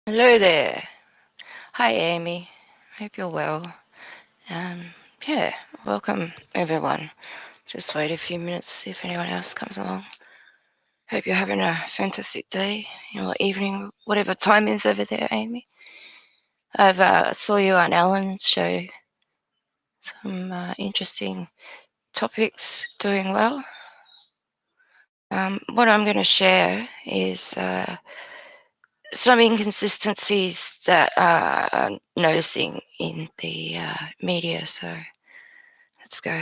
Hello there. Hi, Amy. Hope you're well. Yeah, welcome everyone. Just wait a few minutes to see if anyone else comes along. Hope you're having a fantastic day or evening, whatever time is over there, Amy. I've saw you on Alan's show. Some interesting topics. Doing well. What I'm going to share is some inconsistencies that I'm noticing in the media. So let's go.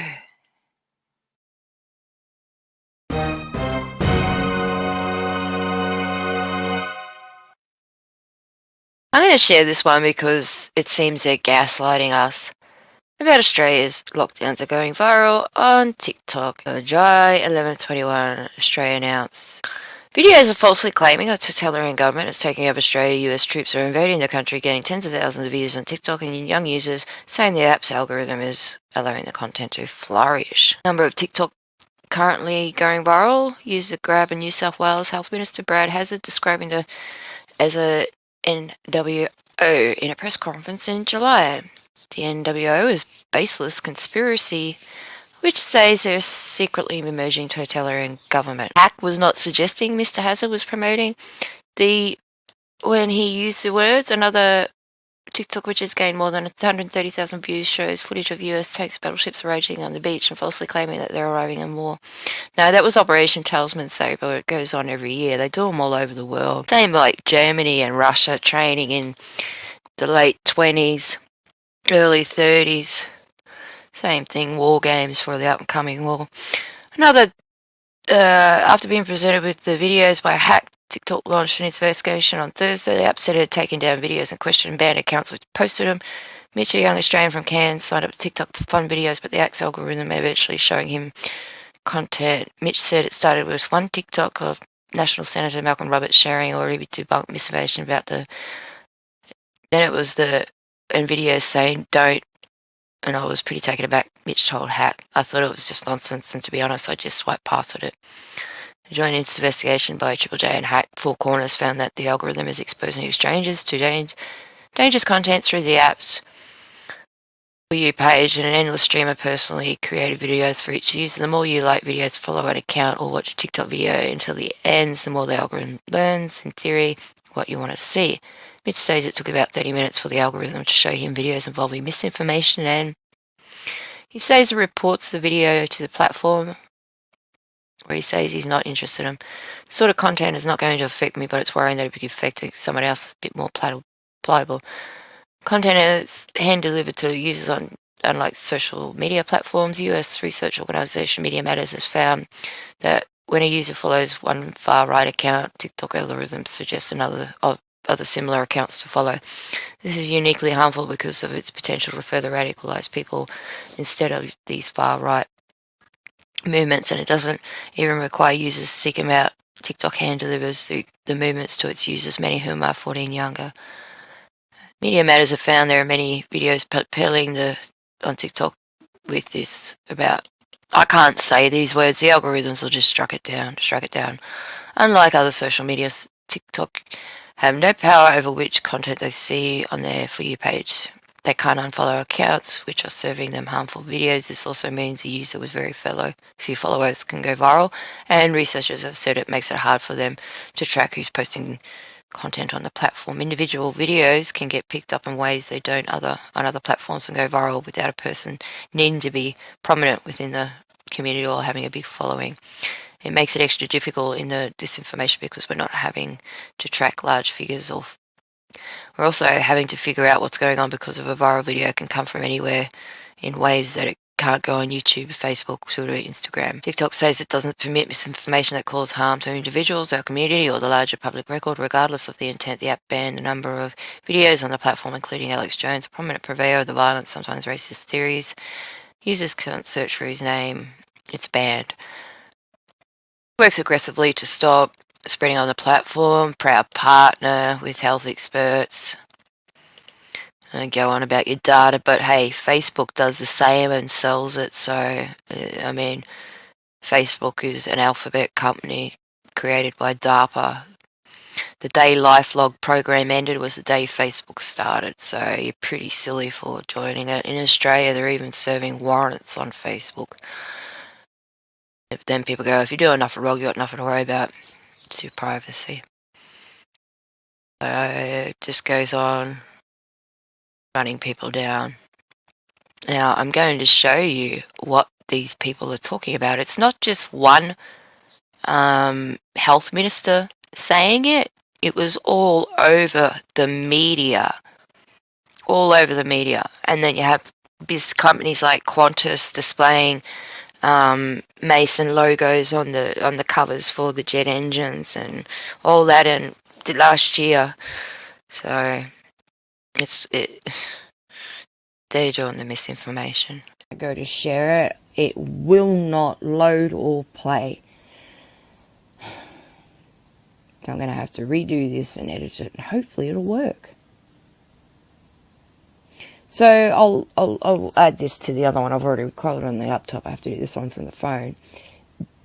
I'm going to share this one because it seems they're gaslighting us about Australia's lockdowns are going viral on TikTok. July 11/21, Australia announced videos of falsely claiming a totalitarian government is taking over Australia. US troops are invading the country, getting tens of thousands of views on TikTok, and young users saying the app's algorithm is allowing the content to flourish. Number of TikTok currently going viral. User grab a New South Wales Health Minister Brad Hazzard describing the as a NWO in a press conference in July. The NWO is baseless conspiracy, which says there's secretly emerging totalitarian government. Hack was not suggesting Mr. Hazzard was promoting when he used the words. Another TikTok, which has gained more than 130,000 views, shows footage of US tanks battleships raging on the beach and falsely claiming that they're arriving in war. Now, that was Operation Talisman Sabre. It goes on every year. They do them all over the world. Same like Germany and Russia training in the late 20s, early 30s. Same thing, war games for the upcoming war. After being presented with the videos by Hack, TikTok launched an investigation on Thursday. The app said it had taken down videos in question and banned accounts which posted them. Mitch, a young Australian from Cairns, signed up to TikTok for fun videos, but the app's algorithm eventually showing him content. Mitch said it started with one TikTok of National Senator Malcolm Roberts sharing already debunked misinformation about the. Then it was the video saying don't, and I was pretty taken aback. Mitch told Hack, I thought it was just nonsense, and to be honest, I just swiped past it. A joint investigation by Triple J and Hack Four Corners found that the algorithm is exposing strangers to dangerous content through the app's For You page and an endless stream of personally created videos for each user. The more you like videos, follow an account, or watch a TikTok video until it ends, the more the algorithm learns, in theory, what you want to see. Mitch says it took about 30 minutes for the algorithm to show him videos involving misinformation, and he says it reports the video to the platform where he says he's not interested in. Sort of content is not going to affect me, but it's worrying that it could be affecting someone else a bit more pliable. Content is hand-delivered to users on unlike social media platforms. US research organization Media Matters has found that when a user follows one far-right account, TikTok algorithms suggest other similar accounts to follow. This is uniquely harmful because of its potential to further radicalize people instead of these far-right movements, and it doesn't even require users to seek them out. TikTok hand delivers the movements to its users, many of whom are 14 younger. Media Matters have found there are many videos peddling on TikTok with this about, I can't say these words, the algorithms will just strike it down. Unlike other social media, TikTok have no power over which content they see on their For You page. They can't unfollow accounts which are serving them harmful videos. This also means a user with very few followers can go viral, and researchers have said it makes it hard for them to track who's posting content on the platform. Individual videos can get picked up in ways they don't on other platforms and go viral without a person needing to be prominent within the community or having a big following. It makes it extra difficult in the disinformation because we're not having to track large figures, or we're also having to figure out what's going on because of a viral video can come from anywhere in ways that it can't go on YouTube, Facebook, Twitter, Instagram. TikTok says it doesn't permit misinformation that cause harm to individuals, our community, or the larger public record. Regardless of the intent, the app banned a number of videos on the platform, including Alex Jones, a prominent purveyor of the violent, sometimes racist theories. Users can't search for his name. It's banned. It works aggressively to stop spreading on the platform. Proud partner with health experts. And go on about your data, but hey, Facebook does the same and sells it. So, I mean, Facebook is an alphabet company created by DARPA. the day LifeLog program ended was the day Facebook started. So you're pretty silly for joining it. In Australia, they're even serving warrants on Facebook. Then people go, if you do enough wrong, you got nothing to worry about. It's your privacy. So it just goes on running people down. Now, I'm going to show you what these people are talking about. It's not just one health minister saying it. It was all over the media. All over the media. And then you have companies like Qantas displaying Mason logos on the covers for the jet engines and all that in last year. So they're doing the misinformation. I go to share it, it will not load or play. So I'm going to have to redo this and edit it, and hopefully it'll work. So I'll add this to the other one. I've already recorded on the laptop. I have to do this one from the phone.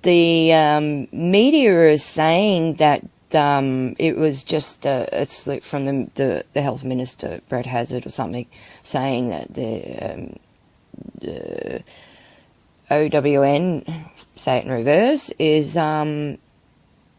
The media is saying that it was just a slip from the health minister, Brett Hazard or something, saying that the OWN, say it in reverse, is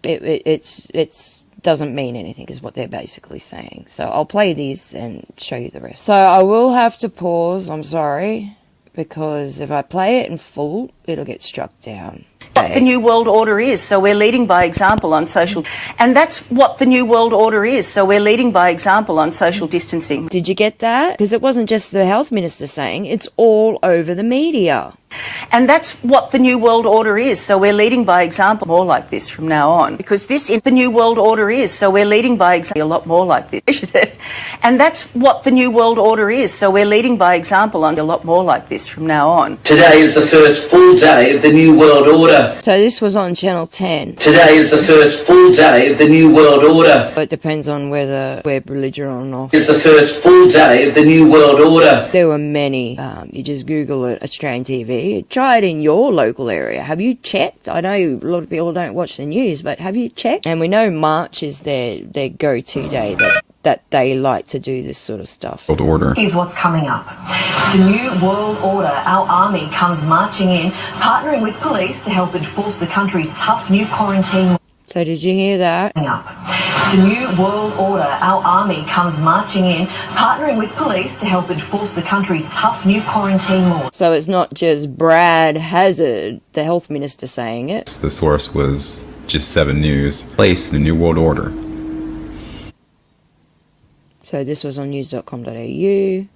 it's doesn't mean anything is what they're basically saying. So I'll play these and show you the rest. So I will have to pause, I'm sorry, because if I play it in full, it'll get struck down. What the New World Order is, so we're leading by example on social... And that's what the New World Order is, so we're leading by example on social distancing. Did you get that? Because it wasn't just the health minister saying, it's all over the media. And that's what the New World Order is, so we're leading by example. More like this from now on, because this is the New World Order is, so we're leading by example. A lot more like this, isn't it? And that's what the New World Order is, so we're leading by example on a lot more like this from now on. Today is the first full day of the New World Order. So this was on Channel 10. Today is the first full day of the New World Order. It depends on whether we're belligerent or not. It's the first full day of the New World Order. There were many. You just Google it, Australian TV. Try it in your local area. Have you checked? I know a lot of people don't watch the news, but have you checked? And we know March is their go-to day that they like to do this sort of stuff. World Order. Here's what's coming up. The New World Order. Our army comes marching in, partnering with police to help enforce the country's tough new quarantine. So did you hear that? The New World Order. Our army comes marching in, partnering with police to help enforce the country's tough new quarantine laws. So it's not just Brad Hazard, the health minister, saying it. The source was just 7 News. Place the New World Order. So this was on news.com.au.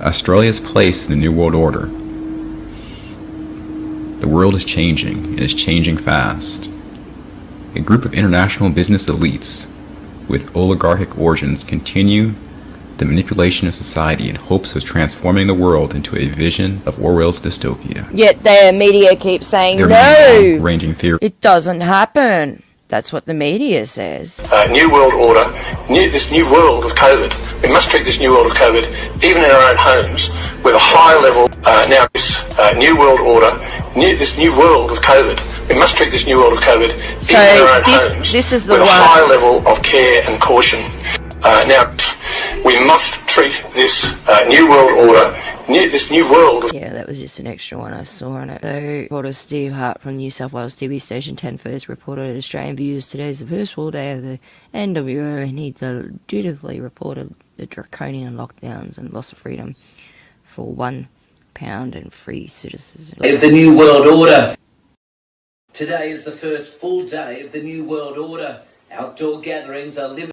Australia's place in the New World Order. The world is changing, and is changing fast. A group of international business elites with oligarchic origins continue the manipulation of society in hopes of transforming the world into a vision of Orwell's dystopia. Yet the media keeps saying Their no, ranging theory. it doesn't happen. That's what the media says. New World Order, this new world of COVID. We must treat this new world of COVID, even in our own homes, with a high level. Now, this New World Order, this new world of COVID. We must treat this new world of COVID, So even in our own homes, this is the with a one. high level of care and caution. Now, we must treat this new world order, this new world of... Yeah, that was just an extra one I saw on it. So, reporter Steve Hart from New South Wales TV station 10 First reported Australian viewers today's the first full day of the NWO, and he dutifully reported the draconian lockdowns and loss of freedom for £1 and free citizens. Of the New World Order. Today is the first full day of the New World Order. Outdoor gatherings are limited.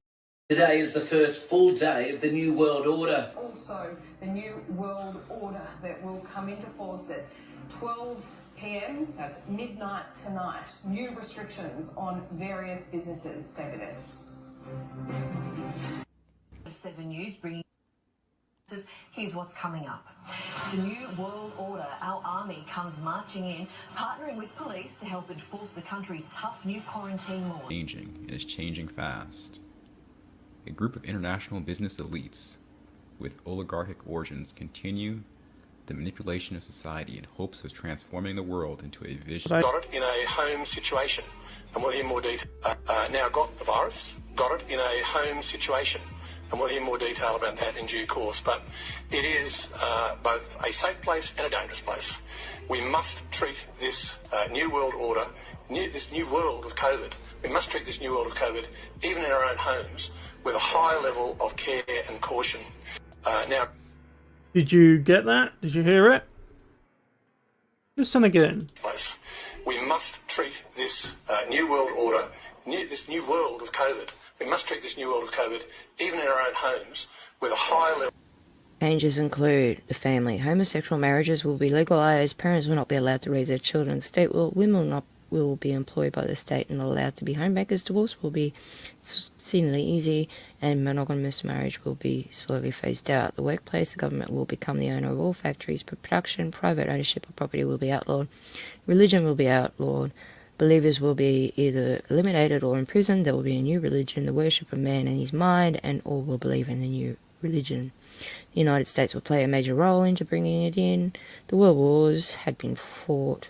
Today is the first full day of the New World Order. Also, the New World Order that will come into force at 12 p.m. at midnight tonight. New restrictions on various businesses. David S. 7 News bringing... Here's what's coming up. The New World Order. Our army comes marching in, partnering with police to help enforce the country's tough new quarantine laws. Changing, and is changing fast. A group of international business elites with oligarchic origins continue the manipulation of society in hopes of transforming the world into a vision. Got it in a home situation, and we'll hear more detail. Now got the virus, got it in a home situation, and we'll hear more detail about that in due course. But it is both a safe place and a dangerous place. We must treat this new world order, this new world of COVID, we must treat this new world of COVID, even in our own homes, with a high level of care and caution. Now, did you get that? Did you hear it? Listen again. We must treat this new world order, this new world of COVID, we must treat this new world of COVID, even in our own homes, with a high level. Changes include the family. Homosexual marriages will be legalised. Parents will not be allowed to raise their children. The state women will be employed by the state and not allowed to be homemakers. Divorce will be seemingly easy, and monogamous marriage will be slowly phased out. The workplace, the government will become the owner of all factories. Production, private ownership of property will be outlawed. Religion will be outlawed. Believers will be either eliminated or imprisoned. There will be a new religion, the worship of man and his mind, and all will believe in the new religion. The United States will play a major role into bringing it in. The world wars had been fought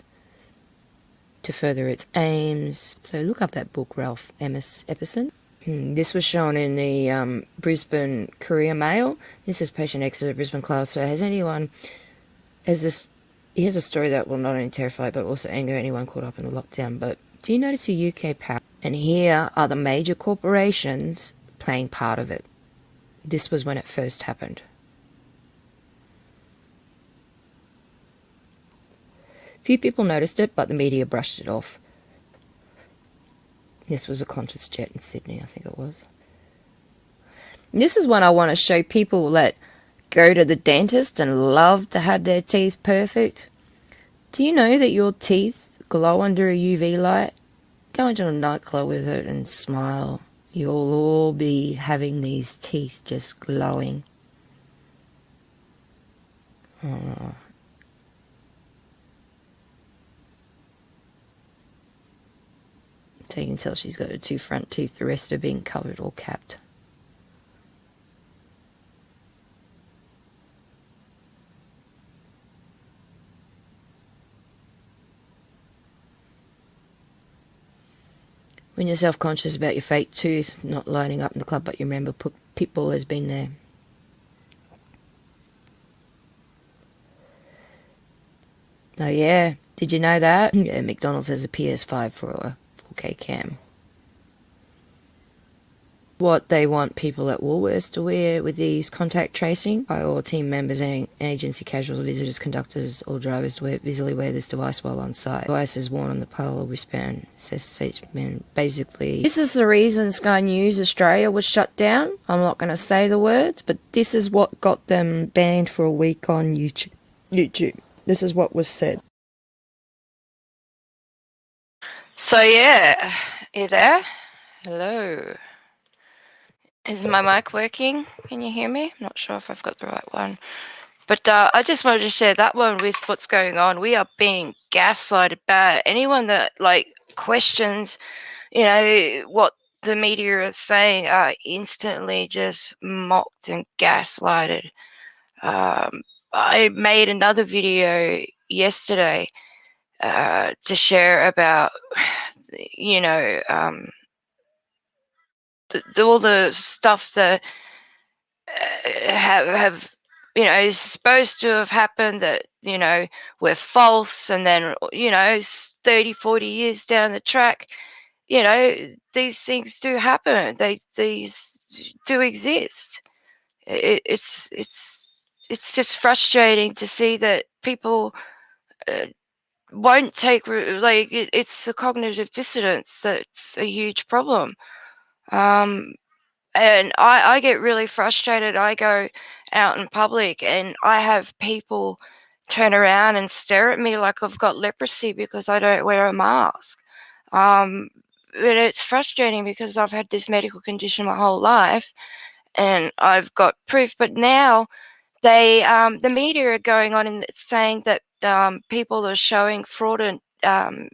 to further its aims. So look up that book, Ralph Epperson. This was shown in the Brisbane Courier Mail. This is patient X of the Brisbane class. So here's a story that will not only terrify but also anger anyone caught up in the lockdown. But do you notice the UK power? And here are the major corporations playing part of it. This was when it first happened. Few people noticed it, but the media brushed it off. This was a Qantas jet in Sydney, I think it was. And this is one I want to show people that go to the dentist and love to have their teeth perfect. Do you know that your teeth glow under a UV light? Go into a nightclub with it and smile. You'll all be having these teeth just glowing. Oh. So you can tell she's got her two front teeth, the rest are being covered or capped. When you're self-conscious about your fake tooth not lining up in the club, but you remember Pitbull has been there. Oh yeah, did you know that? Yeah, McDonald's has a PS5 for a 4K cam. What they want people at Woolworths to wear with these contact tracing, by all team members and agency casual visitors, conductors or drivers to visually wear this device while on site. The device is worn on the pole or wristband. Basically, this is the reason Sky News Australia was shut down. I'm not going to say the words, but this is what got them banned for a week on YouTube. This is what was said. So yeah, you there? Hello. Is my mic working? Can you hear me? I'm not sure if I've got the right one. But I just wanted to share that one with what's going on. We are being gaslighted bad. Anyone that questions, what the media is saying are instantly just mocked and gaslighted. I made another video yesterday to share about, all the stuff that have is supposed to have happened that were false, and then 30, 40 years down the track, these things do happen. These do exist. It's just frustrating to see that people won't take it's the cognitive dissonance that's a huge problem. And I get really frustrated. I go out in public and I have people turn around and stare at me like I've got leprosy because I don't wear a mask. And it's frustrating because I've had this medical condition my whole life and I've got proof. But now the media are going on and saying that people are showing fraudulent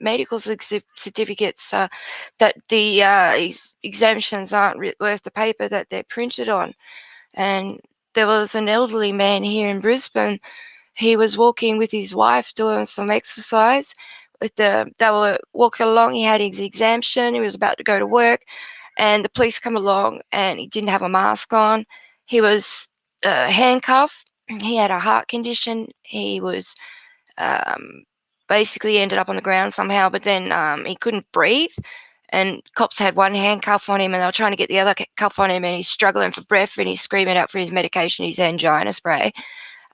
medical certificates, that the exemptions aren't worth the paper that they're printed on. And there was an elderly man here in Brisbane He was walking with his wife doing some exercise. They were walking along. He had his exemption. He was about to go to work, and the police come along, and he didn't have a mask on. He was handcuffed. He had a heart condition. He was basically ended up on the ground somehow, but then he couldn't breathe. And cops had one handcuff on him, and they were trying to get the other cuff on him, and he's struggling for breath, and he's screaming out for his medication, his angina spray.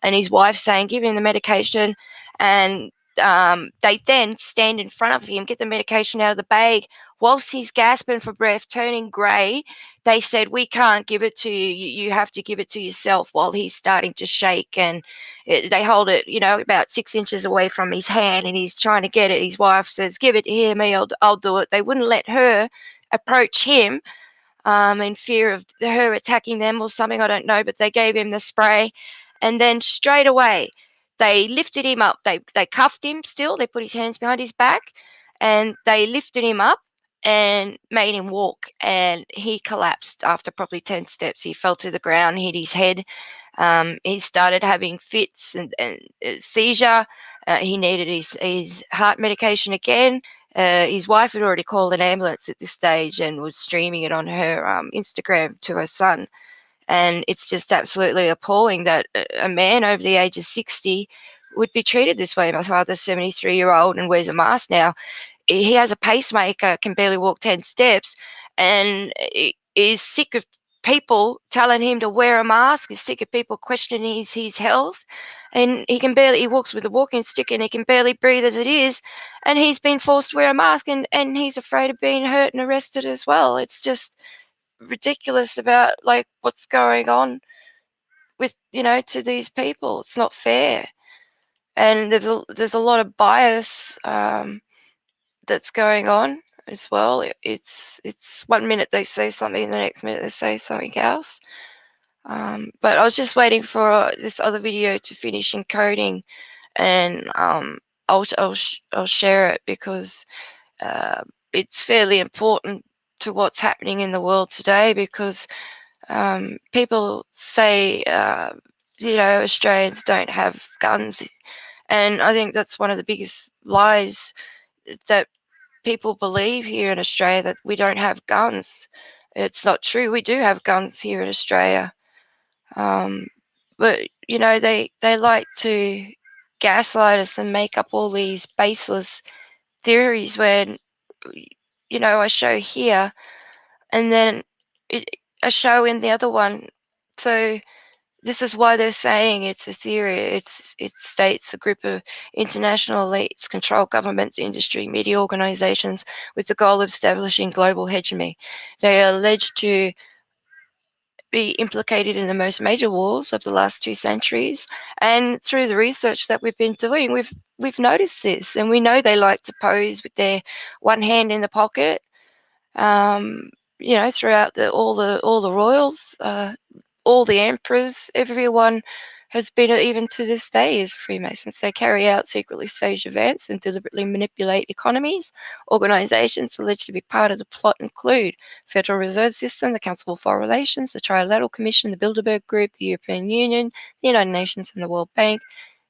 And his wife saying, give him the medication. And they then stand in front of him, get the medication out of the bag. Whilst he's gasping for breath, turning grey, they said, we can't give it to you. You have to give it to yourself, while he's starting to shake. And they hold it, about 6 inches away from his hand, and he's trying to get it. His wife says, give it here, me, I'll do it. They wouldn't let her approach him in fear of her attacking them or something, I don't know, but they gave him the spray. And then straight away, they lifted him up. They cuffed him still. They put his hands behind his back, and they lifted him up and made him walk. And he collapsed after probably 10 steps. He fell to the ground, hit his head. He started having fits and seizure. He needed his heart medication again. His wife had already called an ambulance at this stage and was streaming it on her Instagram to her son. And it's just absolutely appalling that a man over the age of 60 would be treated this way. My father's 73-year-old and wears a mask now. He has a pacemaker, can barely walk 10 steps, and is sick of people telling him to wear a mask. He's sick of people questioning his health. And he walks with a walking stick, and he can barely breathe as it is. And he's been forced to wear a mask, and he's afraid of being hurt and arrested as well. It's just ridiculous about what's going on with to these people. It's not fair, and there's a lot of bias that's going on as well. It's 1 minute they say something, the next minute they say something else. But I was just waiting for this other video to finish encoding, and I'll share it because it's fairly important to what's happening in the world today, because people say, Australians don't have guns. And I think that's one of the biggest lies that people believe here in Australia, that we don't have guns. It's not true. We do have guns here in Australia. But, they like to gaslight us and make up all these baseless theories when, I show here and then I show in the other one. So this is why they're saying it's a theory. It states a group of international elites control governments, industry, media organizations with the goal of establishing global hegemony. They are alleged to be implicated in the most major wars of the last 2 centuries. And through the research that we've been doing, we've noticed this, and we know they like to pose with their one hand in the pocket. Throughout all the royals, all the emperors, everyone has been, even to this day, is Freemasons. They carry out secretly staged events and deliberately manipulate economies. Organisations alleged to be part of the plot include Federal Reserve System, the Council of Foreign Relations, the Trilateral Commission, the Bilderberg Group, the European Union, the United Nations and the World Bank,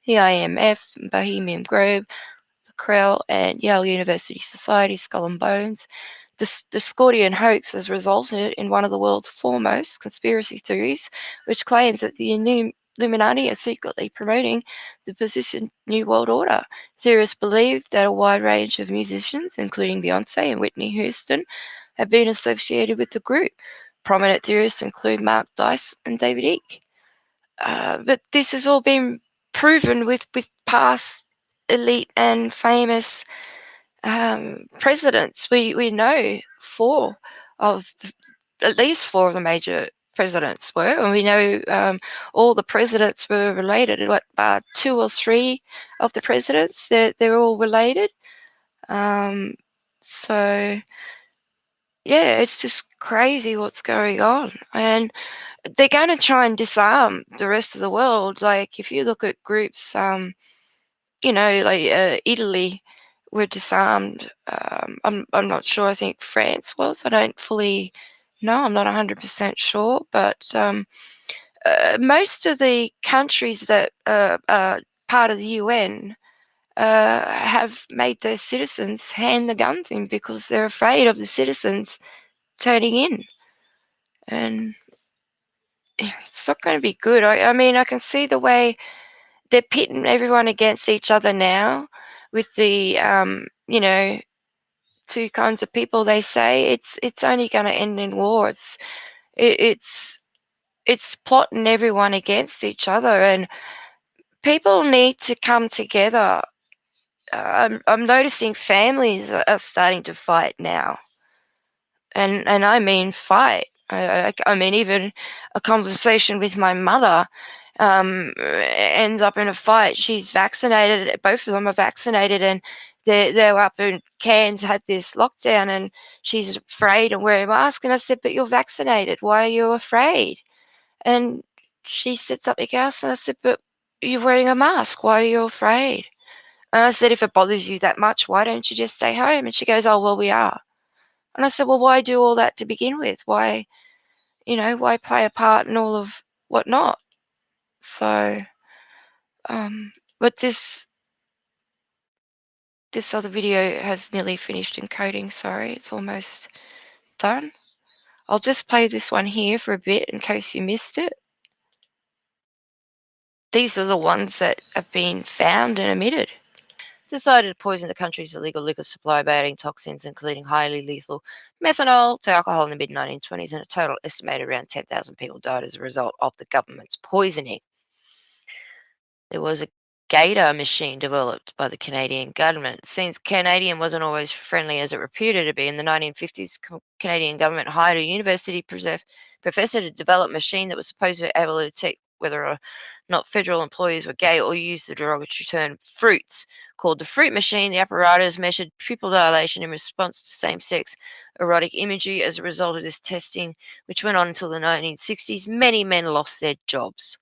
the IMF, Bohemian Grove, the Krell, and Yale University Society, Skull and Bones. The Discordian hoax has resulted in one of the world's foremost conspiracy theories, which claims that the Illuminati are secretly promoting the positioned New World Order. Theorists believe that a wide range of musicians, including Beyonce and Whitney Houston, have been associated with the group. Prominent theorists include Mark Dice and David Icke. But this has all been proven with past elite and famous presidents. We know at least four of the major presidents were, and we know all the presidents were related. 2 or 3 of the presidents, they're all related. So yeah, it's just crazy what's going on, and they're going to try and disarm the rest of the world. Like if you look at groups, Italy were disarmed. I'm not sure. I think France was. I don't fully know. I'm not 100% sure. But most of the countries that are part of the UN have made their citizens hand the guns in because they're afraid of the citizens turning in. And it's not going to be good. I mean, I can see the way they're pitting everyone against each other now with the, two kinds of people they say. It's only going to end in war. It's plotting everyone against each other, and people need to come together. I'm noticing families are starting to fight now, and I mean fight. I mean, even a conversation with my mother ends up in a fight. She's vaccinated. Both of them are vaccinated, and they were up in Cairns, had this lockdown, and she's afraid and wearing a mask. And I said, "But you're vaccinated. Why are you afraid?" And she sits up against, and I said, "But you're wearing a mask. Why are you afraid?" And I said, "If it bothers you that much, why don't you just stay home?" And she goes, "Oh, well, we are." And I said, "Well, why do all that to begin with? Why, why play a part in all of whatnot?" So, but this other video has nearly finished encoding. Sorry, it's almost done. I'll just play this one here for a bit in case you missed it. These are the ones that have been found and emitted. Decided to poison the country's illegal liquor supply by adding toxins, including highly lethal methanol to alcohol in the mid-1920s, and a total estimated around 10,000 people died as a result of the government's poisoning. There was a Gator machine developed by the Canadian government. Since Canadian wasn't always friendly as it reputed to be, in the 1950s, Canadian government hired a university professor to develop a machine that was supposed to be able to detect whether or not federal employees were gay, or use the derogatory term fruits. Called the fruit machine, the apparatus measured pupil dilation in response to same-sex erotic imagery. As a result of this testing, which went on until the 1960s, many men lost their jobs.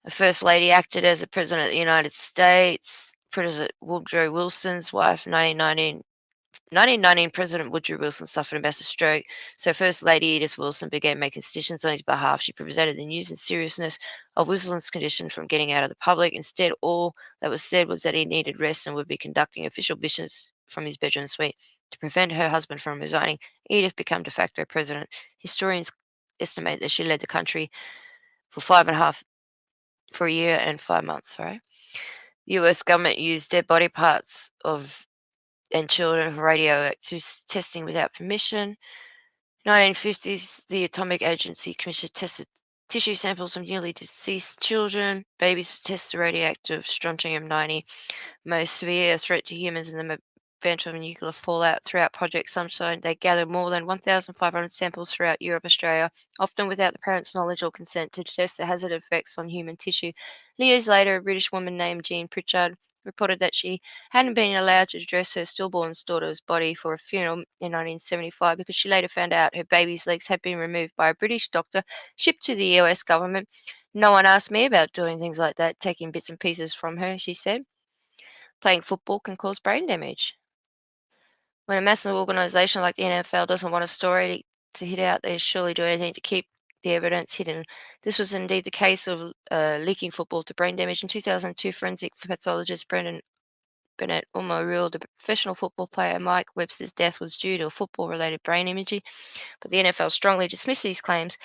The First Lady acted as the President of the United States. President Woodrow Wilson's wife, 1919, President Woodrow Wilson suffered a massive stroke, so First Lady Edith Wilson began making decisions on his behalf. She prevented the news and seriousness of Wilson's condition from getting out of the public. Instead, all that was said was that he needed rest and would be conducting official business from his bedroom suite. To prevent her husband from resigning, Edith became de facto president. Historians estimate that she led the country for a year and 5 months. The U.S. government used dead body parts and children for radioactive testing without permission. 1950s, the Atomic Agency Commission tested tissue samples from newly deceased children, babies, to test the radioactive strontium-90, most severe threat to humans in the event of nuclear fallout. Throughout Project Sunshine, they gathered more than 1,500 samples throughout Europe, Australia, often without the parents' knowledge or consent, to test the hazard effects on human tissue. Years later, a British woman named Jean Pritchard reported that she hadn't been allowed to dress her stillborn daughter's body for a funeral in 1975 because she later found out her baby's legs had been removed by a British doctor shipped to the US government. "No one asked me about doing things like that, taking bits and pieces from her," she said. Playing football can cause brain damage. When a massive organisation like the NFL doesn't want a story to hit out, they surely do anything to keep the evidence hidden. This was indeed the case of leaking football to brain damage. In 2002, forensic pathologist Bennett Ulmer ruled the professional football player Mike Webster's death was due to a football-related brain imaging, but the NFL strongly dismissed these claims.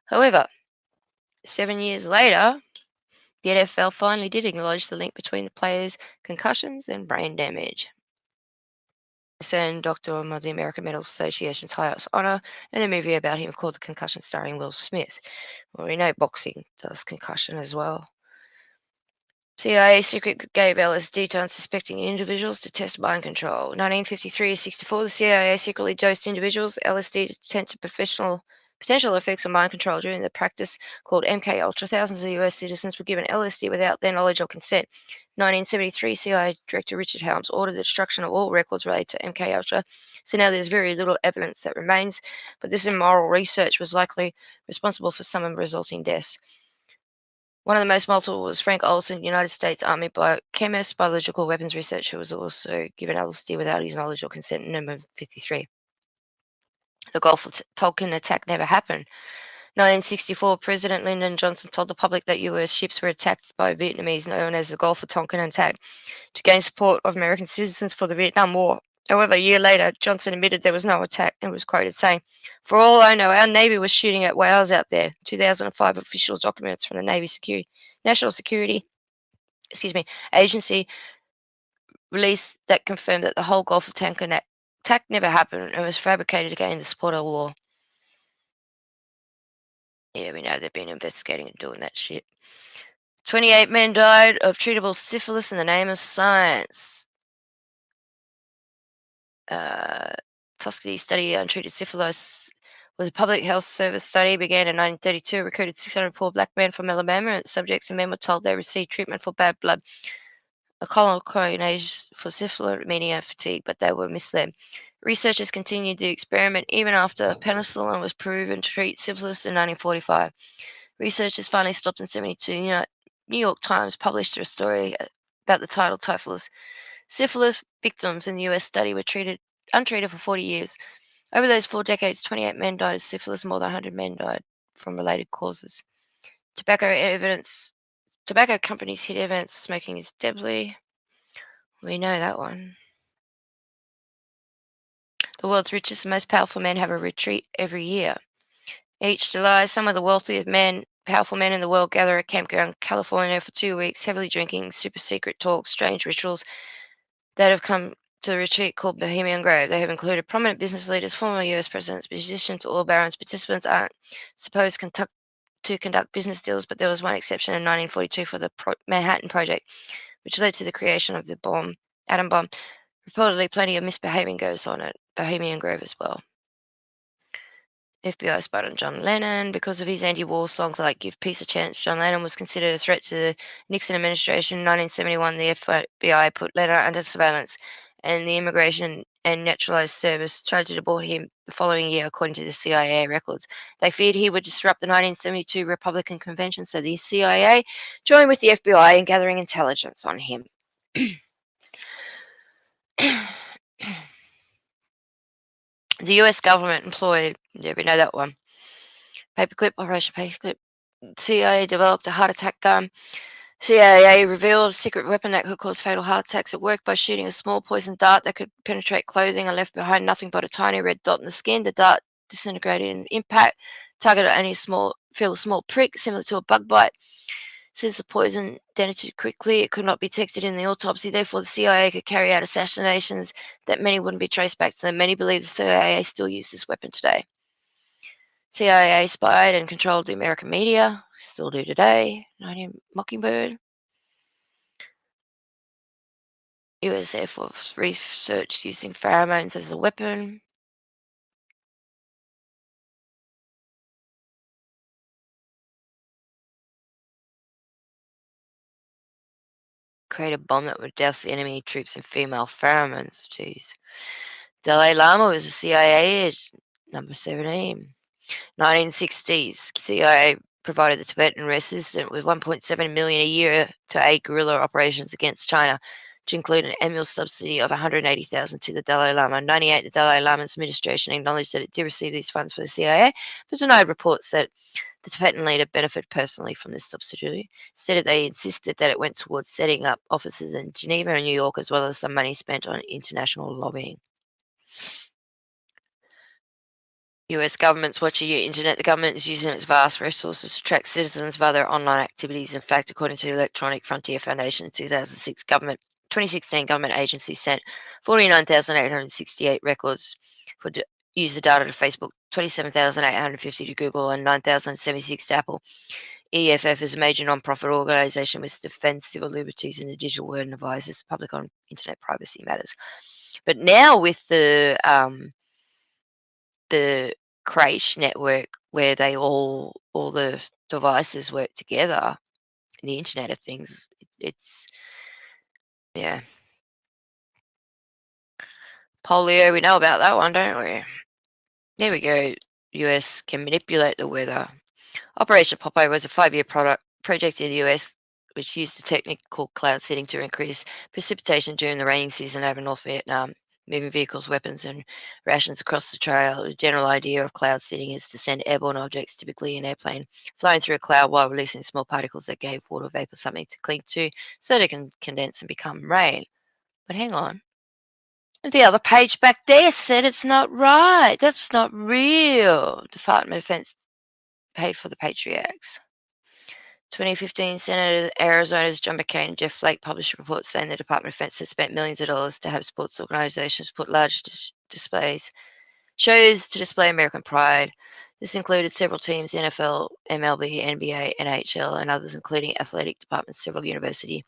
However, 7 years later, the NFL finally did acknowledge the link between the player's concussions and brain damage. Earned Dr. of the American Medical Association's highest honor, and a movie about him called The Concussion, starring Will Smith. Well, we know boxing does concussion as well. CIA secretly gave LSD to unsuspecting individuals to test mind control. 1953 to 64, the CIA secretly dosed individuals LSD to test potential effects of mind control. During the practice called MK Ultra, thousands of US citizens were given LSD without their knowledge or consent. 1973, CIA Director Richard Helms ordered the destruction of all records related to MK Ultra. So now there's very little evidence that remains, but this immoral research was likely responsible for some of the resulting deaths. One of the most multiple was Frank Olson, United States Army biochemist, biological weapons researcher, who was also given LSD without his knowledge or consent in 1953. The Gulf of Tonkin attack never happened. 1964, President Lyndon Johnson told the public that U.S. ships were attacked by Vietnamese known as the Gulf of Tonkin attack to gain support of American citizens for the Vietnam War. However, a year later, Johnson admitted there was no attack and was quoted saying, "For all I know, our Navy was shooting at whales out there." 2005 official documents from the Navy National Security Agency released that confirmed that the whole Gulf of Tonkin attack never happened and was fabricated to gain the support of the war. Yeah, we know they've been investigating and doing that shit. 28 men died of treatable syphilis in the name of science. Tuskegee study on treated syphilis was a public health service study began in 1932. Recruited 600 poor black men from Alabama, and subjects and men were told they received treatment for bad blood, a colon coronation for syphilis, anemia, fatigue, but they were misled. Researchers continued the experiment even after penicillin was proven to treat syphilis in 1945. Researchers finally stopped in 1972. New York Times published a story about the title typhus. Syphilis victims in the U.S. study were untreated for 40 years. Over those 4 decades, 28 men died of syphilis, more than 100 men died from related causes. Tobacco companies hid evidence smoking is deadly. We know that one. The world's richest and most powerful men have a retreat every year. Each July, some of the wealthiest powerful men in the world gather at Campground, California for 2 weeks, heavily drinking, super secret talks, strange rituals that have come to the retreat called Bohemian Grove. They have included prominent business leaders, former U.S. presidents, musicians, oil barons. Participants aren't supposed to conduct business deals, but there was one exception in 1942 for the Manhattan Project, which led to the creation of the atom bomb. Reportedly, plenty of misbehaving goes on at Bohemian Grove as well. FBI spied on John Lennon because of his anti-war songs like Give Peace a Chance. John Lennon was considered a threat to the Nixon administration. In 1971, the FBI put Lennon under surveillance, and the Immigration and Naturalized Service tried to deport him the following year, according to the CIA records. They feared he would disrupt the 1972 Republican Convention, so the CIA joined with the FBI in gathering intelligence on him. The U.S. government employed, yeah, we know that one. Operation Paperclip. CIA developed a heart attack gun. CIA revealed a secret weapon that could cause fatal heart attacks. It worked by shooting a small poison dart that could penetrate clothing and left behind nothing but a tiny red dot in the skin. The dart disintegrated in impact. Targeted only a small prick, similar to a bug bite. Since the poison detonated quickly, it could not be detected in the autopsy. Therefore, the CIA could carry out assassinations that many wouldn't be traced back to them. Many believe the CIA still uses this weapon today. CIA spied and controlled the American media, still do today. 19 Mockingbird. US Air Force research using pheromones as a weapon. Create a bomb that would douse the enemy troops in female pheromones. Jeez. Dalai Lama was a CIA agent. Number 17. 1960s. CIA provided the Tibetan resistance with $1.7 million a year to aid guerrilla operations against China, to include an annual subsidy of $180,000 to the Dalai Lama. In 1998, the Dalai Lama's administration acknowledged that it did receive these funds for the CIA, but denied reports that the Tibetan leader benefited personally from this subsidy. Instead, they insisted that it went towards setting up offices in Geneva and New York, as well as some money spent on international lobbying. US government's watching your internet. The government is using its vast resources to track citizens via their online activities. In fact, according to the Electronic Frontier Foundation, in 2016 government agencies sent 49,868 records for user data to Facebook, 27,850 to Google, and 9,076 to Apple. EFF is a major non-profit organisation which defends civil liberties in the digital world and advises the public on internet privacy matters. But now with the Crash network, where they all the devices work together, the Internet of Things, it's yeah. Polio, we know about that one, don't we? There we go. US can manipulate the weather. Operation Popeye was a 5-year project in the US which used a technique called cloud seeding to increase precipitation during the raining season over North Vietnam. moving vehicles, weapons, and rations across the trail. The general idea of cloud seeding is to send airborne objects, typically an airplane, flying through a cloud while releasing small particles that gave water vapor something to cling to so they can condense and become rain. But hang on. The other page back there said it's not right. That's not real. Department of Defense paid for the Patriots. 2015, Senator Arizona's John McCain and Jeff Flake published a report saying the Department of Defense had spent millions of dollars to have sports organizations put large shows to display American pride. This included several teams, NFL, MLB, NBA, NHL, and others, including athletic departments, several universities.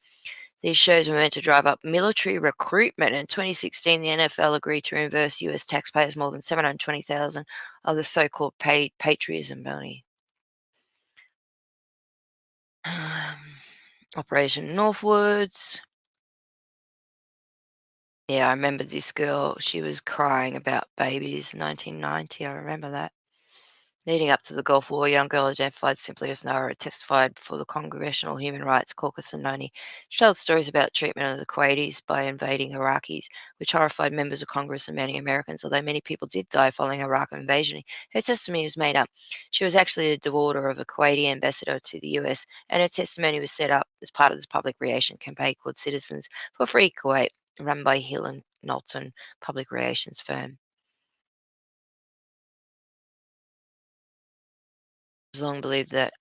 These shows were meant to drive up military recruitment. In 2016, the NFL agreed to reimburse U.S. taxpayers more than $720,000 of the so-called paid patriotism money. Operation Northwoods. Yeah, I remember this girl. She was crying about babies in 1990. I remember that. Leading up to the Gulf War, a young girl identified simply as Nara testified for the Congressional Human Rights Caucus in 90. She told stories about treatment of the Kuwaitis by invading Iraqis, which horrified members of Congress and many Americans, although many people did die following Iraq invasion. Her testimony was made up. She was actually the daughter of a Kuwaiti ambassador to the US, and her testimony was set up as part of this public relations campaign called Citizens for Free Kuwait, run by Hill and Knowlton public relations firm. It was long believed that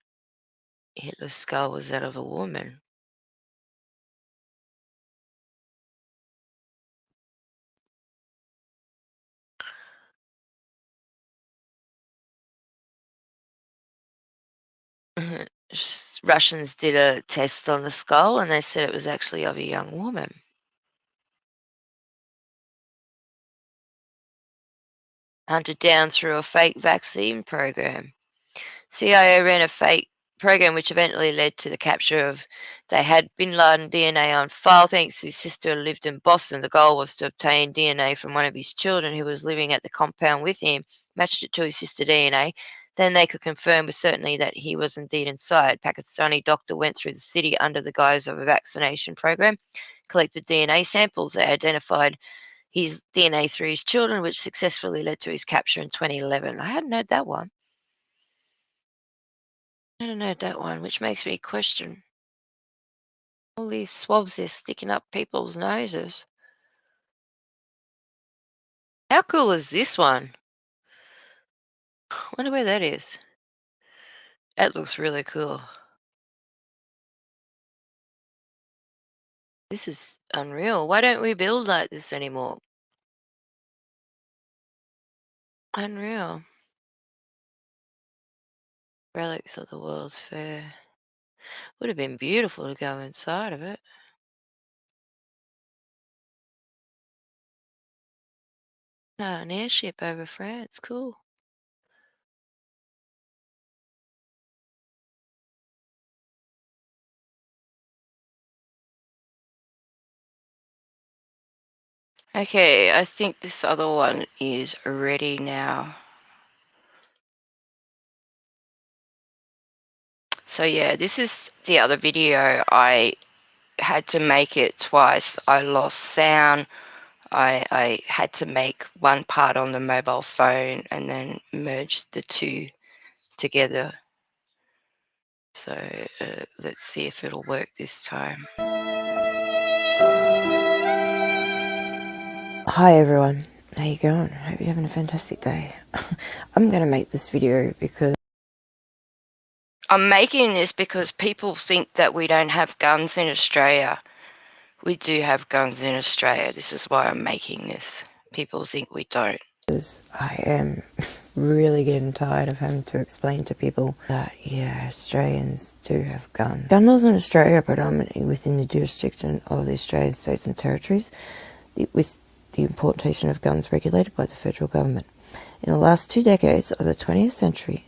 Hitler's skull was that of a woman. Russians did a test on the skull and they said it was actually of a young woman. Hunted down through a fake vaccine program. CIA ran a fake program which eventually led to the capture of, they had bin Laden DNA on file thanks to his sister who lived in Boston. The goal was to obtain DNA from one of his children who was living at the compound with him, matched it to his sister DNA. Then they could confirm with certainty that he was indeed inside. Pakistani doctor went through the city under the guise of a vaccination program, collected DNA samples. They identified his DNA through his children, which successfully led to his capture in 2011. I hadn't heard that one. I don't know that one, which makes me question all these swabs they're sticking up people's noses. How cool is this one? Wonder where that is. That looks really cool. This is unreal. Why don't we build like this anymore? Unreal. Relics of the World's Fair. Would have been beautiful to go inside of it. An airship over France. Cool. Okay, I think this other one is ready now. So yeah, this is the other video. I had to make it twice. I lost sound. I had to make one part on the mobile phone and then merge the two together. So let's see if it'll work this time. Hi everyone, how you going? Hope you're having a fantastic day. I'm going to make this video because I'm making this because people think that we don't have guns in Australia. We do have guns in Australia. This is why I'm making this. People think we don't. I am really getting tired of having to explain to people that, yeah, Australians do have guns. Gun laws in Australia are predominantly within the jurisdiction of the Australian states and territories, with the importation of guns regulated by the federal government. In the last 2 decades of the 20th century,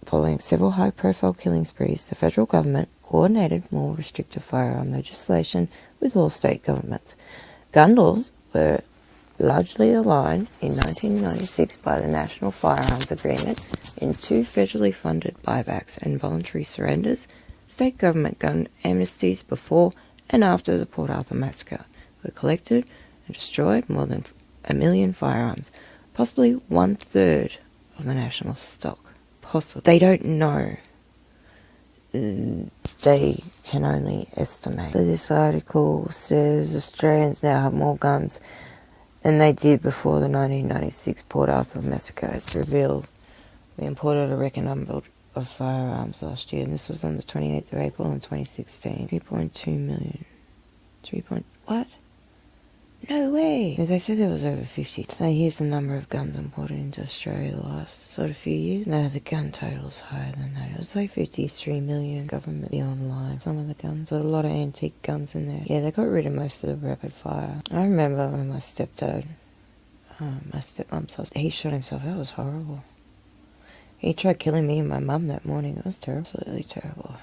following several high-profile killing sprees, the federal government coordinated more restrictive firearm legislation with all state governments. Gun laws were largely aligned in 1996 by the National Firearms Agreement in 2 federally funded buybacks and voluntary surrenders. State government gun amnesties before and after the Port Arthur massacre were collected and destroyed more than 1 million firearms, possibly 1/3 of the national stock. Possibly. They don't know. They can only estimate. So this article says Australians now have more guns than they did before the 1996 Port Arthur massacre. It's revealed we imported a record number of firearms last year, and this was on the 28th of April in 2016. 3.2 million. What? No way! They said there was over 50. So here's the number of guns imported into Australia the last sort of few years. No, the gun total's higher than that. It was like 53 million. Government online. Some of the guns, a lot of antique guns in there. Yeah, they got rid of most of the rapid fire. I remember when my stepdad, my stepmom's, he shot himself. That was horrible. He tried killing me and my mum that morning. It was terrible. Absolutely terrible.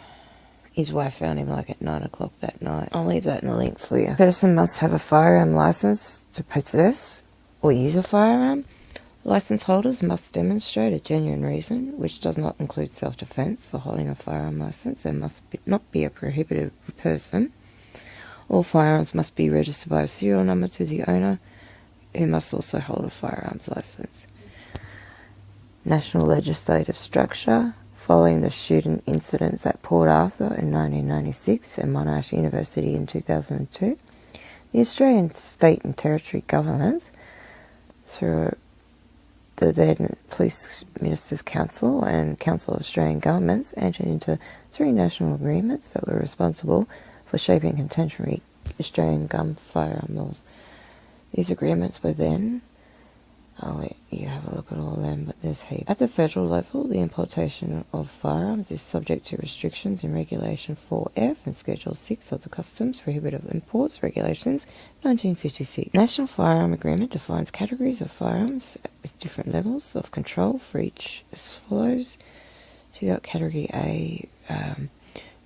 His wife found him like at 9 o'clock that night. I'll leave that in a link for you. A person must have a firearm license to possess or use a firearm. License holders must demonstrate a genuine reason, which does not include self-defense for holding a firearm license, and must not be a prohibited person. All firearms must be registered by a serial number to the owner, who must also hold a firearms license. National legislative structure. Following the shooting incidents at Port Arthur in 1996 and Monash University in 2002, the Australian state and territory governments, through the then Police Ministers' Council and Council of Australian Governments, entered into 3 national agreements that were responsible for shaping contemporary Australian gun firearm laws. These agreements were then... Oh wait, you have a look at all of them, but there's heaps. At the federal level, the importation of firearms is subject to restrictions in Regulation 4F and Schedule 6 of the Customs Prohibitive Imports Regulations 1956. National Firearm Agreement defines categories of firearms with different levels of control for each as follows. So you got Category A,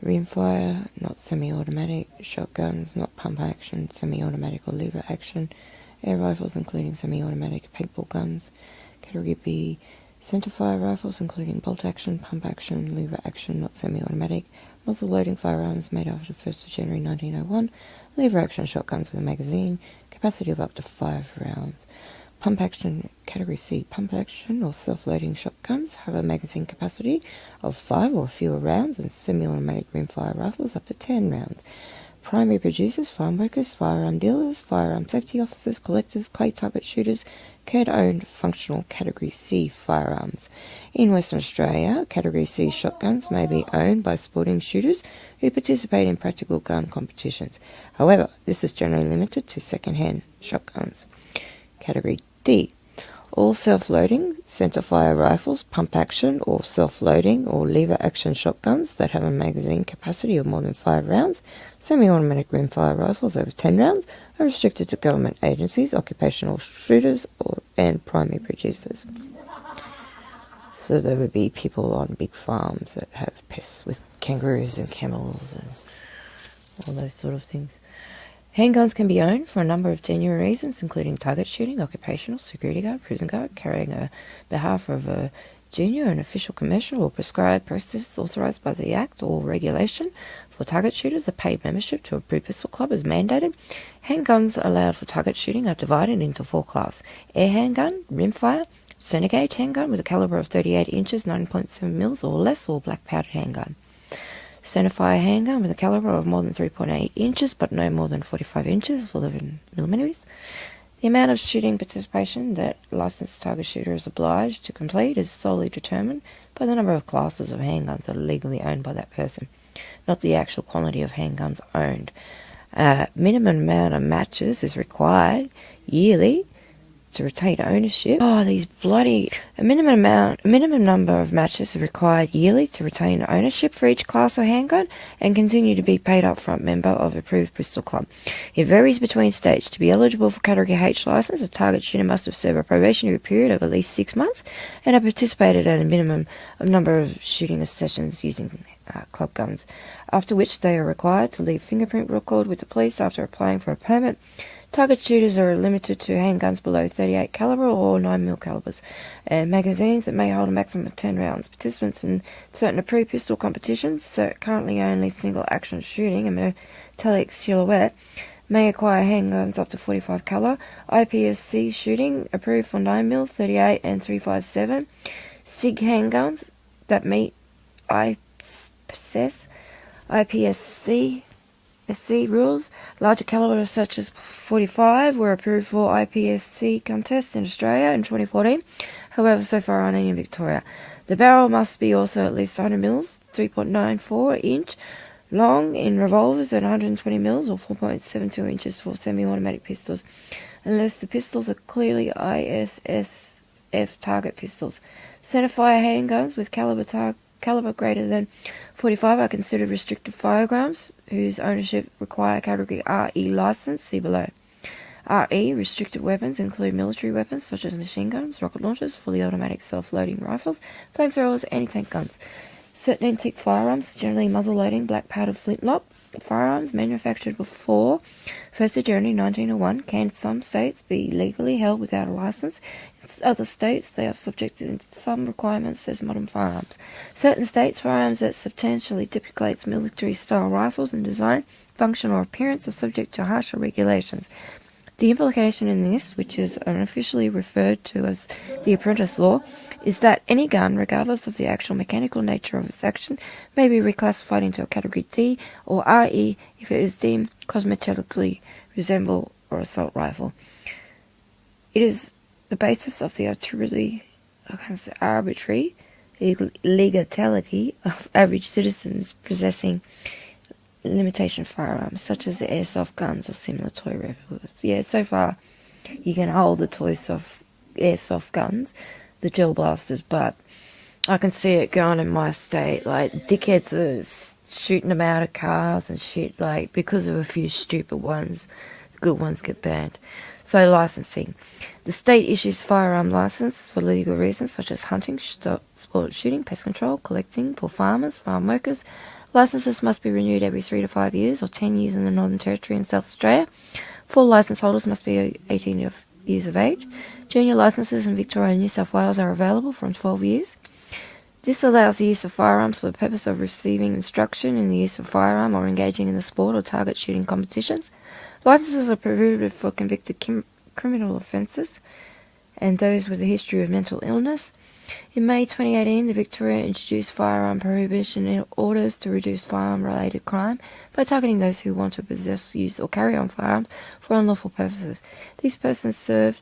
rimfire, not semi-automatic, shotguns, not pump action, semi-automatic or lever action, air rifles including semi-automatic paintball guns. Category B, centerfire rifles including bolt action, pump action, lever action, not semi-automatic, muzzle loading firearms made after 1st of January 1901, lever action shotguns with a magazine, capacity of up to 5 rounds. Pump action, Category C, pump action or self-loading shotguns have a magazine capacity of 5 or fewer rounds, and semi-automatic rimfire rifles up to 10 rounds. Primary producers, farm workers, firearm dealers, firearm safety officers, collectors, clay target shooters can own functional Category C firearms. In Western Australia, Category C shotguns may be owned by sporting shooters who participate in practical gun competitions. However, this is generally limited to second-hand shotguns. Category D. All self-loading, centerfire rifles, pump action or self-loading or lever action shotguns that have a magazine capacity of more than 5 rounds, semi-automatic rimfire rifles over 10 rounds, are restricted to government agencies, occupational shooters and primary producers. So there would be people on big farms that have pests with kangaroos and camels and all those sort of things. Handguns can be owned for a number of genuine reasons, including target shooting, occupational, security guard, prison guard, carrying on behalf of a junior and official commercial or prescribed process authorised by the Act or regulation. For target shooters, a paid membership to a pre-pistol club is mandated. Handguns allowed for target shooting are divided into 4 classes: air handgun, rimfire, center gauge handgun with a calibre of 38 inches, 9.7 mils or less, or black powder handgun. Centerfire handgun with a calibre of more than 3.8 inches but no more than 45 inches, 11 millimeters. The amount of shooting participation that licensed target shooter is obliged to complete is solely determined by the number of classes of handguns that are legally owned by that person, not the actual quantity of handguns owned. Minimum amount of matches is required yearly to retain ownership. A minimum number of matches are required yearly to retain ownership for each class of handgun and continue to be paid upfront member of approved pistol club. It varies between states. To be eligible for Category H license, a target shooter must have served a probationary period of at least 6 months and have participated at a minimum of number of shooting sessions using club guns, after which they are required to leave fingerprint record with the police after applying for a permit. Target shooters are limited to handguns below 38 caliber or 9mm calibers, and magazines that may hold a maximum of 10 rounds. Participants in certain approved pistol competitions, currently only single action shooting and metallic silhouette, may acquire handguns up to 45 caliber. IPSC shooting approved for 9mm, 38 and 357. SIG handguns that meet IPSC rules. Larger calibers such as 45 were approved for IPSC contests in Australia in 2014. However, so far only in Victoria. The barrel must be also at least 100mm, 3.94 inch long in revolvers and 120mm or 4.72 inches for semi-automatic pistols, unless the pistols are clearly ISSF target pistols. Centerfire handguns with caliber greater than 45 are considered restricted firearms, whose ownership require category RE license, see below. RE restricted weapons include military weapons such as machine guns, rocket launchers, fully automatic self-loading rifles, flamethrowers, anti-tank guns. Certain antique firearms, generally muzzle-loading black powdered flintlock firearms manufactured before 1st of January 1901, can in some states be legally held without a license. In other states, they are subject to some requirements as modern firearms. Certain states, firearms that substantially duplicate military-style rifles in design, function, or appearance are subject to harsher regulations. The implication in this, which is unofficially referred to as the apprentice law, is that any gun, regardless of the actual mechanical nature of its action, may be reclassified into a category D or RE if it is deemed cosmetically resemble or assault rifle. It is the basis of the arbitrary legality of average citizens possessing limitation firearms, such as the airsoft guns or similar toy replicas. Yeah, so far you can hold the toys of airsoft guns, the gel blasters, but I can see it going in my state. Like, dickheads are shooting them out of cars and shit, like, because of a few stupid ones, the good ones get banned. So, licensing. The state issues firearm license for legal reasons such as hunting, sport shooting, pest control, collecting for farmers, farm workers. Licenses must be renewed every 3 to 5 years or 10 years in the Northern Territory and South Australia. Full licence holders must be 18 years of age. Junior licences in Victoria and New South Wales are available from 12 years. This allows the use of firearms for the purpose of receiving instruction in the use of firearm or engaging in the sport or target shooting competitions. Licenses are prohibited for convicted criminal offences and those with a history of mental illness. In May 2018, the Victoria introduced firearm prohibition orders to reduce firearm-related crime by targeting those who want to possess, use or carry on firearms for unlawful purposes. These persons served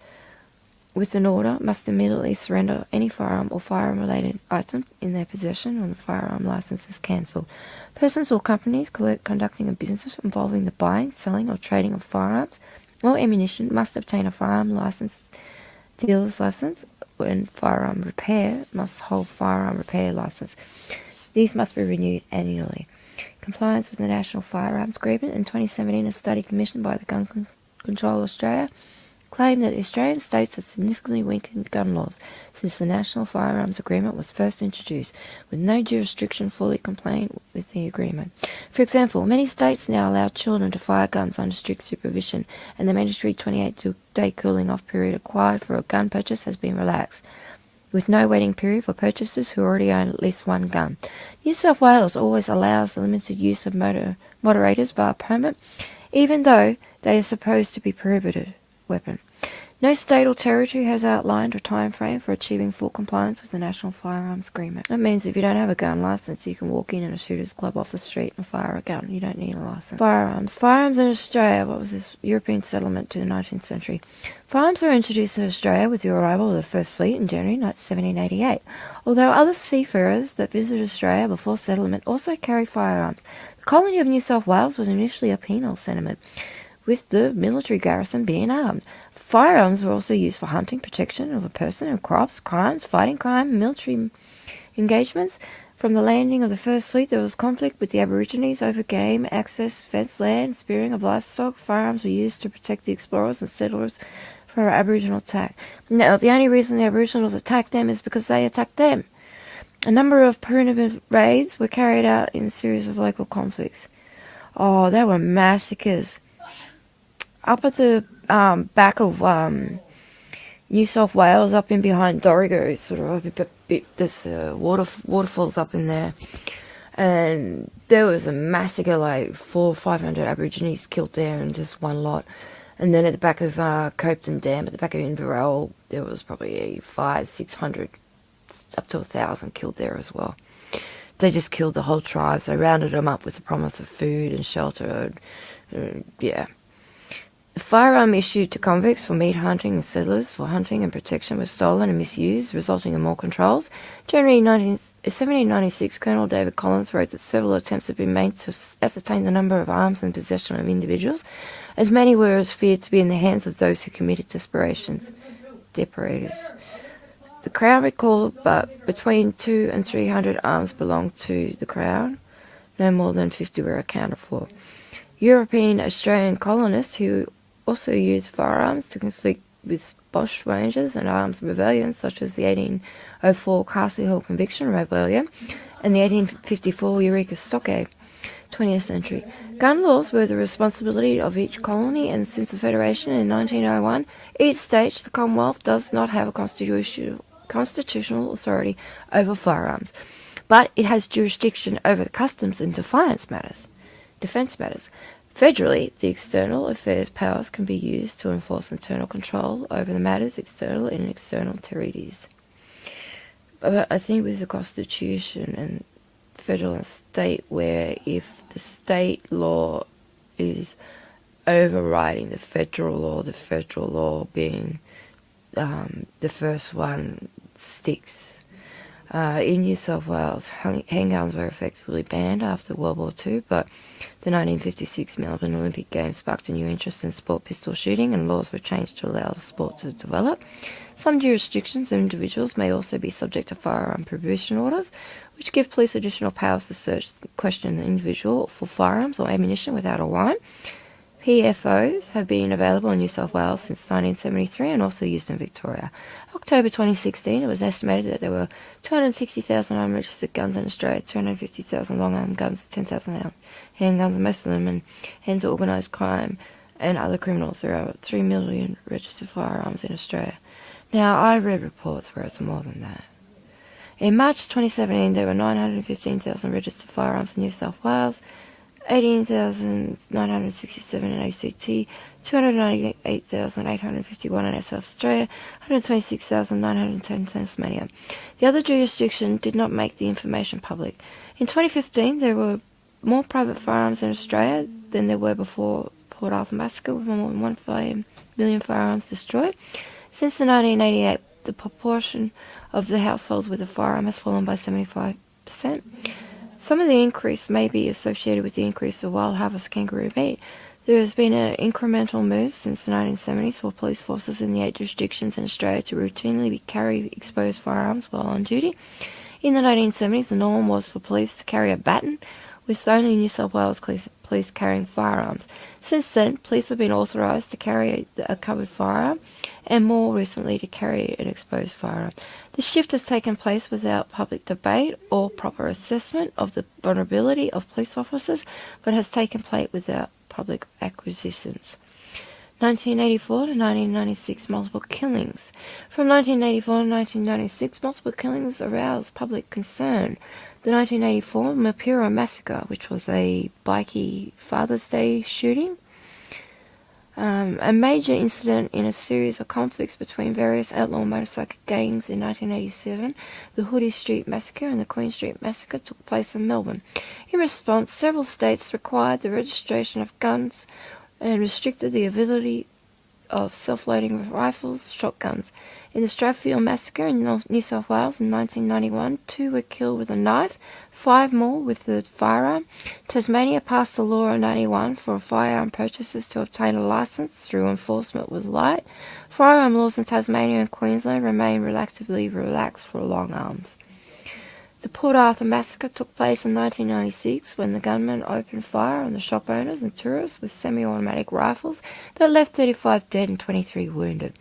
with an order must immediately surrender any firearm or firearm-related item in their possession when the firearm licence is cancelled. Persons or companies conducting a business involving the buying, selling or trading of firearms or ammunition must obtain a firearm licence, dealer's licence, and firearm repair must hold firearm repair licence. These must be renewed annually. Compliance with the National Firearms Agreement. In 2017, a study commissioned by the Gun Control Australia claimed that the Australian states have significantly weakened gun laws since the National Firearms Agreement was first introduced, with no jurisdiction fully complying with the agreement. For example, many states now allow children to fire guns under strict supervision, and the mandatory 28-day cooling-off period required for a gun purchase has been relaxed, with no waiting period for purchasers who already own at least one gun. New South Wales always allows the limited use of moderators via permit, even though they are supposed to be prohibited weapon. No state or territory has outlined a time frame for achieving full compliance with the National Firearms Agreement. That means if you don't have a gun licence, you can walk in a shooter's club off the street and fire a gun. You don't need a licence. Firearms. Firearms in Australia. What was this? European settlement to the 19th century. Firearms were introduced in Australia with the arrival of the First Fleet in January 1788. Although other seafarers that visited Australia before settlement also carried firearms, the colony of New South Wales was initially a penal settlement, with the military garrison being armed. Firearms were also used for hunting, protection of a person and crops, crimes, fighting crime, military engagements. From the landing of the First Fleet, there was conflict with the Aborigines over game, access, fenced land, spearing of livestock. Firearms were used to protect the explorers and settlers from Aboriginal attack. Now, the only reason the Aboriginals attacked them is because they attacked them. A number of perimeter raids were carried out in a series of local conflicts. Oh, they were massacres. Up at the back of New South Wales, up in behind Dorrigo, sort of a bit there's waterfalls up in there, and there was a massacre, like 400 or 500 Aborigines killed there in just one lot. And then at the back of Copeton Dam, at the back of Inverell, there was probably 500, 600, up to 1,000 killed there as well. They just killed the whole tribes. They rounded them up with the promise of food and shelter. Yeah. The firearm issued to convicts for meat hunting and settlers for hunting and protection was stolen and misused, resulting in more controls. January 1796, Colonel David Collins wrote that several attempts had been made to ascertain the number of arms in possession of individuals, as many were as feared to be in the hands of those who committed depredators. The Crown recalled but between 200 and 300 arms belonged to the Crown. No more than 50 were accounted for. European Australian colonists who also used firearms to conflict with Bosch Rangers and arms rebellions such as the 1804 Castle Hill Conviction Rebellion and the 1854 Eureka Stockade. 20th century. Gun laws were the responsibility of each colony, and since the Federation in 1901, each state, the Commonwealth, does not have a constitutional authority over firearms, but it has jurisdiction over the customs and defence matters. Federally, the external affairs powers can be used to enforce internal control over the matters external and external territories. But I think with the Constitution and federal and state, where if the state law is overriding the federal law being the first one sticks. In New South Wales, handguns were effectively banned after World War II, but the 1956 Melbourne Olympic Games sparked a new interest in sport pistol shooting, and laws were changed to allow the sport to develop. Some jurisdictions and individuals may also be subject to firearm prohibition orders, which give police additional powers to search and question the individual for firearms or ammunition without a warrant. PFOs have been available in New South Wales since 1973 and also used in Victoria. October 2016, it was estimated that there were 260,000 unregistered guns in Australia, 250,000 long-arm guns, 10,000 handguns, most of them in hands of organised crime and other criminals. There are 3 million registered firearms in Australia. Now, I read reports where it's more than that. In March 2017, there were 915,000 registered firearms in New South Wales, 18,967 in ACT, 298,851 in South Australia, 126,910 in Tasmania. The other jurisdiction did not make the information public. In 2015, there were more private firearms in Australia than there were before Port Arthur massacre, with more than 1 million firearms destroyed. Since the 1988, the proportion of the households with a firearm has fallen by 75%. Some of the increase may be associated with the increase of wild harvest kangaroo meat. There has been an incremental move since the 1970s for police forces in the 8 jurisdictions in Australia to routinely carry exposed firearms while on duty. In the 1970s, the norm was for police to carry a baton, with only New South Wales police carrying firearms. Since then, police have been authorised to carry a covered firearm, and more recently to carry an exposed firearm. The shift has taken place without public debate or proper assessment of the vulnerability of police officers, but has taken place without public acquisitions. 1984 to 1996, multiple killings. From 1984 to 1996, multiple killings aroused public concern. The 1984 Mapira massacre, which was a bikie Father's Day shooting, a major incident in a series of conflicts between various outlaw motorcycle gangs in 1987, the Hoodie Street Massacre and the Queen Street Massacre took place in Melbourne. In response, several states required the registration of guns and restricted the ability of self-loading rifles, shotguns. In the Strathfield Massacre in New South Wales in 1991, 2 were killed with a knife, 5 more with the firearm. Tasmania passed a law in 1991 for firearm purchasers to obtain a licence through enforcement was light. Firearm laws in Tasmania and Queensland remain relatively relaxed for long arms. The Port Arthur massacre took place in 1996 when the gunmen opened fire on the shop owners and tourists with semi-automatic rifles that left 35 dead and 23 wounded.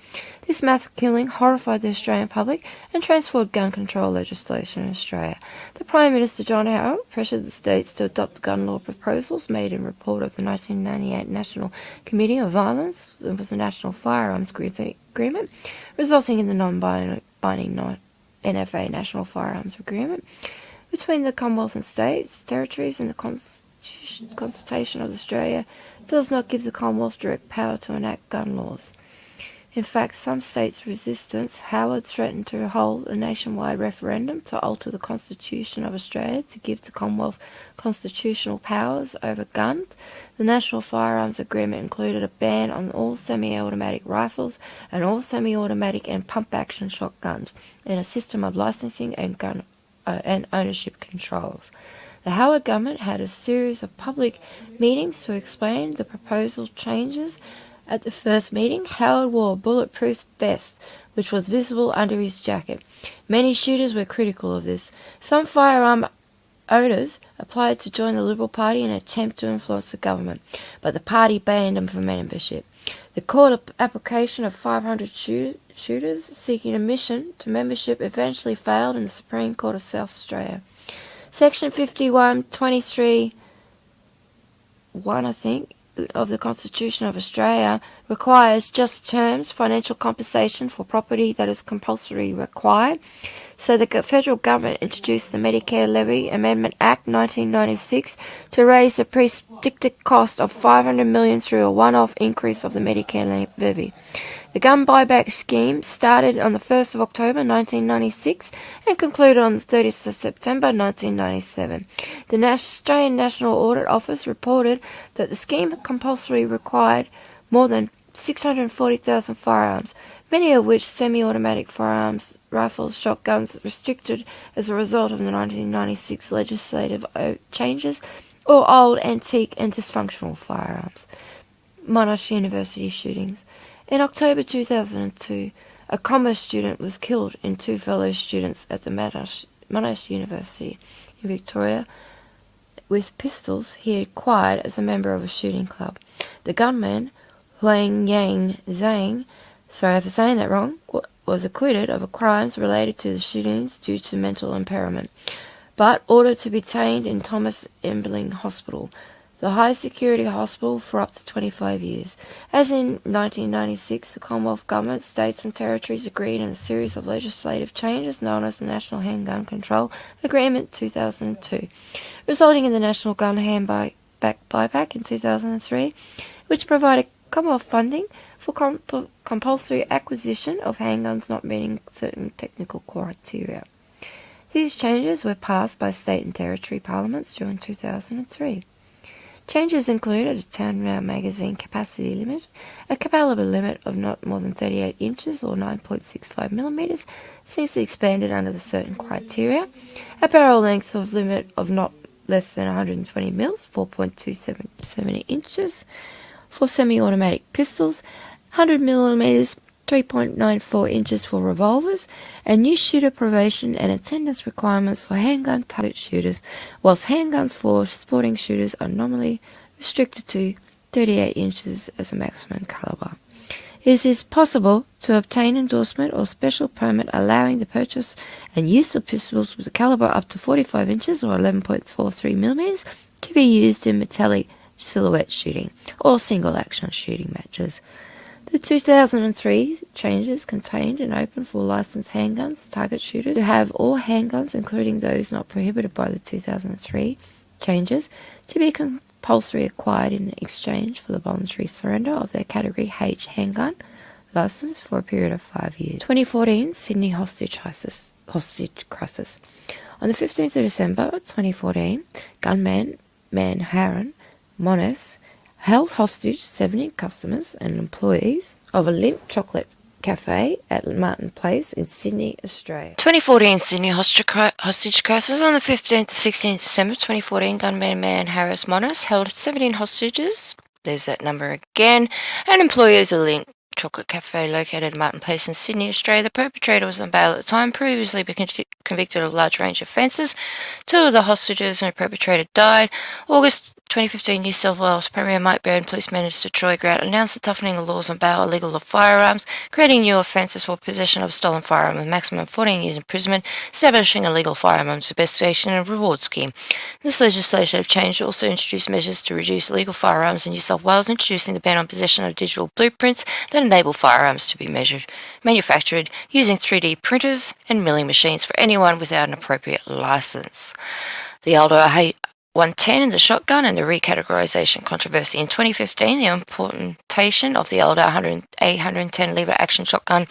This mass killing horrified the Australian public and transformed gun control legislation in Australia. The Prime Minister John Howard pressured the states to adopt gun law proposals made in report of the 1998 National Committee of Violence. It was a National Firearms Agreement, resulting in the non-binding NFA National Firearms Agreement. between the Commonwealth and States, Territories and the Constitution of Australia does not give the Commonwealth direct power to enact gun laws. In fact, some states' resistance, Howard threatened to hold a nationwide referendum to alter the Constitution of Australia to give the Commonwealth constitutional powers over guns. The National Firearms Agreement included a ban on all semi-automatic rifles and all semi-automatic and pump-action shotguns, and a system of licensing and gun and ownership controls. The Howard government had a series of public meetings to explain the proposed changes. At the first meeting, Howard wore a bulletproof vest, which was visible under his jacket. Many shooters were critical of this. Some firearm owners applied to join the Liberal Party in an attempt to influence the government, but the party banned them from membership. The court application of 500 shooters seeking admission to membership eventually failed in the Supreme Court of South Australia. Section 51(23)(1), I think, of the Constitution of Australia requires just terms, financial compensation for property that is compulsory required. So the federal government introduced the Medicare Levy Amendment Act 1996 to raise the predicted cost of $500 million through a one-off increase of the Medicare levy. The gun buyback scheme started on the 1st of October 1996 and concluded on the 30th of September 1997. The Australian National Audit Office reported that the scheme compulsorily required more than 640,000 firearms, many of which semi-automatic firearms, rifles, shotguns, restricted as a result of the 1996 legislative changes, or old, antique and dysfunctional firearms. Monash University shootings. In October 2002, a commerce student was killed and two fellow students at the Monash University in Victoria with pistols he acquired as a member of a shooting club. The gunman, Huang Yang Zhang, sorry for saying that wrong, was acquitted of crimes related to the shootings due to mental impairment, but ordered to be detained in Thomas Emberling Hospital, the high-security hospital, for up to 25 years. As in 1996, the Commonwealth Government, States and Territories agreed on a series of legislative changes known as the National Handgun Control Agreement 2002, resulting in the National Gun Buyback in 2003, which provided Commonwealth funding for compulsory acquisition of handguns not meeting certain technical criteria. These changes were passed by state and territory parliaments during 2003. Changes included a 10-round magazine capacity limit, a caliber limit of not more than 38 inches or 9.65 millimeters, since expanded under the certain criteria, a barrel length of limit of not less than 120 mils, 4.270 inches, for semi-automatic pistols, 100 millimeters, 3.94 inches for revolvers, and new shooter probation and attendance requirements for handgun target shooters, whilst handguns for sporting shooters are normally restricted to 38 inches as a maximum caliber. It is possible to obtain endorsement or special permit allowing the purchase and use of pistols with a caliber up to 45 inches or 11.43 millimeters to be used in metallic silhouette shooting or single-action shooting matches. The 2003 changes contained an open for licensed handguns target shooters to have all handguns, including those not prohibited by the 2003 changes, to be compulsory acquired in exchange for the voluntary surrender of their Category H handgun license for a period of 5 years. 2014 Sydney hostage crisis. On the 15th of December 2014, gunman Harren Mones held hostage 70 customers and employees of a Limp Chocolate Cafe at Martin Place in Sydney, Australia. 2014 Sydney hostage crisis. On the 15th to 16th December 2014, gunman Harris Monas held 17 hostages, there's that number again, and employees of Limp Chocolate Cafe located at Martin Place in Sydney, Australia. The perpetrator was on bail at the time, previously been convicted of a large range of offences. 2 of the hostages and the perpetrator died. August 2015 New South Wales Premier Mike Baird and Police Minister Troy Grant announced the toughening of laws on bail illegal of firearms, creating new offences for possession of stolen firearm with maximum 14 years imprisonment, establishing a legal firearms investigation and reward scheme. This legislative change also introduced measures to reduce illegal firearms in New South Wales, introducing the ban on possession of digital blueprints that enable firearms to be manufactured using 3D printers and milling machines for anyone without an appropriate licence. The older 110 and the shotgun and the recategorisation controversy. In 2015, the importation of the older 110 lever action shotgun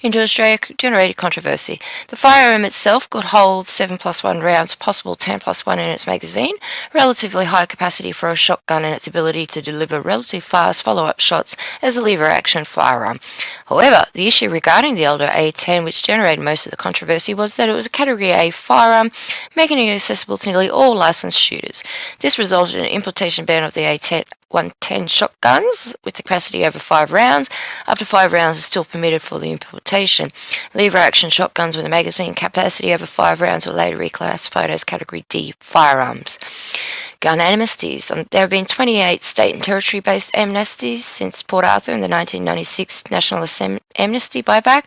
into Australia generated controversy. The firearm itself could hold 7+1 rounds, possible 10+1 in its magazine, relatively high capacity for a shotgun, and its ability to deliver relatively fast follow-up shots as a lever action firearm. However, the issue regarding the older A10, which generated most of the controversy, was that it was a Category A firearm, making it accessible to nearly all licensed shooters. This resulted in an importation ban of the A10 110 shotguns with the capacity over 5 rounds. Up to 5 rounds is still permitted for the importation. Lever action shotguns with a magazine capacity over 5 rounds were later reclassified as Category D firearms. Gun amnesties. There have been 28 state and territory-based amnesties since Port Arthur in the 1996 National Amnesty Buyback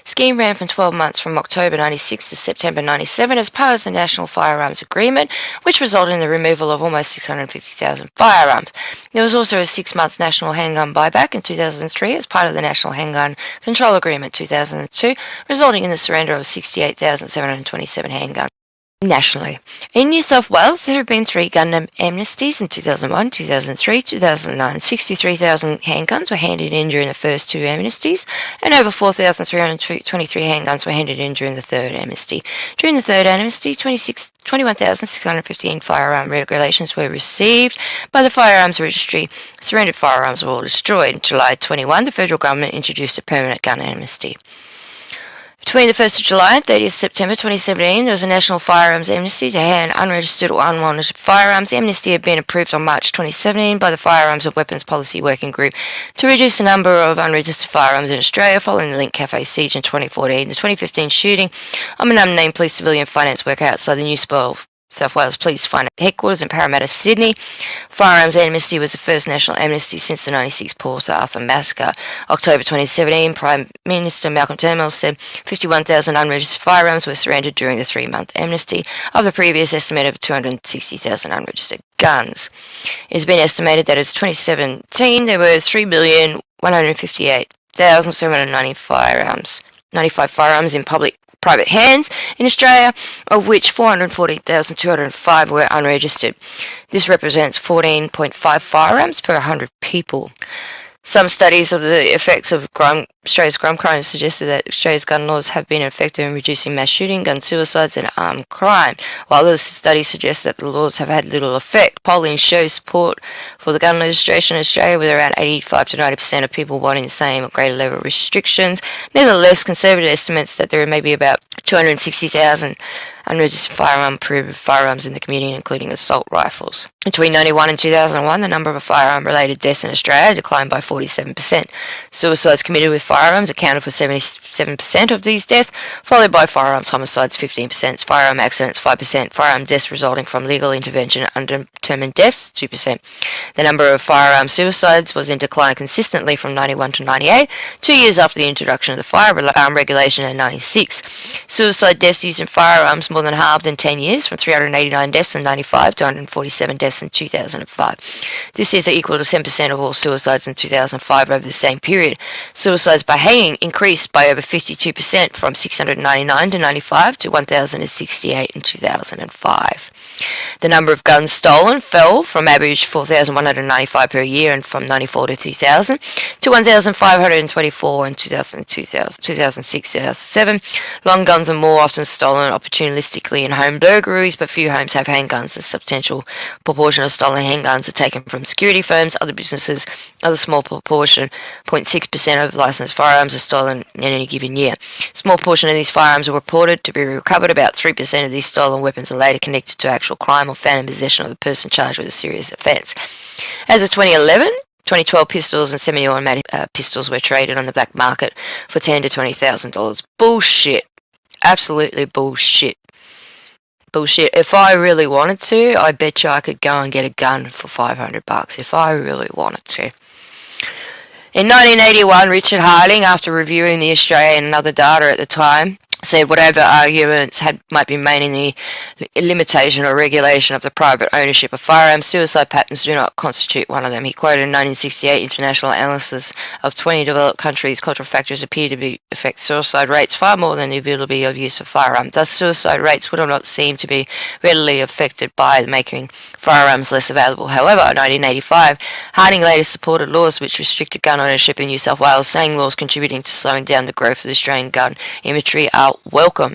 scheme ran from 12 months from October 96 to September 97 as part of the National Firearms Agreement, which resulted in the removal of almost 650,000 firearms. There was also a 6-month National Handgun Buyback in 2003 as part of the National Handgun Control Agreement 2002, resulting in the surrender of 68,727 handguns. Nationally. In New South Wales, there have been 3 gun amnesties in 2001, 2003, 2009. 63,000 handguns were handed in during the first 2 amnesties, and over 4,323 handguns were handed in during the third amnesty. During the third amnesty, 21,615 firearm regulations were received by the Firearms Registry. Surrendered firearms were all destroyed. In July 21, the federal government introduced a permanent gun amnesty. Between the 1st of July and 30th September 2017, there was a national firearms amnesty to hand unregistered or unwanted firearms. The amnesty had been approved on March 2017 by the Firearms and Weapons Policy Working Group to reduce the number of unregistered firearms in Australia following the Link Cafe siege in 2014, the 2015 shooting of an unnamed police civilian finance worker outside the New South Wales Police Finance Headquarters in Parramatta, Sydney. Firearms amnesty was the first national amnesty since the 96 Port Arthur massacre. October 2017, Prime Minister Malcolm Turnbull said 51,000 unregistered firearms were surrendered during the 3-month amnesty of the previous estimate of 260,000 unregistered guns. It has been estimated that as 2017 there were 3,158,795 firearms in private hands in Australia, of which 440,205 were unregistered. This represents 14.5 firearms per 100 people. Some studies of the effects of Australia's gun crime suggested that Australia's gun laws have been effective in reducing mass shooting, gun suicides, and armed crime, while other studies suggest that the laws have had little effect. Polling shows support for the gun legislation in Australia, with around 85 to 90% of people wanting the same or greater level of restrictions. Nevertheless, conservative estimates that there may be about 260,000 unregistered firearms in the community, including assault rifles. Between 1991 and 2001, the number of firearm-related deaths in Australia declined by 47%. Suicides committed with firearms accounted for 77% of these deaths, followed by firearms homicides 15%, firearm accidents 5%, firearm deaths resulting from legal intervention undetermined deaths 2%. The number of firearm suicides was in decline consistently from 91 to 98, 2 years after the introduction of the firearm regulation in 96. Suicide deaths using firearms more than halved in 10 years, from 389 deaths in 95 to 147 deaths in 2005. This is equal to 10% of all suicides in 2005 over the same period. Suicides by hanging increased by over 52%, from 699 to 95 to 1,068 in 2005. The number of guns stolen fell from average 4,195 per year and from 94 to 2000 to 1,524 in 2006, 2007. Long guns are more often stolen opportunistically in home burglaries, but few homes have handguns. A substantial proportion of stolen handguns are taken from security firms, other businesses. Other small proportion, 0.6% of licensed firearms are stolen in any given year. A small portion of these firearms are reported to be recovered. About 3% of these stolen weapons are later connected to actual crime or found in possession of the person charged with a serious offence. As of 2011, 2012 pistols and semi-automatic pistols were traded on the black market for $10,000 to $20,000. Bullshit. Absolutely bullshit. bullshit. If I really wanted to, I bet you I could go and get a gun for $500 if I really wanted to. In 1981, Richard Harding, after reviewing the Australian and other data at the time, said whatever arguments might be made in the limitation or regulation of the private ownership of firearms, suicide patterns do not constitute one of them. He quoted a 1968 international analysis of 20 developed countries. Cultural factors appear to affect suicide rates far more than the availability of use of firearms. Thus, suicide rates would not seem to be readily affected by making firearms less available. However, in 1985, Harding later supported laws which restricted gun ownership in New South Wales, saying laws contributing to slowing down the growth of the Australian gun inventory are welcome.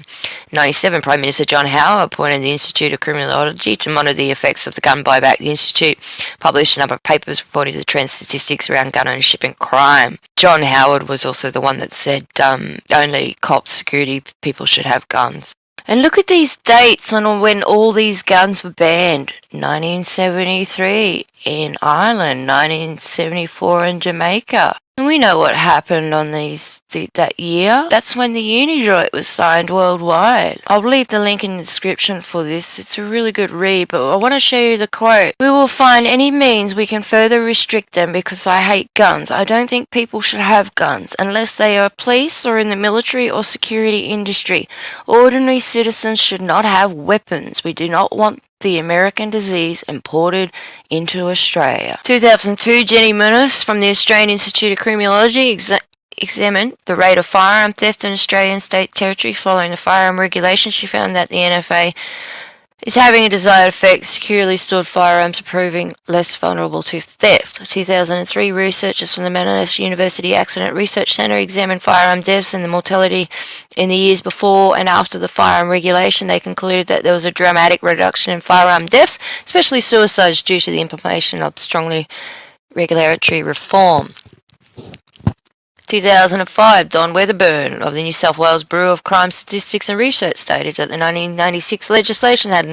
In 1997, Prime Minister John Howard appointed the Institute of Criminology to monitor the effects of the gun buyback. The Institute published a number of papers reporting the trend statistics around gun ownership and crime. John Howard was also the one that said only cops, security people should have guns. And look at these dates on when all these guns were banned. 1973 in Ireland, 1974 in Jamaica. And we know what happened on that year. That's when the Unidroit was signed worldwide. I'll leave the link in the description for this. It's a really good read, but I want to show you the quote. We will find any means we can further restrict them because I hate guns. I don't think people should have guns unless they are police or in the military or security industry. Ordinary citizens should not have weapons. We do not want the American disease imported into Australia. 2002, Jenny Muniz from the Australian Institute of Criminology examined the rate of firearm theft in Australian state territory following the firearm regulation. She found that the NFA is having a desired effect. Securely stored firearms are proving less vulnerable to theft. 2003, researchers from the Miscellaneous University Accident Research Centre examined firearm deaths and the mortality in the years before and after the firearm regulation. They concluded that there was a dramatic reduction in firearm deaths, especially suicides, due to the implementation of strongly regulatory reform. 2005, Don Weatherburn of the New South Wales Bureau of Crime Statistics and Research stated that the 1996 legislation had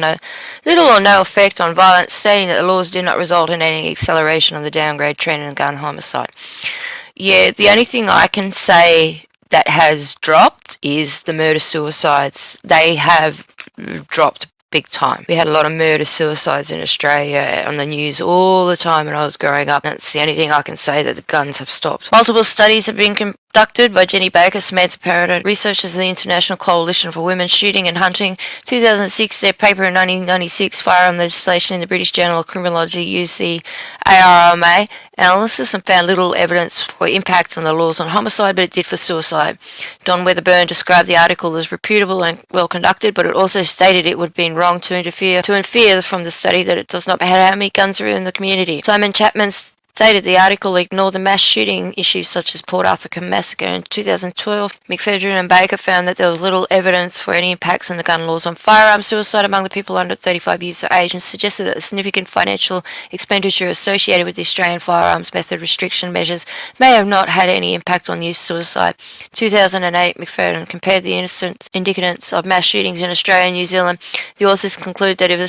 little or no effect on violence, stating that the laws did not result in any acceleration of the downgrade trend in gun homicide. Yeah, the only thing I can say that has dropped is the murder-suicides. They have dropped big time. We had a lot of murder-suicides in Australia on the news all the time when I was growing up, and it's the only thing I can say that the guns have stopped. Multiple studies have been conducted by Jenny Baker, Samantha Parrott, and researchers of the International Coalition for Women Shooting and Hunting. 2006, their paper in 1996, Firearm Legislation in the British Journal of Criminology, used the ARMA analysis and found little evidence for impact on the laws on homicide, but it did for suicide. Don Weatherburn described the article as reputable and well conducted, but it also stated it would have been wrong to infer from the study that it does not matter how many guns are in the community. Simon Chapman stated the article ignored the mass shooting issues such as Port Arthur massacre. In 2012, McFedrin and Baker found that there was little evidence for any impacts on the gun laws on firearm suicide among the people under 35 years of age, and suggested that the significant financial expenditure associated with the Australian firearms method restriction measures may have not had any impact on youth suicide. 2008, McFedrin compared the indicators of mass shootings in Australia and New Zealand. The authors conclude that if a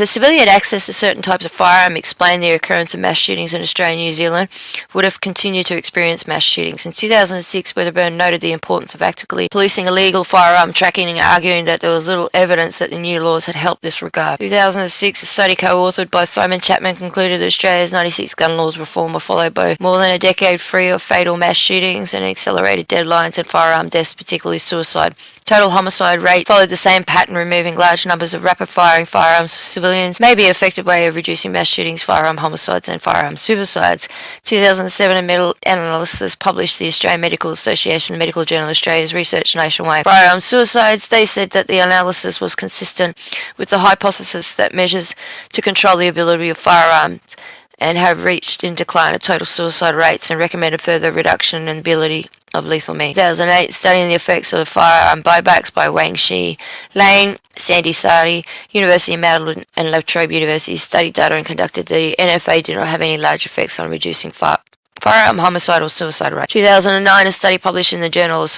civilian access to certain types of firearm explained the occurrence of mass shootings in Australia and New Zealand, would have continued to experience mass shootings. In 2006, Weatherburn noted the importance of actively policing illegal firearm tracking and arguing that there was little evidence that the new laws had helped this regard. 2006, a study co-authored by Simon Chapman concluded that Australia's 96 gun laws reform were followed by more than a decade free of fatal mass shootings and accelerated deadlines and firearm deaths, particularly suicide. Total homicide rate followed the same pattern. Removing large numbers of rapid-firing firearms for civilians may be an effective way of reducing mass shootings, firearm homicides, and firearm suicides. 2007, a meta-analysis published the Australian Medical Association, the Medical Journal Australia's research nationwide. Firearm suicides, they said that the analysis was consistent with the hypothesis that measures to control the ability of firearms and have reached in decline of total suicide rates, and recommended further reduction in the ability of lethal means. 2008, studying the effects of firearm buybacks by Wang Shi, Lang, Sandy Sari, University of Maryland, and La Trobe University studied data and conducted the NFA did not have any large effects on reducing firearm homicide or suicide rate. 2009, a study published in the Journal of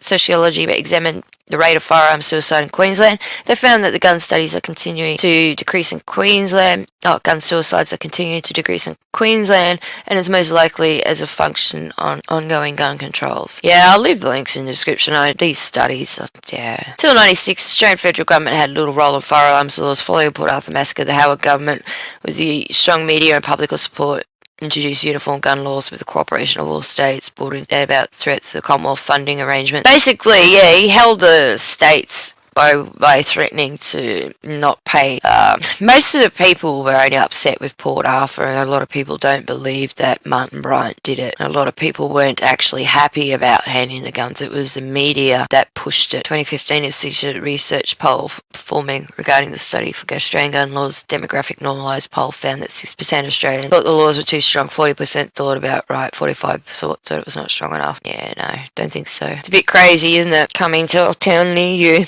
Sociology examined the rate of firearm suicide in Queensland. They found that the gun studies are continuing to decrease in Queensland. Gun suicides are continuing to decrease in Queensland, and is most likely as a function on ongoing gun controls. Yeah, I'll leave the links in the description. These studies, yeah. Till 96, Australian federal government had little role in firearms laws. Following Port Arthur massacre, the Howard government, with the strong media and public support, introduced uniform gun laws with the cooperation of all states, brought about threats to Commonwealth funding arrangements. Basically, yeah, he held the states by threatening to not pay. Most of the people were only upset with Port Arthur, and a lot of people don't believe that Martin Bryant did it. A lot of people weren't actually happy about handing the guns. It was the media that pushed it. 2015 is a research poll performing regarding the study for Australian gun laws. Demographic normalised poll found that 6% of Australians thought the laws were too strong, 40% thought about right, 45% thought it was not strong enough. Yeah, no, don't think so. It's a bit crazy, isn't it? Coming to a town near you.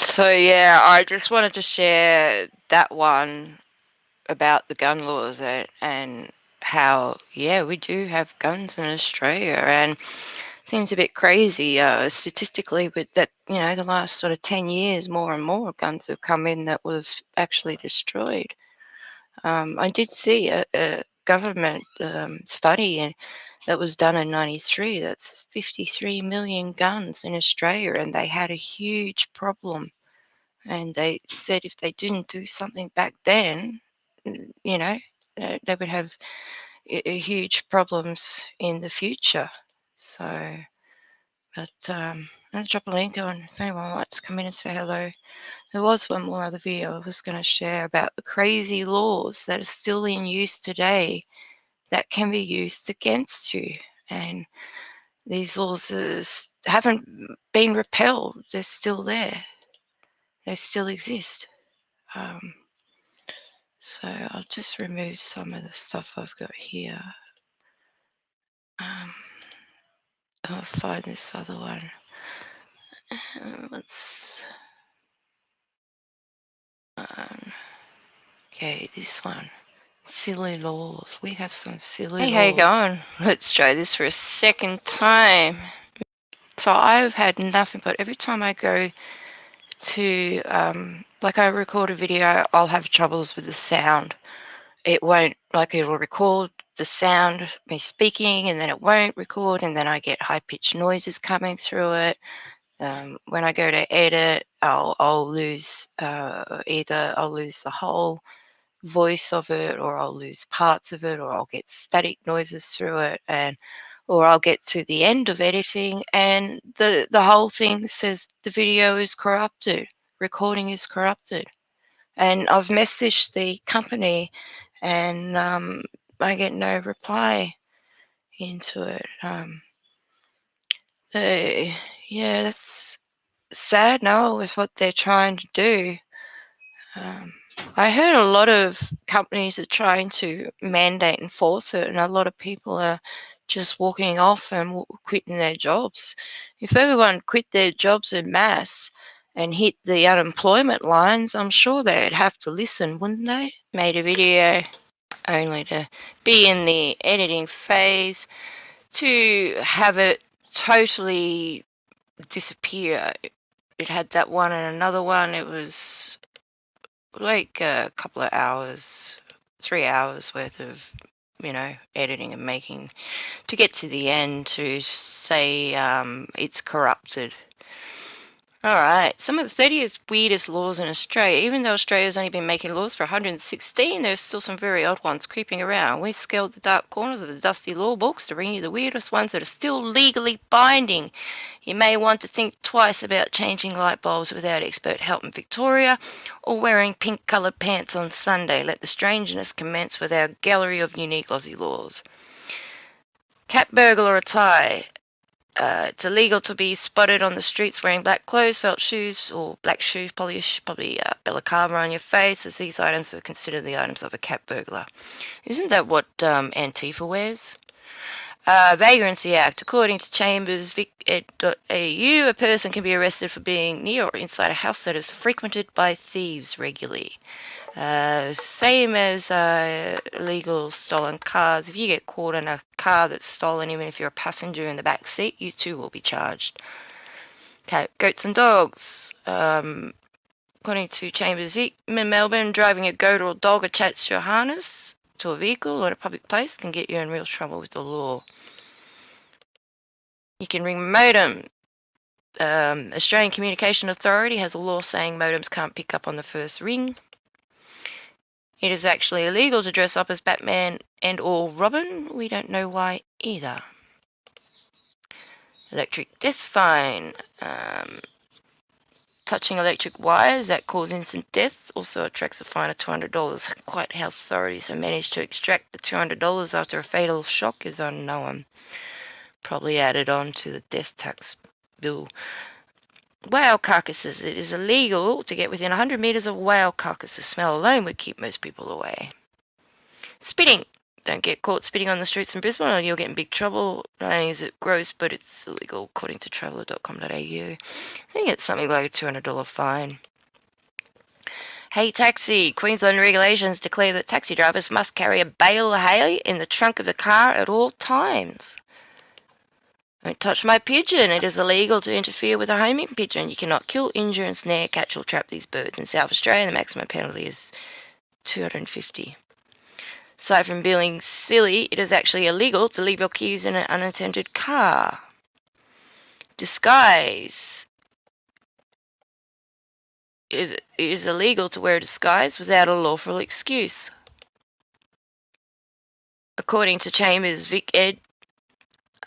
So yeah, I just wanted to share that one about the gun laws and how, yeah, we do have guns in Australia, and it seems a bit crazy statistically, but that, you know, the last sort of 10 years, more and more guns have come in that was actually destroyed. I did see a government study that was done in 93. That's 53 million guns in Australia, and they had a huge problem. And they said if they didn't do something back then, you know, they would have huge problems in the future. So, but I'll drop a link on if anyone wants to come in and say hello. There was one more other video I was going to share about the crazy laws that are still in use today that can be used against you. And these laws haven't been repealed. They're still there. They still exist. So I'll just remove some of the stuff I've got here. I'll find this other one. Okay, this one. Silly laws. We have some silly laws. Hey, how you going? Let's try this for a second time. So I've had nothing but every time I go to, like I record a video, I'll have troubles with the sound. It won't, like it'll record the sound of me speaking and then it won't record, and then I get high-pitched noises coming through it. When I go to edit, I'll lose either I'll lose the whole voice of it, or I'll lose parts of it, or I'll get static noises through it, or I'll get to the end of editing and the whole thing says the video is corrupted, recording is corrupted. And I've messaged the company and I get no reply into it. Yeah, that's sad now with what they're trying to do. I heard a lot of companies are trying to mandate and force it, and a lot of people are just walking off and quitting their jobs. If everyone quit their jobs en masse and hit the unemployment lines, I'm sure they'd have to listen, wouldn't they? Made a video only to be in the editing phase to have it totally disappear. It had that one and another one. It was like a couple of hours, 3 hours worth of, you know, editing and making to get to the end to say it's corrupted. All right, some of the 30th weirdest laws in Australia. Even though Australia's only been making laws for 116, there's still some very odd ones creeping around. We scaled the dark corners of the dusty law books to bring you the weirdest ones that are still legally binding. You may want to think twice about changing light bulbs without expert help in Victoria, or wearing pink-coloured pants on Sunday. Let the strangeness commence with our gallery of unique Aussie laws. Cat burglar attire. It's illegal to be spotted on the streets wearing black clothes, felt shoes, or black shoe polish, probably balaclava on your face, as these items are considered the items of a cat burglar. Isn't that what Antifa wears? Vagrancy Act. According to Chambers, vic.ed.au, a person can be arrested for being near or inside a house that is frequented by thieves regularly. Same as illegal stolen cars. If you get caught in a car that's stolen, even if you're a passenger in the back seat, you too will be charged. Okay, goats and dogs. According to Chambers Vic, in Melbourne, driving a goat or dog attached to a harness to a vehicle or in a public place can get you in real trouble with the law. You can ring modem. Australian Communication Authority has a law saying modems can't pick up on the first ring. It is actually illegal to dress up as Batman and or Robin. We don't know why either. Electric death fine. Touching electric wires that cause instant death also attracts a fine of $200. Quite how authorities have managed to extract the $200 after a fatal shock is unknown. Probably added on to the death tax bill. Whale carcasses. It is illegal to get within 100 metres of whale carcass. The smell alone would keep most people away. Spitting. Don't get caught spitting on the streets in Brisbane or you'll get in big trouble. Not only is it gross, but it's illegal according to traveller.com.au. I think it's something like a $200 fine. Hey taxi. Queensland regulations declare that taxi drivers must carry a bale of hay in the trunk of the car at all times. Don't touch my pigeon. It is illegal to interfere with a homing pigeon. You cannot kill, injure, and snare, catch, or trap these birds. In South Australia, the maximum penalty is $250. Aside from being silly, it is actually illegal to leave your keys in an unattended car. Disguise. It is illegal to wear a disguise without a lawful excuse. According to Chambers Vic Ed,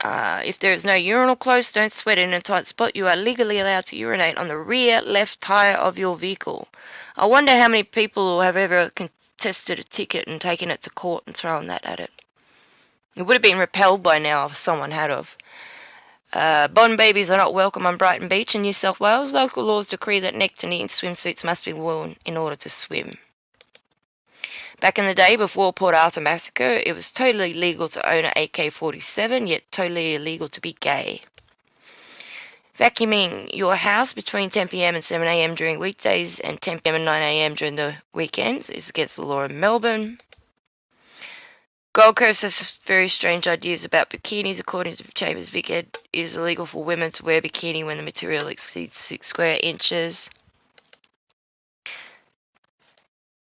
if there is no urinal close, don't sweat in a tight spot. You are legally allowed to urinate on the rear left tyre of your vehicle. I wonder how many people have ever contested a ticket and taken it to court and thrown that at it. It would have been repelled by now if someone had of. Bond babies are not welcome on Brighton Beach in New South Wales. Local laws decree that neck-to-knee swimsuits must be worn in order to swim. Back in the day, before Port Arthur massacre, it was totally legal to own an AK-47, yet totally illegal to be gay. Vacuuming your house between 10 p.m. and 7 a.m. during weekdays and 10 p.m. and 9 a.m. during the weekends is against the law in Melbourne. Gold Coast has very strange ideas about bikinis. According to Chambers Vic Ed, it is illegal for women to wear bikini when the material exceeds 6 square inches.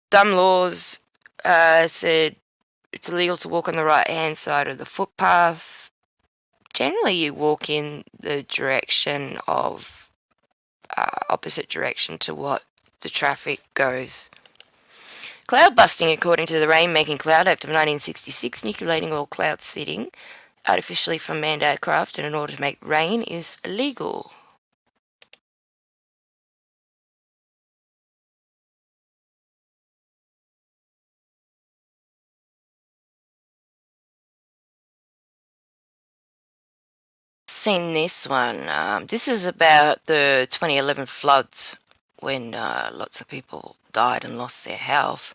Dumb laws said it's illegal to walk on the right-hand side of the footpath. Generally, you walk in the direction of opposite direction to what the traffic goes. Cloud busting, according to the Rainmaking Cloud Act of 1966, manipulating all cloud seeding artificially from manned aircraft in order to make rain is illegal. Seen this one. This is about the 2011 floods when lots of people died and lost their health.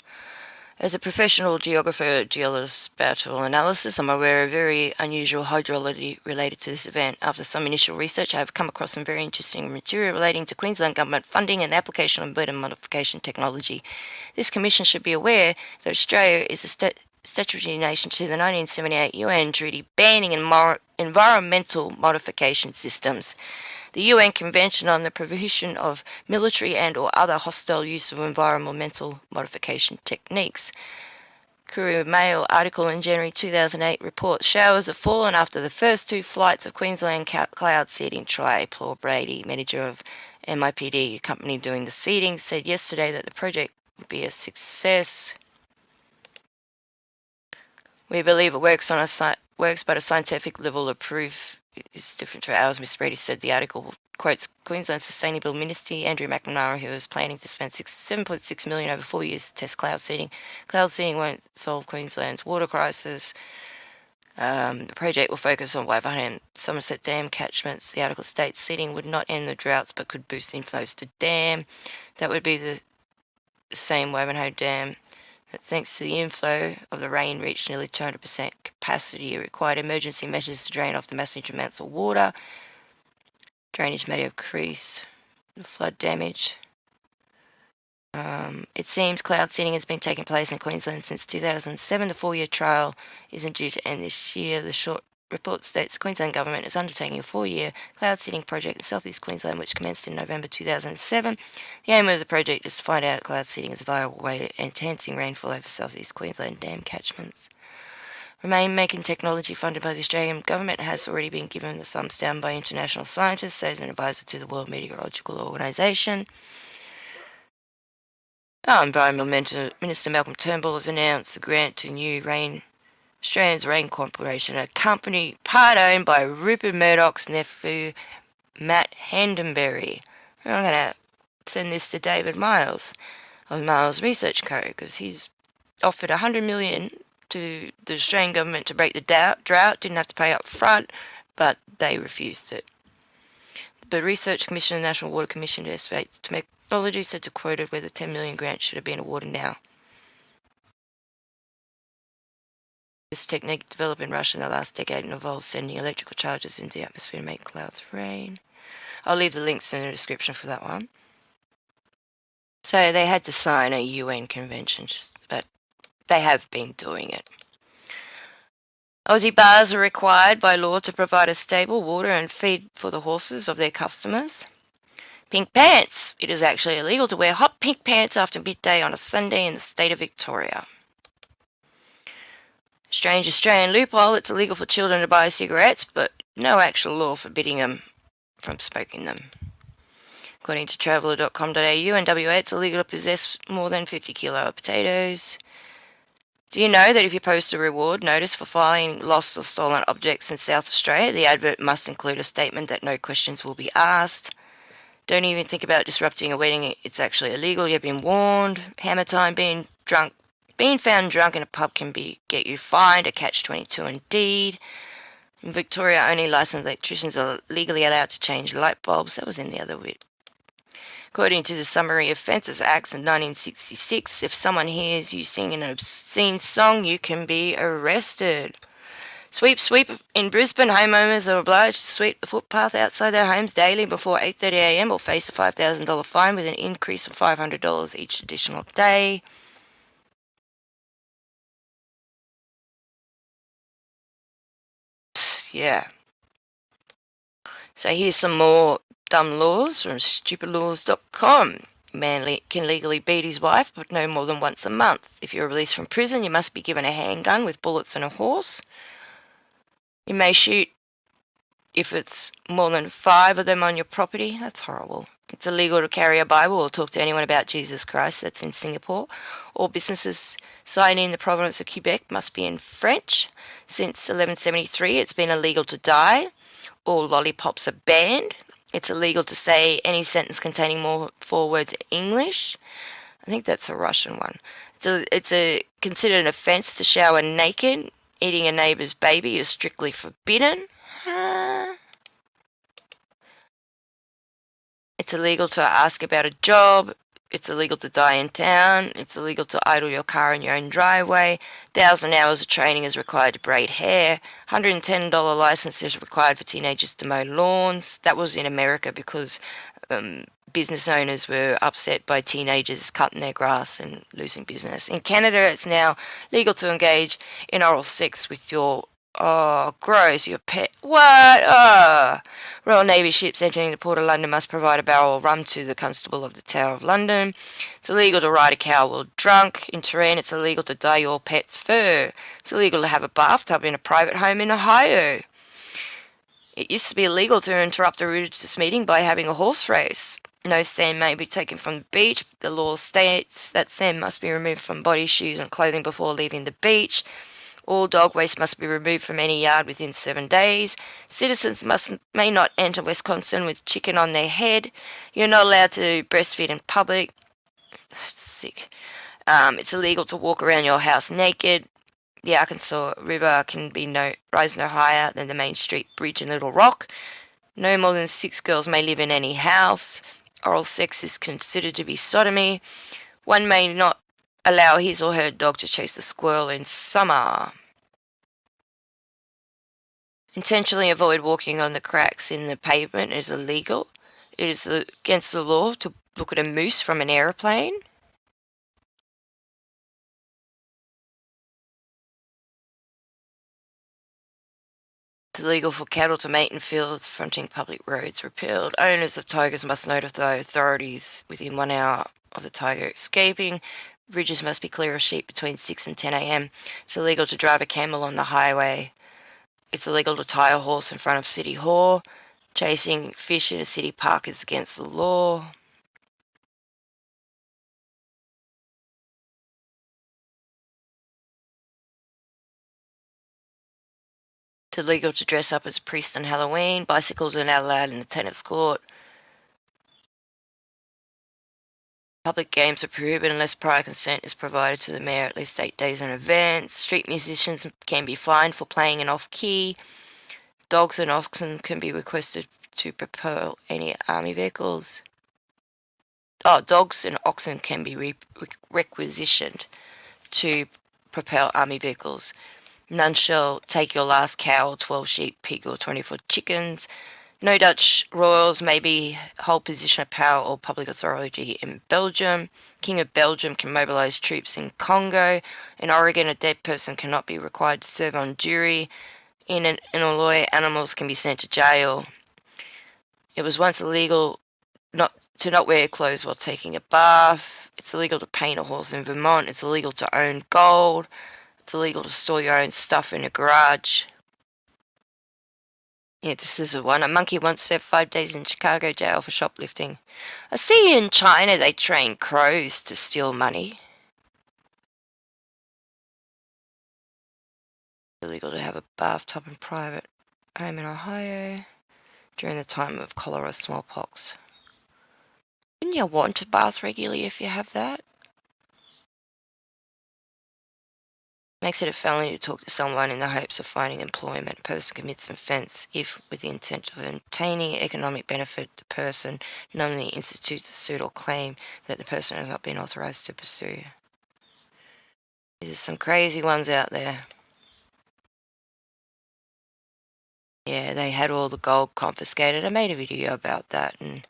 As a professional geographer, geologist, spatial analysis, I'm aware of very unusual hydrology related to this event. After some initial research, I have come across some very interesting material relating to Queensland government funding and application of bird and modification technology. This commission should be aware that Australia is a statutory nation to the 1978 UN Treaty banning environmental modification systems. The UN Convention on the Prohibition of Military and or other hostile use of environmental modification techniques. Courier Mail article in January 2008 reports showers have fallen after the first 2 flights of Queensland cloud seeding try. Paul Brady, manager of MIPD, a company doing the seeding, said yesterday that the project would be a success. We believe it works, but a scientific level of proof is different to ours, Ms. Brady said. The article quotes Queensland Sustainable Minister Andrew McNamara, who is planning to spend $7.6 million over 4 years to test cloud seeding. Cloud seeding won't solve Queensland's water crisis. The project will focus on Waverham and Somerset Dam catchments. The article states seeding would not end the droughts but could boost inflows to dam. That would be the same Waverham Dam But thanks to the inflow of the rain reached nearly 200% capacity, it required emergency measures to drain off the massive amounts of water. Drainage may have increased the flood damage. It seems cloud seeding has been taking place in Queensland since 2007. The 4-year trial isn't due to end this year. The short report states the Queensland Government is undertaking a 4-year cloud seeding project in southeast Queensland, which commenced in November 2007. The aim of the project is to find out if cloud seeding is a viable way of enhancing rainfall over southeast Queensland dam catchments. Rainmaking technology funded by the Australian Government has already been given the thumbs down by international scientists, says an advisor to the World Meteorological Organization. Environmental Minister Malcolm Turnbull has announced a grant to New Australia's Rain Corporation, a company part owned by Rupert Murdoch's nephew, Matt Handenberry. I'm going to send this to David Miles of Miles Research Co. because he's offered $100 million to the Australian Government to break the drought, didn't have to pay up front, but they refused it. The Research Commission and National Water Commission to estimate technology said to quoted where the $10 million grant should have been awarded now. This technique developed in Russia in the last decade involves sending electrical charges into the atmosphere to make clouds rain. I'll leave the links in the description for that one. So they had to sign a UN convention, but they have been doing it. Aussie bars are required by law to provide a stable water and feed for the horses of their customers. Pink pants. It is actually illegal to wear hot pink pants after midday on a Sunday in the state of Victoria. Strange Australian loophole. It's illegal for children to buy cigarettes, but no actual law forbidding them from smoking them. According to traveller.com.au and WA, it's illegal to possess more than 50 kilo of potatoes. Do you know that if you post a reward notice for finding lost or stolen objects in South Australia, the advert must include a statement that no questions will be asked? Don't even think about disrupting a wedding. It's actually illegal. You've been warned. Hammer time. Being found drunk in a pub can get you fined. A catch-22 indeed. In Victoria, only licensed electricians are legally allowed to change light bulbs. That was in the other bit. According to the Summary Offences Act of 1966, if someone hears you sing an obscene song, you can be arrested. Sweep, sweep. In Brisbane, homeowners are obliged to sweep the footpath outside their homes daily before 8:30 a.m. or face a $5,000 fine with an increase of $500 each additional day. Yeah. So here's some more dumb laws from stupidlaws.com. A man can legally beat his wife, but no more than once a month. If you're released from prison, you must be given a handgun with bullets and a horse. You may shoot if it's more than 5 of them on your property. That's horrible. It's illegal to carry a Bible or talk to anyone about Jesus Christ. That's in Singapore. All businesses signing in the province of Quebec must be in French. Since 1173, it's been illegal to die. All lollipops are banned. It's illegal to say any sentence containing more 4 words in English. I think that's a Russian one. It's considered an offence to shower naked. Eating a neighbour's baby is strictly forbidden. It's illegal to ask about a job. It's illegal to die in town. It's illegal to idle your car in your own driveway. 1,000 hours of training is required to braid hair. $110 license is required for teenagers to mow lawns. That was in America because business owners were upset by teenagers cutting their grass and losing business. In Canada, it's now legal to engage in oral sex with your gross, your pet. What? Royal Navy ships entering the Port of London must provide a barrel of rum to the Constable of the Tower of London. It's illegal to ride a cow while drunk. In Tehran, it's illegal to dye your pet's fur. It's illegal to have a bathtub in a private home in Ohio. It used to be illegal to interrupt a religious meeting by having a horse race. No sand may be taken from the beach. The law states that sand must be removed from body, shoes and clothing before leaving the beach. All dog waste must be removed from any yard within 7 days. Citizens may not enter Wisconsin with chicken on their head. You're not allowed to breastfeed in public. Sick. It's illegal to walk around your house naked. The Arkansas River can rise no higher than the Main Street Bridge in Little Rock. No more than 6 girls may live in any house. Oral sex is considered to be sodomy. One may not allow his or her dog to chase the squirrel in summer. Intentionally avoid walking on the cracks in the pavement is illegal. It is against the law to look at a moose from an aeroplane. It's illegal for cattle to mate in fields fronting public roads. Repealed. Owners of tigers must notify authorities within 1 hour of the tiger escaping. Bridges must be clear of sheep between 6 and 10 a.m. It's illegal to drive a camel on the highway. It's illegal to tie a horse in front of City Hall. Chasing fish in a city park is against the law. It's illegal to dress up as a priest on Halloween. Bicycles are not allowed in the tennis court. Public games are prohibited unless prior consent is provided to the mayor at least 8 days in advance. Street musicians can be fined for playing an off-key. Dogs and oxen can be requested to propel any army vehicles. Dogs and oxen can be requisitioned to propel army vehicles. None shall take your last cow or 12 sheep, pig or 24 chickens. No Dutch royals may hold position of power or public authority in Belgium. King of Belgium can mobilize troops in Congo. In Oregon, a dead person cannot be required to serve on jury. In Illinois, animals can be sent to jail. It was once illegal to not wear clothes while taking a bath. It's illegal to paint a horse in Vermont. It's illegal to own gold. It's illegal to store your own stuff in a garage. Yeah, this is one. A monkey once served 5 days in Chicago jail for shoplifting. I see in China they train crows to steal money. It's illegal to have a bathtub in private home in Ohio during the time of cholera smallpox. Wouldn't you want to bath regularly if you have that? Makes it a felony to talk to someone in the hopes of finding employment. A person commits an offence if, with the intent of obtaining economic benefit, the person knowingly institutes a suit or claim that the person has not been authorised to pursue. There's some crazy ones out there. Yeah, they had all the gold confiscated. I made a video about that, and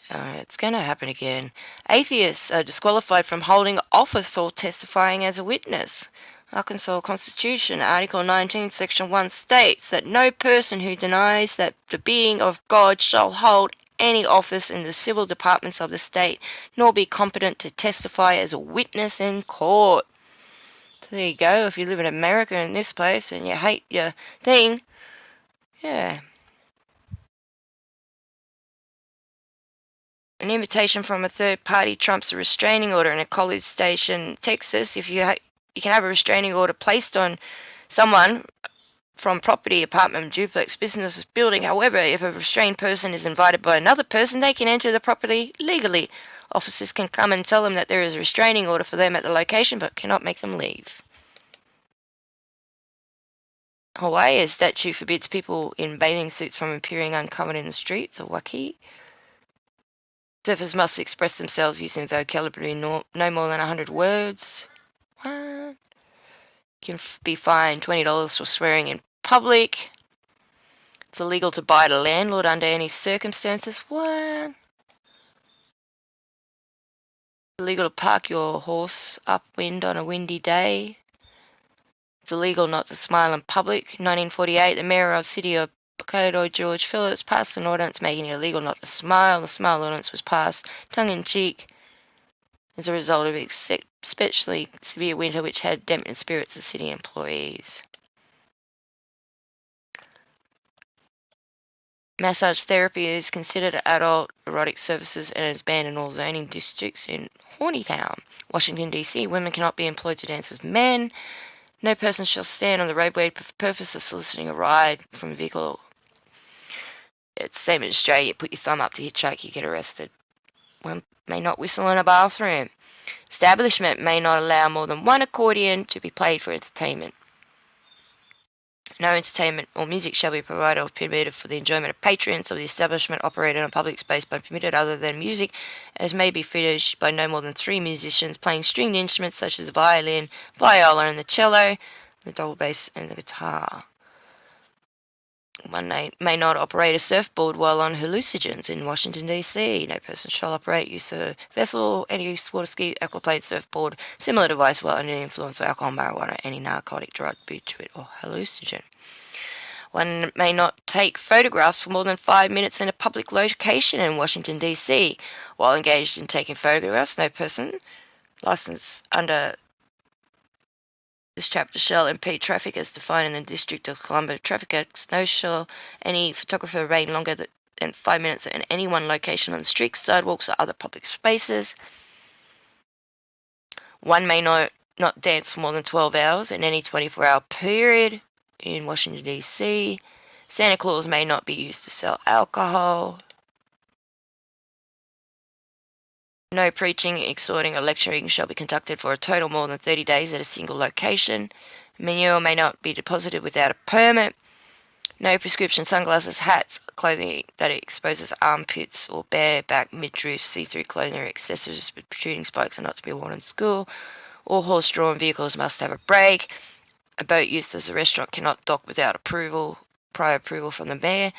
it's going to happen again. Atheists are disqualified from holding office or testifying as a witness. Arkansas Constitution, Article 19, Section 1 states that no person who denies that the being of God shall hold any office in the civil departments of the state, nor be competent to testify as a witness in court. So there you go. If you live in America in this place and you hate your thing, yeah. An invitation from a third party trumps a restraining order in a College Station, Texas. If you can have a restraining order placed on someone from property, apartment, duplex, business, building. However, if a restrained person is invited by another person, they can enter the property legally. Officers can come and tell them that there is a restraining order for them at the location, but cannot make them leave. Hawaii, a statute forbids people in bathing suits from appearing uncovered in the streets of Waikiki. Surfers must express themselves using vocabulary no more than 100 words. What? Can be fined $20 for swearing in public. It's illegal to bite a landlord under any circumstances. What? Illegal to park your horse upwind on a windy day. It's illegal not to smile in public. 1948, the mayor of the city of Fabricated, George Phillips, passed an ordinance making it illegal not to smile. The smile ordinance was passed tongue-in-cheek as a result of an especially severe winter which had dampened spirits of city employees. Massage therapy is considered adult erotic services and is banned in all zoning districts in Hornytown, Washington, D.C. Women cannot be employed to dance with men. No person shall stand on the roadway for the purpose of soliciting a ride from a vehicle. It's the same in Australia. You put your thumb up to hitchhike, you get arrested. One may not whistle in a bathroom. Establishment may not allow more than one accordion to be played for entertainment. No entertainment or music shall be provided or permitted for the enjoyment of patrons or the establishment operated on a public space by permitted other than music, as may be finished by no more than 3 musicians playing stringed instruments such as the violin, viola, and the cello, the double bass, and the guitar. One may not operate a surfboard while on hallucinogens in Washington, D.C. No person shall operate, use a vessel, any water ski, aquaplane, surfboard, similar device while under the influence of alcohol, marijuana, any narcotic drug, butyrate, or hallucinogen. One may not take photographs for more than 5 minutes in a public location in Washington, D.C. While engaged in taking photographs, no person licensed under this chapter shall impede traffic as defined in the District of Columbia Traffic Acts. No shall any photographer remain longer than 5 minutes in any one location on the streets, sidewalks, or other public spaces. One may not dance for more than 12 hours in any 24-hour period in Washington, D.C. Santa Claus may not be used to sell alcohol. No preaching, exhorting, or lecturing shall be conducted for a total more than 30 days at a single location. Manure may not be deposited without a permit. No prescription sunglasses, hats, clothing that exposes armpits or bare back, midriff, see-through clothing or accessories with protruding spikes are not to be worn in school. All horse-drawn vehicles must have a brake. A boat used as a restaurant cannot dock without prior approval from the mayor.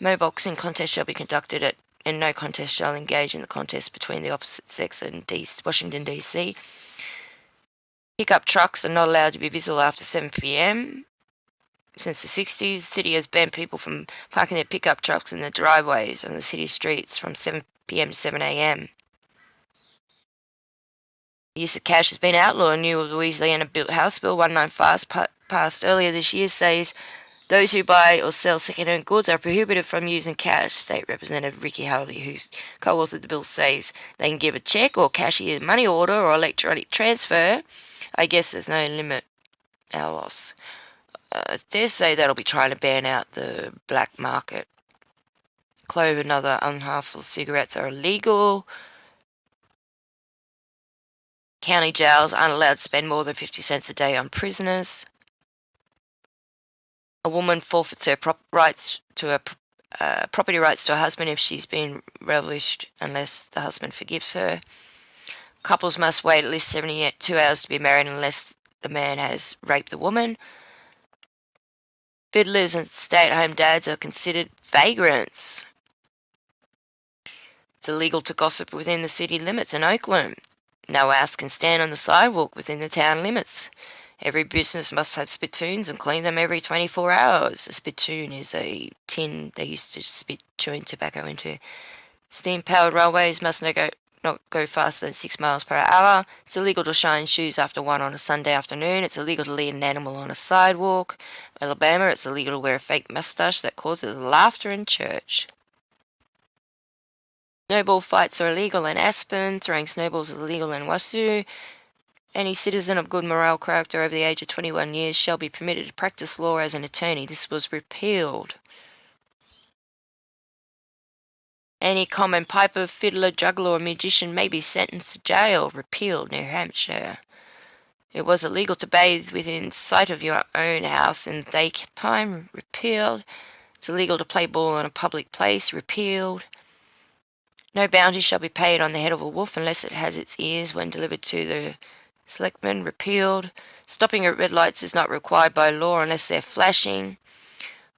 No boxing contest shall be conducted and no contest shall engage in the contest between the opposite sex in Washington, D.C. Pickup trucks are not allowed to be visible after 7 p.m. Since the 60s, the city has banned people from parking their pickup trucks in the driveways on the city streets from 7 p.m. to 7 a.m. The use of cash has been outlawed. A new Louisiana House Bill 195 passed earlier this year says those who buy or sell second-hand goods are prohibited from using cash. State Representative Ricky Haley, who co-authored the bill, says they can give a check or cashier money order or electronic transfer. I guess there's no limit. Our loss. I dare say that'll be trying to ban out the black market. Clove and other unharmful cigarettes are illegal. County jails aren't allowed to spend more than 50 cents a day on prisoners. A woman forfeits her property rights to her husband if she's been relinquished unless the husband forgives her. Couples must wait at least 72 hours to be married unless the man has raped the woman. Fiddlers and stay-at-home dads are considered vagrants. It's illegal to gossip within the city limits in Oakland. No ass can stand on the sidewalk within the town limits. Every business must have spittoons and clean them every 24 hours. A spittoon is a tin they used to spit chewing tobacco into. Steam-powered railways must not go faster than 6 miles per hour. It's illegal to shine shoes after 1 on a Sunday afternoon. It's illegal to lead an animal on a sidewalk. In Alabama, it's illegal to wear a fake mustache that causes laughter in church. Snowball fights are illegal in Aspen. Throwing snowballs is illegal in Wasu. Any citizen of good moral character over the age of 21 years shall be permitted to practice law as an attorney. This was repealed. Any common piper, fiddler, juggler, or magician may be sentenced to jail. Repealed, New Hampshire. It was illegal to bathe within sight of your own house in daytime. Repealed. It's illegal to play ball in a public place. Repealed. No bounty shall be paid on the head of a wolf unless it has its ears when delivered to the selectmen. Repealed. Stopping at red lights is not required by law unless they're flashing.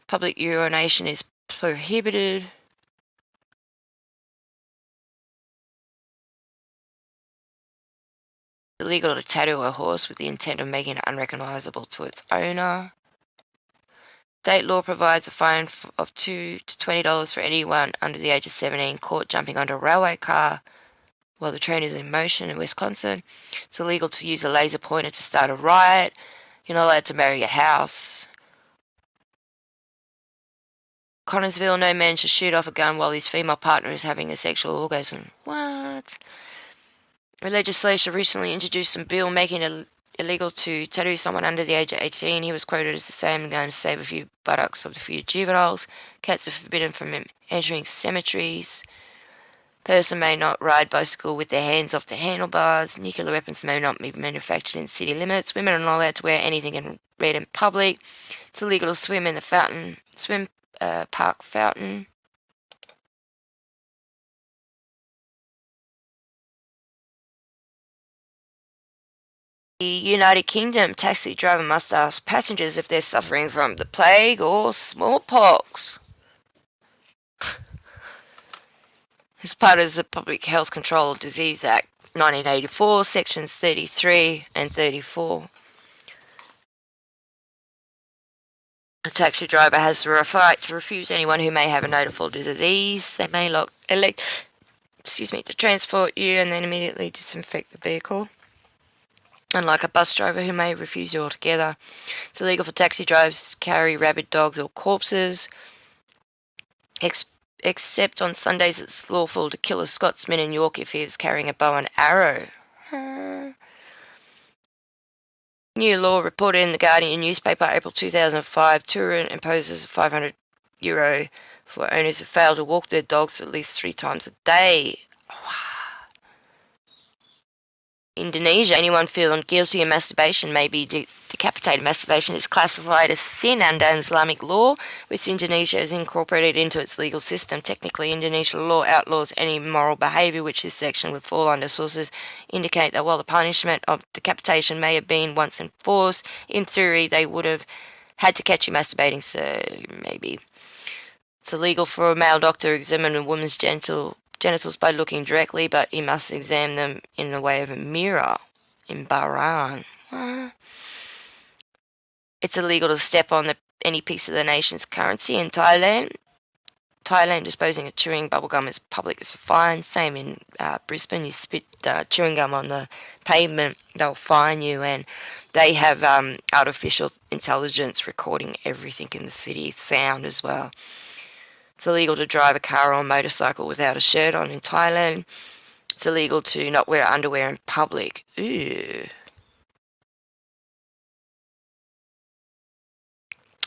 Public urination is prohibited. It's illegal to tattoo a horse with the intent of making it unrecognizable to its owner. State law provides a fine of $2 to $20 for anyone under the age of 17 caught jumping onto a railway car while the train is in motion in Wisconsin. It's illegal to use a laser pointer to start a riot. You're not allowed to marry a house. Connorsville, no man should shoot off a gun while his female partner is having a sexual orgasm. What? The legislature recently introduced a bill making it illegal to tattoo someone under the age of 18. He was quoted as the same, going to save a few buttocks of a few juveniles. Cats are forbidden from entering cemeteries. Person may not ride bicycle with their hands off the handlebars. Nuclear weapons may not be manufactured in city limits. Women are not allowed to wear anything in red in public. It's illegal to swim in the park fountain. The United Kingdom taxi driver must ask passengers if they're suffering from the plague or smallpox. As part of the Public Health Control of Disease Act 1984, sections 33 and 34. A taxi driver has the right to refuse anyone who may have a notable disease. They may elect to transport you and then immediately disinfect the vehicle. Unlike a bus driver who may refuse you altogether. It's illegal for taxi drivers to carry rabid dogs or corpses. Except on Sundays, it's lawful to kill a Scotsman in York if he is carrying a bow and arrow. New law reported in the Guardian newspaper April 2005. Turin imposes €500 for owners who fail to walk their dogs at least 3 times a day. Indonesia, anyone feeling guilty of masturbation may be decapitated. Masturbation is classified as sin under Islamic law, which Indonesia has incorporated into its legal system. Technically, Indonesian law outlaws any immoral behaviour which this section would fall under. Sources indicate that while the punishment of decapitation may have been once enforced, in theory they would have had to catch you masturbating, so maybe. It's illegal for a male doctor to examine a woman's genitals by looking directly, but he must examine them in the way of a mirror in Bahrain. It's illegal to step on any piece of the nation's currency in Thailand. Thailand, disposing of chewing bubblegum as public is fine. Same in Brisbane. You spit chewing gum on the pavement, they'll fine you. And they have artificial intelligence recording everything in the city, sound as well. It's illegal to drive a car or a motorcycle without a shirt on in Thailand. It's illegal to not wear underwear in public. Ew.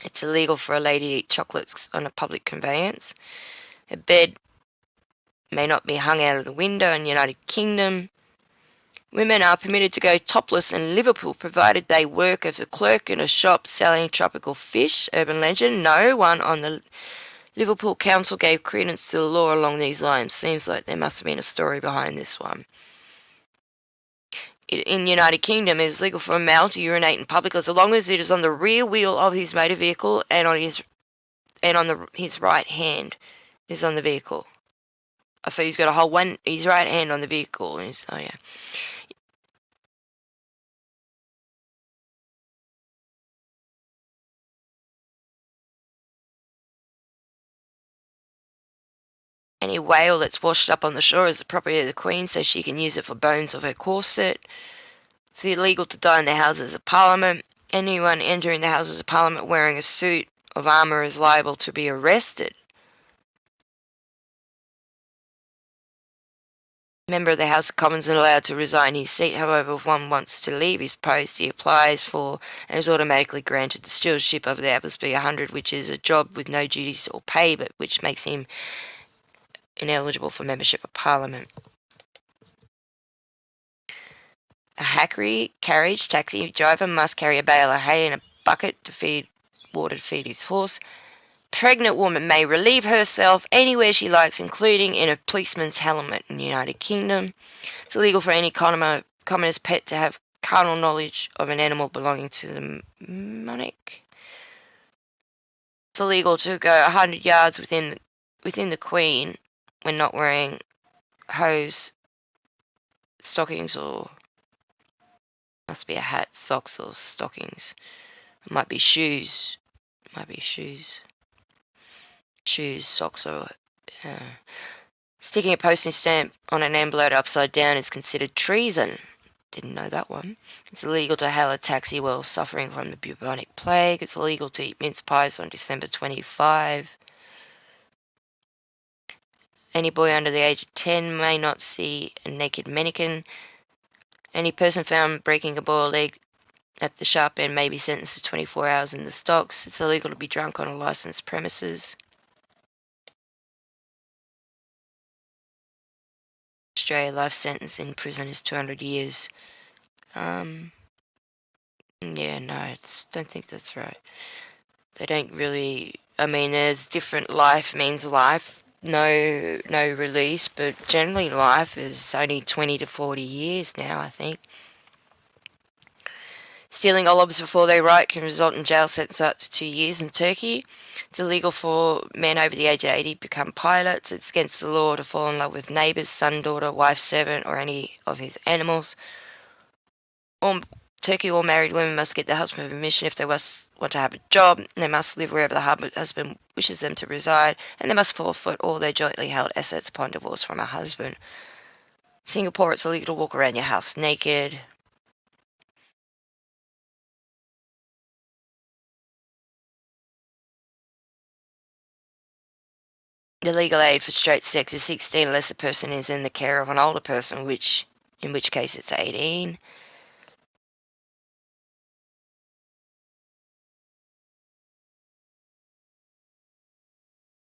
It's illegal for a lady to eat chocolates on a public conveyance. A bed may not be hung out of the window in the United Kingdom. Women are permitted to go topless in Liverpool, provided they work as a clerk in a shop selling tropical fish. Urban legend. No one on the Liverpool Council gave credence to the law along these lines. Seems like there must have been a story behind this one. In the United Kingdom, it is legal for a male to urinate in public as long as it is on the rear wheel of his motor vehicle and on his right hand is on the vehicle. So he's got to hold his right hand on the vehicle. Oh yeah. Any whale that's washed up on the shore is the property of the Queen, so she can use it for bones of her corset. It's illegal to die in the Houses of Parliament. Anyone entering the Houses of Parliament wearing a suit of armour is liable to be arrested. A member of the House of Commons is allowed to resign his seat. However, if one wants to leave his post, he applies for and is automatically granted the stewardship of the Applesby 100, which is a job with no duties or pay, but which makes him ineligible for membership of Parliament. A hackney carriage taxi driver must carry a bale of hay and a bucket to feed his horse. Pregnant woman may relieve herself anywhere she likes, including in a policeman's helmet in the United Kingdom. It's illegal for any commoner's pet to have carnal knowledge of an animal belonging to the monarch. It's illegal to go 100 yards within the Queen when not wearing hose, stockings, or must be a hat, socks, or stockings. It might be shoes. Shoes, socks, or sticking a postage stamp on an envelope upside down is considered treason. Didn't know that one. It's illegal to hail a taxi while suffering from the bubonic plague. It's illegal to eat mince pies on December 25. Any boy under the age of 10 may not see a naked mannequin. Any person found breaking a boiled egg at the sharp end may be sentenced to 24 hours in the stocks. It's illegal to be drunk on a licensed premises. Australia, life sentence in prison is 200 years. Yeah, no, don't think that's right. They don't really. I mean, there's different life means life. No release, but generally life is only 20 to 40 years now, I think. Stealing olives before they ripe can result in jail sentence up to 2 years in Turkey. It's illegal for men over the age of 80 to become pilots. It's against the law to fall in love with neighbours, son, daughter, wife, servant, or any of his animals. Turkey, all married women must get their husband permission if they want to have a job. They must live wherever the husband wishes them to reside, and they must forfeit all their jointly held assets upon divorce from a husband. Singapore, it's illegal to walk around your house naked. The legal age for straight sex is 16 unless the person is in the care of an older person, in which case it's 18.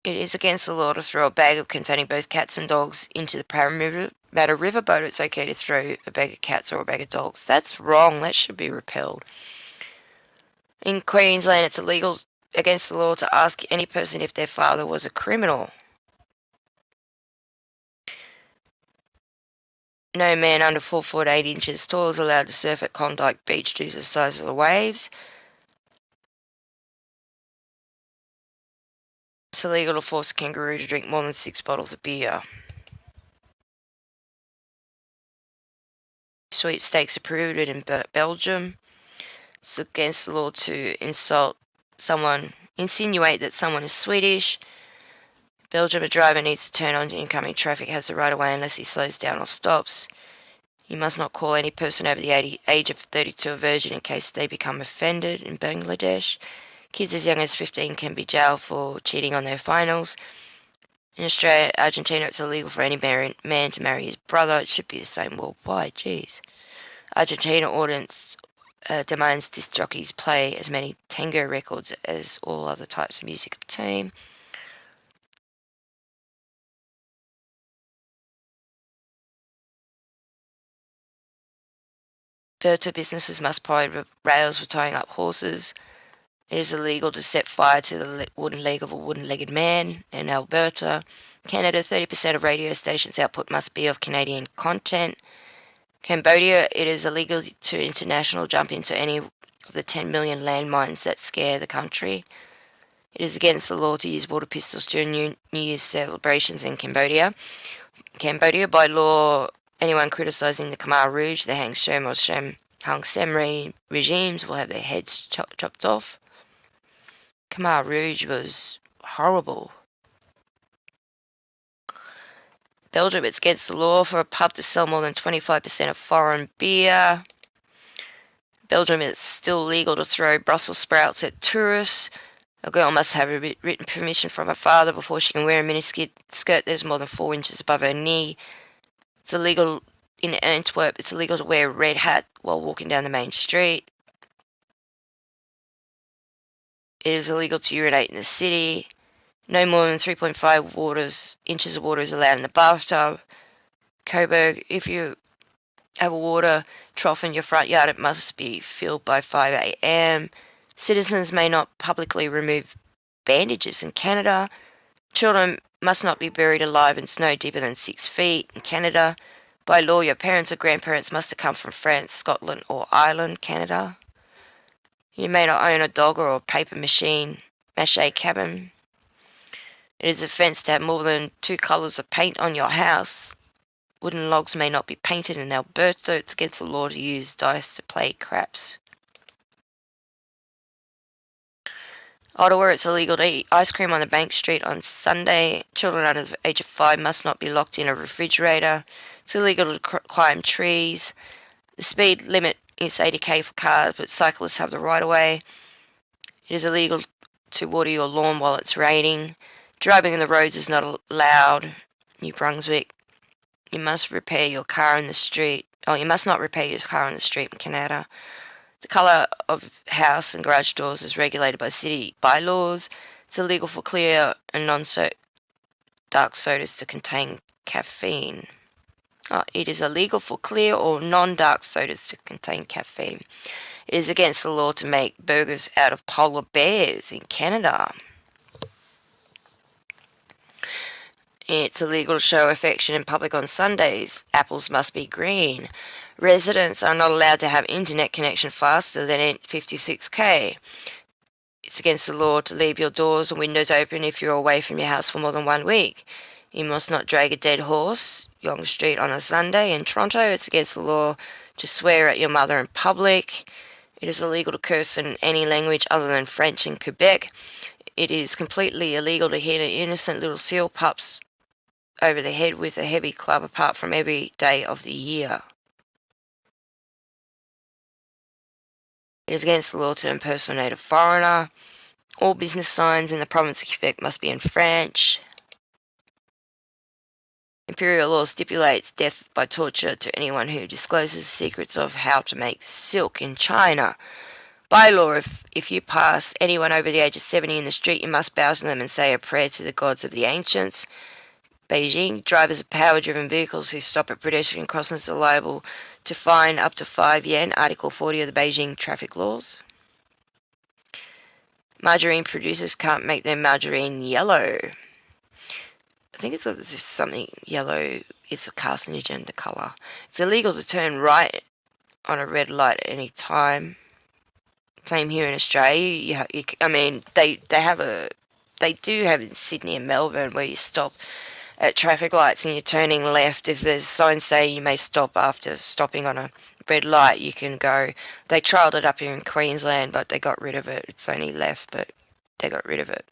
It is against the law to throw a bag containing both cats and dogs into the Parramatta River, but it's okay to throw a bag of cats or a bag of dogs. That's wrong. That should be repelled. In Queensland, it's illegal against the law to ask any person if their father was a criminal. No man under 4 foot 8 inches tall is allowed to surf at Klondike Beach due to the size of the waves. It's illegal to force a kangaroo to drink more than 6 bottles of beer. Sweepstakes are prohibited in Belgium. It's against the law to insinuate that someone is Swedish. Belgium, a driver needs to turn on incoming traffic, has the right of way unless he slows down or stops. You must not call any person over the age of 32 a virgin in case they become offended. In Bangladesh, kids as young as 15 can be jailed for cheating on their finals. In Australia, Argentina, it's illegal for any man to marry his brother. It should be the same worldwide, jeez. Argentina ordinance demands disc jockeys play as many tango records as all other types of music obtain. Further, businesses must provide rails for tying up horses. It is illegal to set fire to the wooden leg of a wooden-legged man. In Alberta, Canada, 30% of radio stations' output must be of Canadian content. Cambodia, it is illegal to international jump into any of the 10 million landmines that scare the country. It is against the law to use water pistols during New Year's celebrations in Cambodia. By law, anyone criticising the Khmer Rouge, the Hang Shem or Hang Sem regimes will have their heads chopped off. Khmer Rouge was horrible. Belgium, it's against the law for a pub to sell more than 25% of foreign beer. Belgium, it's still legal to throw Brussels sprouts at tourists. A girl must have a written permission from her father before she can wear a miniskirt that is more than 4 inches above her knee. It's illegal in Antwerp. It's illegal to wear a red hat while walking down the main street. It is illegal to urinate in the city. No more than 3.5 inches of water is allowed in the bathtub. Coburg, if you have a water trough in your front yard, it must be filled by 5 a.m. Citizens may not publicly remove bandages in Canada. Children must not be buried alive in snow deeper than 6 feet in Canada. By law, your parents or grandparents must have come from France, Scotland, or Ireland, Canada. You may not own a dog or a paper mache cabin. It is an offence to have more than 2 colours of paint on your house. Wooden logs may not be painted in Alberta. It's against the law to use dice to play craps. Ottawa, it's illegal to eat ice cream on the Bank Street on Sunday. Children under the age of 5 must not be locked in a refrigerator. It's illegal to climb trees. The speed limit is 80 km for cars, but cyclists have the right of way. It is illegal to water your lawn while it's raining. Driving on the roads is not allowed. New Brunswick. You must repair your car in the street. You must not repair your car on the street in Canada. The colour of house and garage doors is regulated by city bylaws. It's illegal for clear and non-dark sodas to contain caffeine. It is illegal for clear or non-dark sodas to contain caffeine. It is against the law to make burgers out of polar bears in Canada. It's illegal to show affection in public on Sundays. Apples must be green. Residents are not allowed to have internet connection faster than 56k. It's against the law to leave your doors and windows open if you're away from your house for more than 1 week. You must not drag a dead horse, Yonge Street, on a Sunday. In Toronto, it's against the law to swear at your mother in public. It is illegal to curse in any language other than French in Quebec. It is completely illegal to hit innocent little seal pups over the head with a heavy club apart from every day of the year. It is against the law to impersonate a foreigner. All business signs in the province of Quebec must be in French. Imperial law stipulates death by torture to anyone who discloses secrets of how to make silk in China. By law, if you pass anyone over the age of 70 in the street, you must bow to them and say a prayer to the gods of the ancients. Beijing, drivers of power-driven vehicles who stop at pedestrian crossings are liable to fine up to 5 yen, Article 40 of the Beijing traffic laws. Margarine producers can't make their margarine yellow. I think it's just something yellow. It's a carcinogen, the colour. It's illegal to turn right on a red light at any time. Same here in Australia. They do have in Sydney and Melbourne where you stop at traffic lights and you're turning left. If there's signs say you may stop after stopping on a red light, you can go. They trialled it up here in Queensland, but they got rid of it. It's only left, but they got rid of it.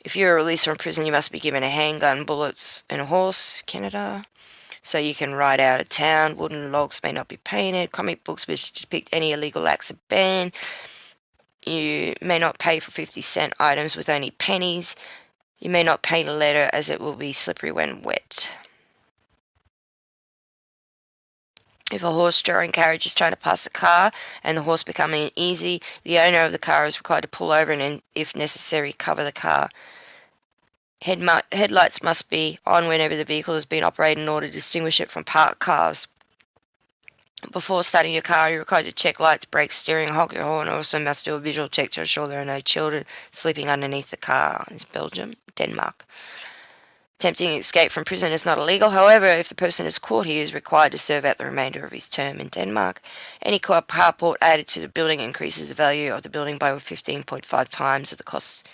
If you're released from prison, you must be given a handgun, bullets, and a horse, Canada, so you can ride out of town. Wooden logs may not be painted. Comic books which depict any illegal acts are banned. You may not pay for 50-cent items with only pennies. You may not paint a letter as it will be slippery when wet. If a horse-drawing carriage is trying to pass a car and the horse becoming uneasy, the owner of the car is required to pull over and, if necessary, cover the car. Headlights must be on whenever the vehicle has been operated in order to distinguish it from parked cars. Before starting your car, you're required to check lights, brakes, steering, honk your horn. Also must do a visual check to ensure there are no children sleeping underneath the car. It's Belgium, Denmark. Attempting escape from prison is not illegal. However, if the person is caught, he is required to serve out the remainder of his term in Denmark. Any carport added to the building increases the value of the building by 15.5 times of the cost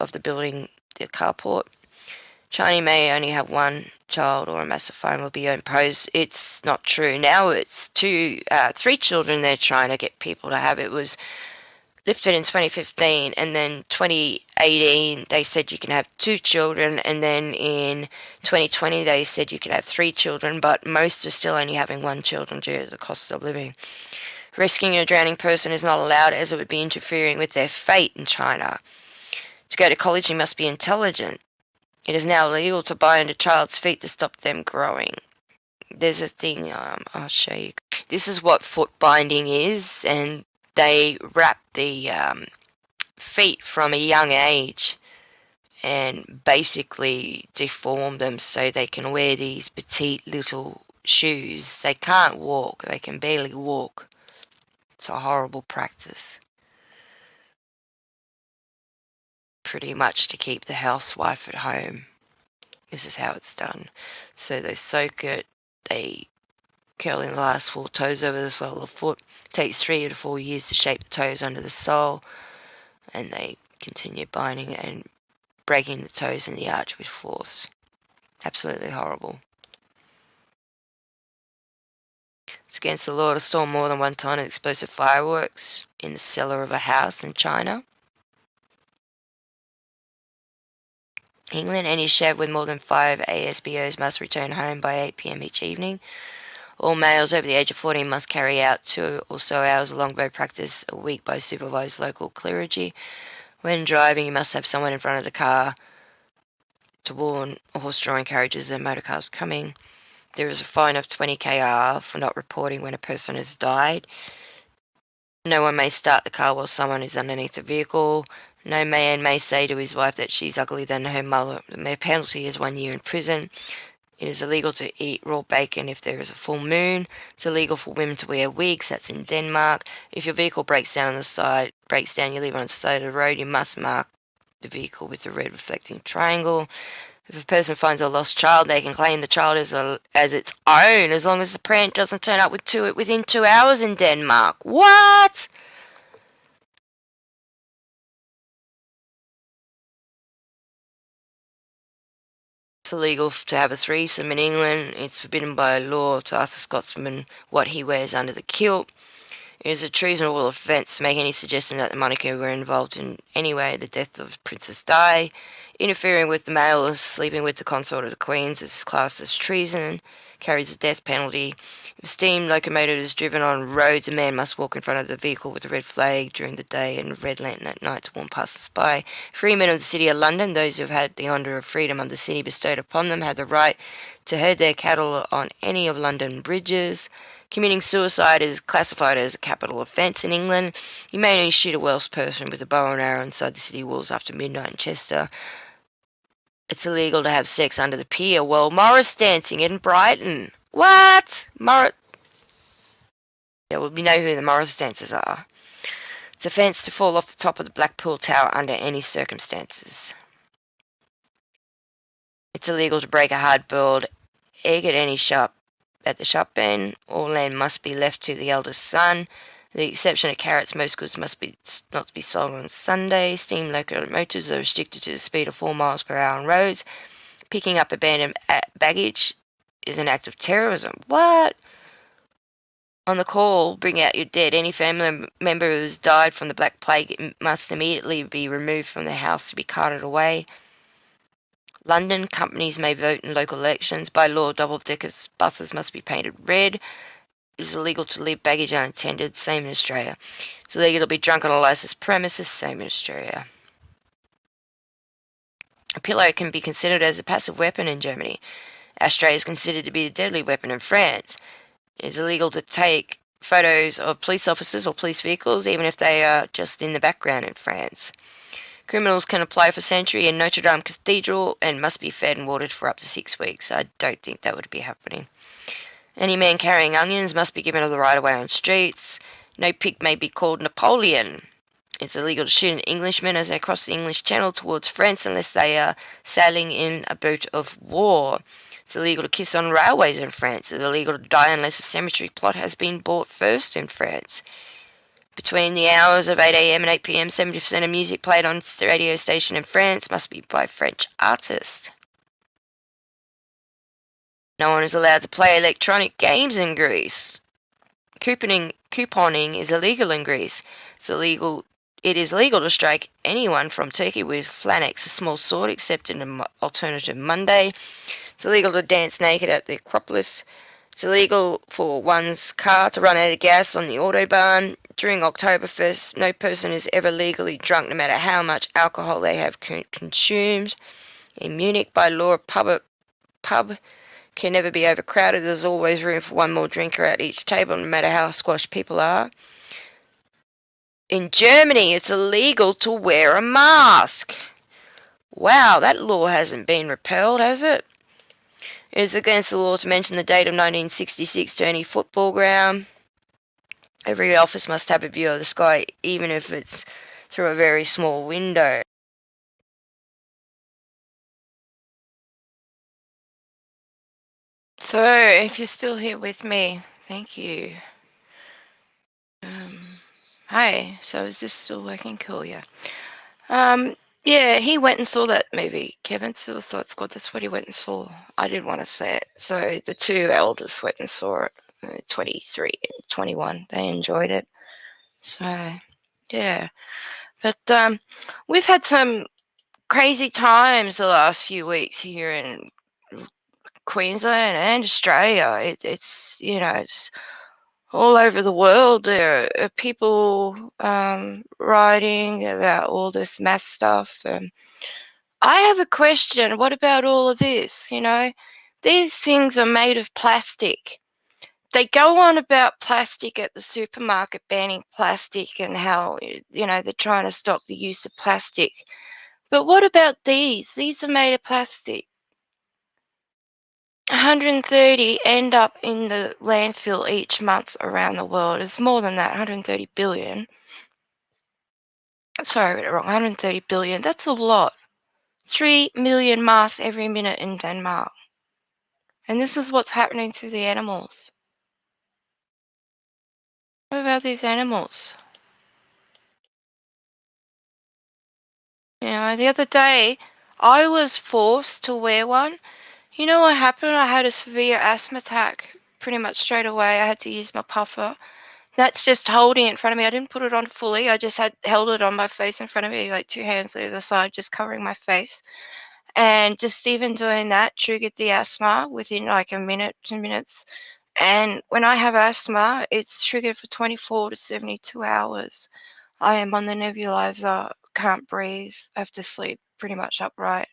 of the building, the carport. China may only have one child or a massive fine will be imposed. It's not true. Now it's 3 children they're trying to get people to have. It was lifted in 2015, and then 2018 they said you can have 2 children, and then in 2020 they said you can have 3 children, but most are still only having 1 children due to the cost of living. Rescuing a drowning person is not allowed as it would be interfering with their fate in China. To go to college you must be intelligent. It is now illegal to bind a child's feet to stop them growing. There's a thing, I'll show you. This is what foot binding is, and they wrap the feet from a young age and basically deform them so they can wear these petite little shoes. They can't walk. They can barely walk. It's a horrible practice. Pretty much to keep the housewife at home. This is how it's done. So they soak it, they curl in the last 4 toes over the sole of the foot. It takes 3 to 4 years to shape the toes under the sole, and they continue binding it and breaking the toes in the arch with force. Absolutely horrible. It's against the law to store more than 1 ton of explosive fireworks in the cellar of a house in China. England, any chef with more than 5 ASBOs must return home by 8 p.m. each evening. All males over the age of 14 must carry out 2 or so hours of longbow practice a week by supervised local clergy. When driving, you must have someone in front of the car to warn horse-drawing carriages and motor cars coming. There is a fine of 20 kr for not reporting when a person has died. No one may start the car while someone is underneath the vehicle. No man may say to his wife that she's uglier than her mother. The penalty is 1 year in prison. It is illegal to eat raw bacon if there is a full moon. It's illegal for women to wear wigs. That's in Denmark. If your vehicle breaks down, you leave it on the side of the road, you must mark the vehicle with the red reflecting triangle. If a person finds a lost child, they can claim the child as its own, as long as the parent doesn't turn up within 2 hours in Denmark. What? It's illegal to have a threesome in England. It's forbidden by law to ask the Scotsman what he wears under the kilt. It is a treasonable offence to make any suggestion that the monarchy were involved in any way the death of Princess Di. Interfering with the male or sleeping with the consort of the Queen's is classed as treason, carries the death penalty. If steam locomotive is driven on roads, a man must walk in front of the vehicle with a red flag during the day and a red lantern at night to warn passers-by. Freemen of the City of London, those who have had the honour of freedom of the city bestowed upon them, have the right to herd their cattle on any of London bridges. Committing suicide is classified as a capital offence in England. You may only shoot a Welsh person with a bow and arrow inside the city walls after midnight in Chester. It's illegal to have sex under the pier. Well, Morris dancing in Brighton. What? Yeah, well, we know who the Morris dancers are. It's offence to fall off the top of the Blackpool Tower under any circumstances. It's illegal to break a hard-boiled egg at any shop. At the shop bin, all land must be left to the eldest son. The exception of carrots, most goods must not be sold on Sunday. Steam locomotives are restricted to the speed of 4 miles per hour on roads. Picking up abandoned baggage is an act of terrorism. What? On the call, bring out your dead. Any family member who has died from the Black Plague must immediately be removed from the house to be carted away. London, companies may vote in local elections. By law, double-decker buses must be painted red. It is illegal to leave baggage unattended, same in Australia. It's illegal to be drunk on a licensed premises, same in Australia. A pillow can be considered as a passive weapon in Germany. Ashtray is considered to be a deadly weapon in France. It is illegal to take photos of police officers or police vehicles, even if they are just in the background in France. Criminals can apply for sanctuary in Notre Dame Cathedral and must be fed and watered for up to 6 weeks. I don't think that would be happening. Any man carrying onions must be given the right of way on streets. No pig may be called Napoleon. It's illegal to shoot an Englishman as they cross the English Channel towards France unless they are sailing in a boat of war. It's illegal to kiss on railways in France. It's illegal to die unless a cemetery plot has been bought first in France. Between the hours of 8 a.m. and 8 p.m., 70% of music played on the radio station in France must be by French artists. No one is allowed to play electronic games in Greece. Couponing is illegal in Greece. It is legal to strike anyone from Turkey with flanax, a small sword, except in an alternative Monday. It's illegal to dance naked at the Acropolis. It's illegal for one's car to run out of gas on the autobahn. During Oktoberfest, no person is ever legally drunk, no matter how much alcohol they have consumed. In Munich, by law, a pub can never be overcrowded. There's always room for one more drinker at each table, no matter how squashed people are. In Germany, it's illegal to wear a mask. Wow, that law hasn't been repealed, has it? It is against the law to mention the date of 1966 to any football ground. Every office must have a view of the sky, even if it's through a very small window. So, if you're still here with me, thank you. Hi, so is this still working? Cool, yeah. Yeah, he went and saw that movie. Kevin Suicide Squad, that's what he went and saw. I didn't want to say it. So the two elders went and saw it, 23 and 21. They enjoyed it. So, yeah. But we've had some crazy times the last few weeks here in Queensland and Australia. It's all over the world. There are people writing about all this mass stuff. I have a question. What about all of this? These things are made of plastic. They go on about plastic at the supermarket, banning plastic and how, they're trying to stop the use of plastic. But what about these? These are made of plastic. 130 end up in the landfill each month around the world. It's more than that, 130 billion. Sorry, I read it wrong. 130 billion. That's a lot. 3 million masks every minute in Denmark. And this is what's happening to the animals. What about these animals? You know, the other day, I was forced to wear one. You know what happened? I had a severe asthma attack pretty much straight away. I had to use my puffer. That's just holding it in front of me. I didn't put it on fully. I just held it on my face in front of me, like 2 hands either side, just covering my face. And just even doing that triggered the asthma within like a minute, 2 minutes. And when I have asthma, it's triggered for 24 to 72 hours. I am on the nebulizer, can't breathe, have to sleep pretty much upright.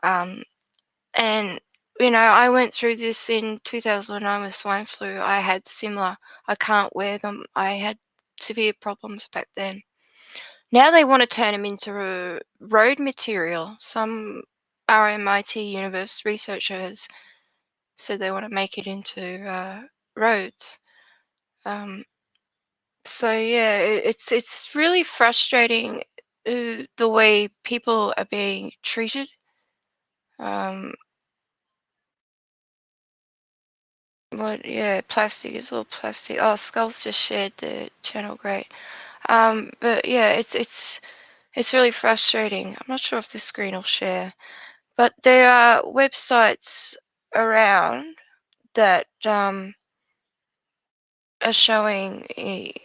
And, you know, I went through this in 2009 with swine flu. I had similar, I can't wear them. I had severe problems back then. Now they want to turn them into road material. Some RMIT university researchers said they want to make it into roads. So yeah, it's really frustrating the way people are being treated. But yeah, plastic is all plastic. Oh, Skull's just shared the channel, great. But yeah, it's really frustrating. I'm not sure if the screen will share, but there are websites around that are showing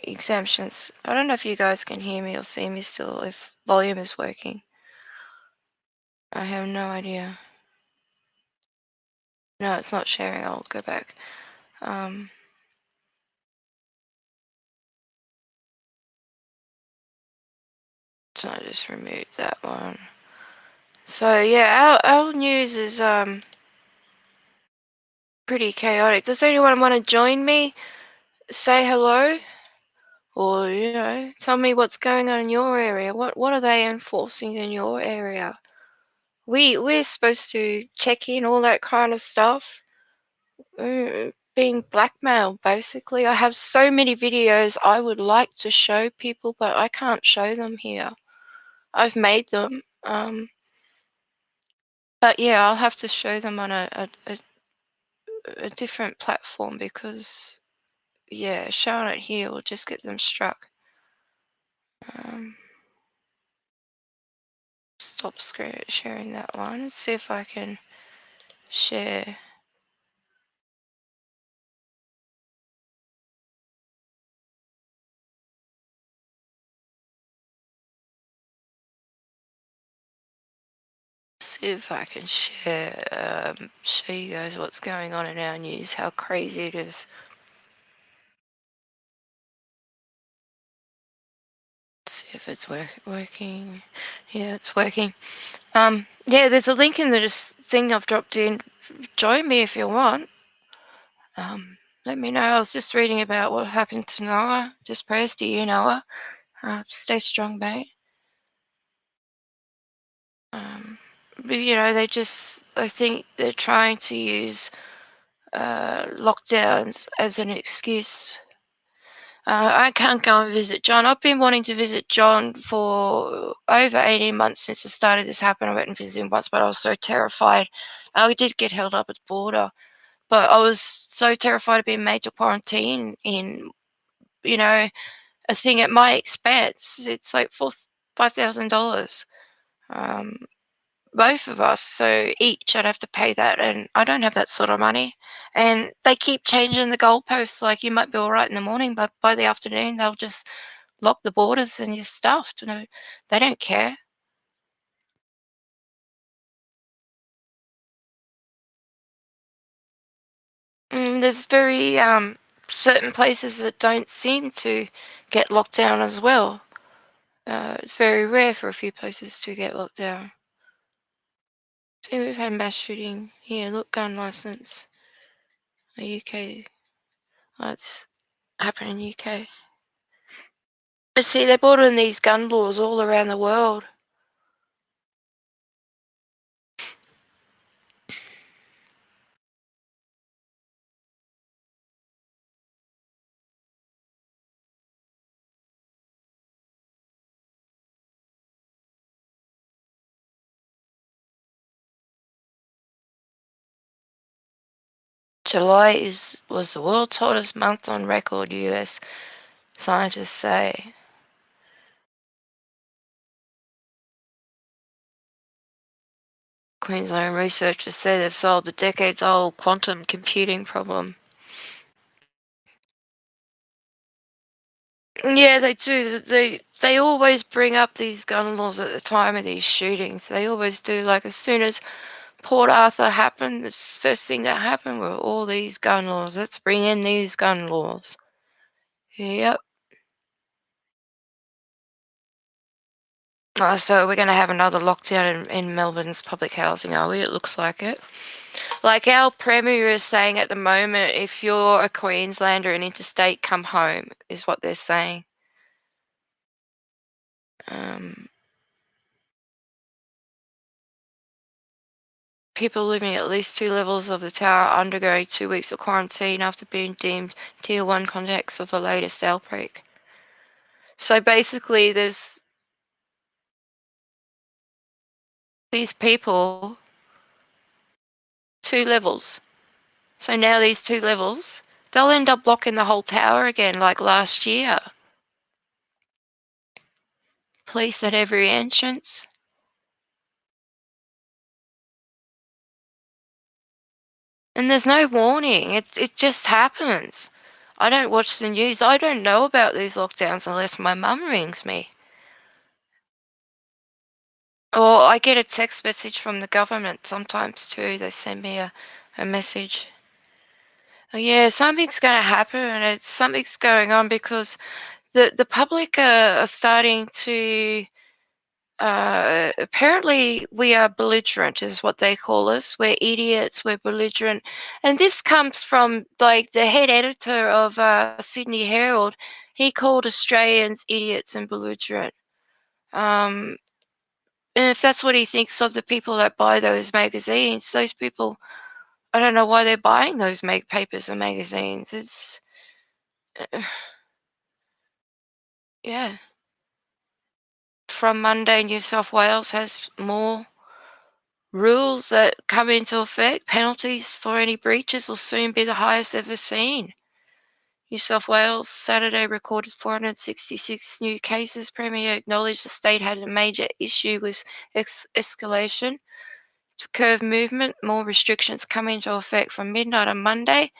exemptions. I don't know if you guys can hear me or see me still, if volume is working. I have no idea. No, it's not sharing. I'll go back. So I just removed that one. So yeah, our news is pretty chaotic. Does anyone want to join me? Say hello, or you know, tell me what's going on in your area. What are they enforcing in your area? We're supposed to check in all that kind of stuff. Being blackmailed, basically. I have so many videos I would like to show people, but I can't show them here. I've made them, but yeah, I'll have to show them on a different platform because yeah, showing it here will just get them struck. Stop sharing that one. Let's see if I can share. See if I can share, show you guys what's going on in our news, how crazy it is. Let's see if it's working. Yeah, it's working. Yeah, there's a link in the thing I've dropped in. Join me if you want. Let me know. I was just reading about what happened to Noah. Just prayers to you, Noah. Stay strong, mate. But you know, I think they're trying to use lockdowns as an excuse. I can't go and visit John. I've been wanting to visit John for over 18 months since the start of this happened. I went and visited him once, but I was so terrified. I did get held up at the border, but I was so terrified of being made to quarantine in, you know, a thing at my expense. It's like $5,000. Both of us, so each I'd have to pay that, and I don't have that sort of money. And they keep changing the goalposts. Like you might be all right in the morning, but by the afternoon they'll just lock the borders and you're stuffed. You know, they don't care. There's very certain places that don't seem to get locked down as well. It's very rare for a few places to get locked down. See, we've had mass shooting here. Look, gun license. UK. Oh, it's happened in UK. But see, they brought in these gun laws all around the world. July was the world's hottest month on record, US scientists say. Queensland researchers say they've solved a decades-old quantum computing problem. Yeah, they do. They always bring up these gun laws at the time of these shootings. They always do. Like, as soon as Port Arthur happened, the first thing that happened were all these gun laws. Let's bring in these gun laws. Yep. So we're going to have another lockdown in Melbourne's public housing, are we? It looks like it. Like our Premier is saying at the moment, if you're a Queenslander and interstate, come home, is what they're saying. People living at least 2 levels of the tower are undergoing 2 weeks of quarantine after being deemed Tier 1 contacts of the latest outbreak. So basically, there's these people, 2 levels. So now these 2 levels, they'll end up blocking the whole tower again like last year. Police at every entrance. And there's no warning. It just happens. I don't watch the news. I don't know about these lockdowns unless my mum rings me. Or I get a text message from the government sometimes too. They send me a message. Oh, yeah, something's going to happen, and something's going on because the public are starting to. Apparently, we are belligerent, is what they call us. We're idiots. We're belligerent, and this comes from like the head editor of Sydney Herald. He called Australians idiots and belligerent. And if that's what he thinks of the people that buy those magazines, those people, I don't know why they're buying those papers and magazines. It's, yeah. From Monday, New South Wales has more rules that come into effect. Penalties for any breaches will soon be the highest ever seen. New South Wales Saturday recorded 466 new cases. Premier acknowledged the state had a major issue with escalation. To curb movement, more restrictions come into effect from midnight on Monday,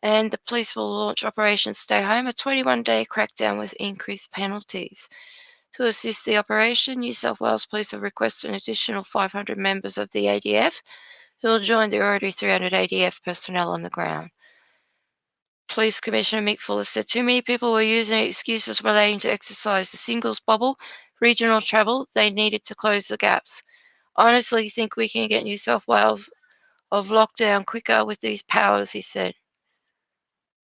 and the police will launch Operation Stay Home, a 21-day crackdown with increased penalties. To assist the operation, New South Wales Police have requested an additional 500 members of the ADF, who will join the already 300 ADF personnel on the ground. Police Commissioner Mick Fuller said too many people were using excuses relating to exercise, the singles bubble, regional travel. They needed to close the gaps. I honestly think we can get New South Wales of lockdown quicker with these powers, he said.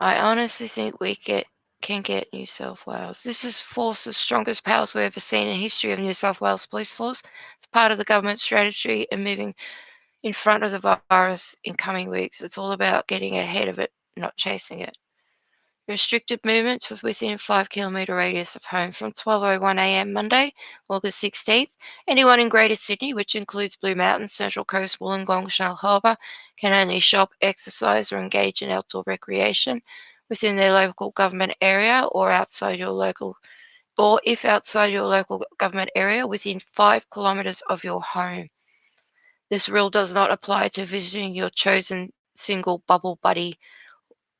I honestly think we can get New South Wales. This is force of strongest powers we've ever seen in history of New South Wales Police Force. It's part of the government strategy and moving in front of the virus in coming weeks. It's all about getting ahead of it, not chasing it. Restricted movements within a 5-kilometre radius of home from 12:01 a.m. Monday, August 16th. Anyone in Greater Sydney, which includes Blue Mountains, Central Coast, Wollongong, Shellharbour, can only shop, exercise, or engage in outdoor recreation within their local government area or outside your local, or if outside your local government area, within 5 kilometres of your home. This rule does not apply to visiting your chosen single bubble buddy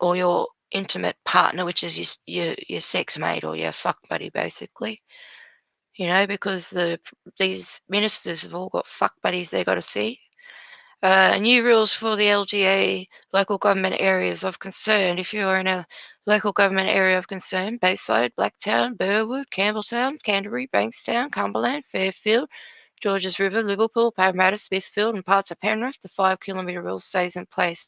or your intimate partner, which is your sex mate or your fuck buddy, basically. You know, because these ministers have all got fuck buddies they got to see. New rules for the LGA local government areas of concern. If you are in a local government area of concern, Bayside, Blacktown, Burwood, Campbelltown, Canterbury, Bankstown, Cumberland, Fairfield, Georges River, Liverpool, Parramatta, Smithfield, and parts of Penrith, the 5-kilometre rule stays in place.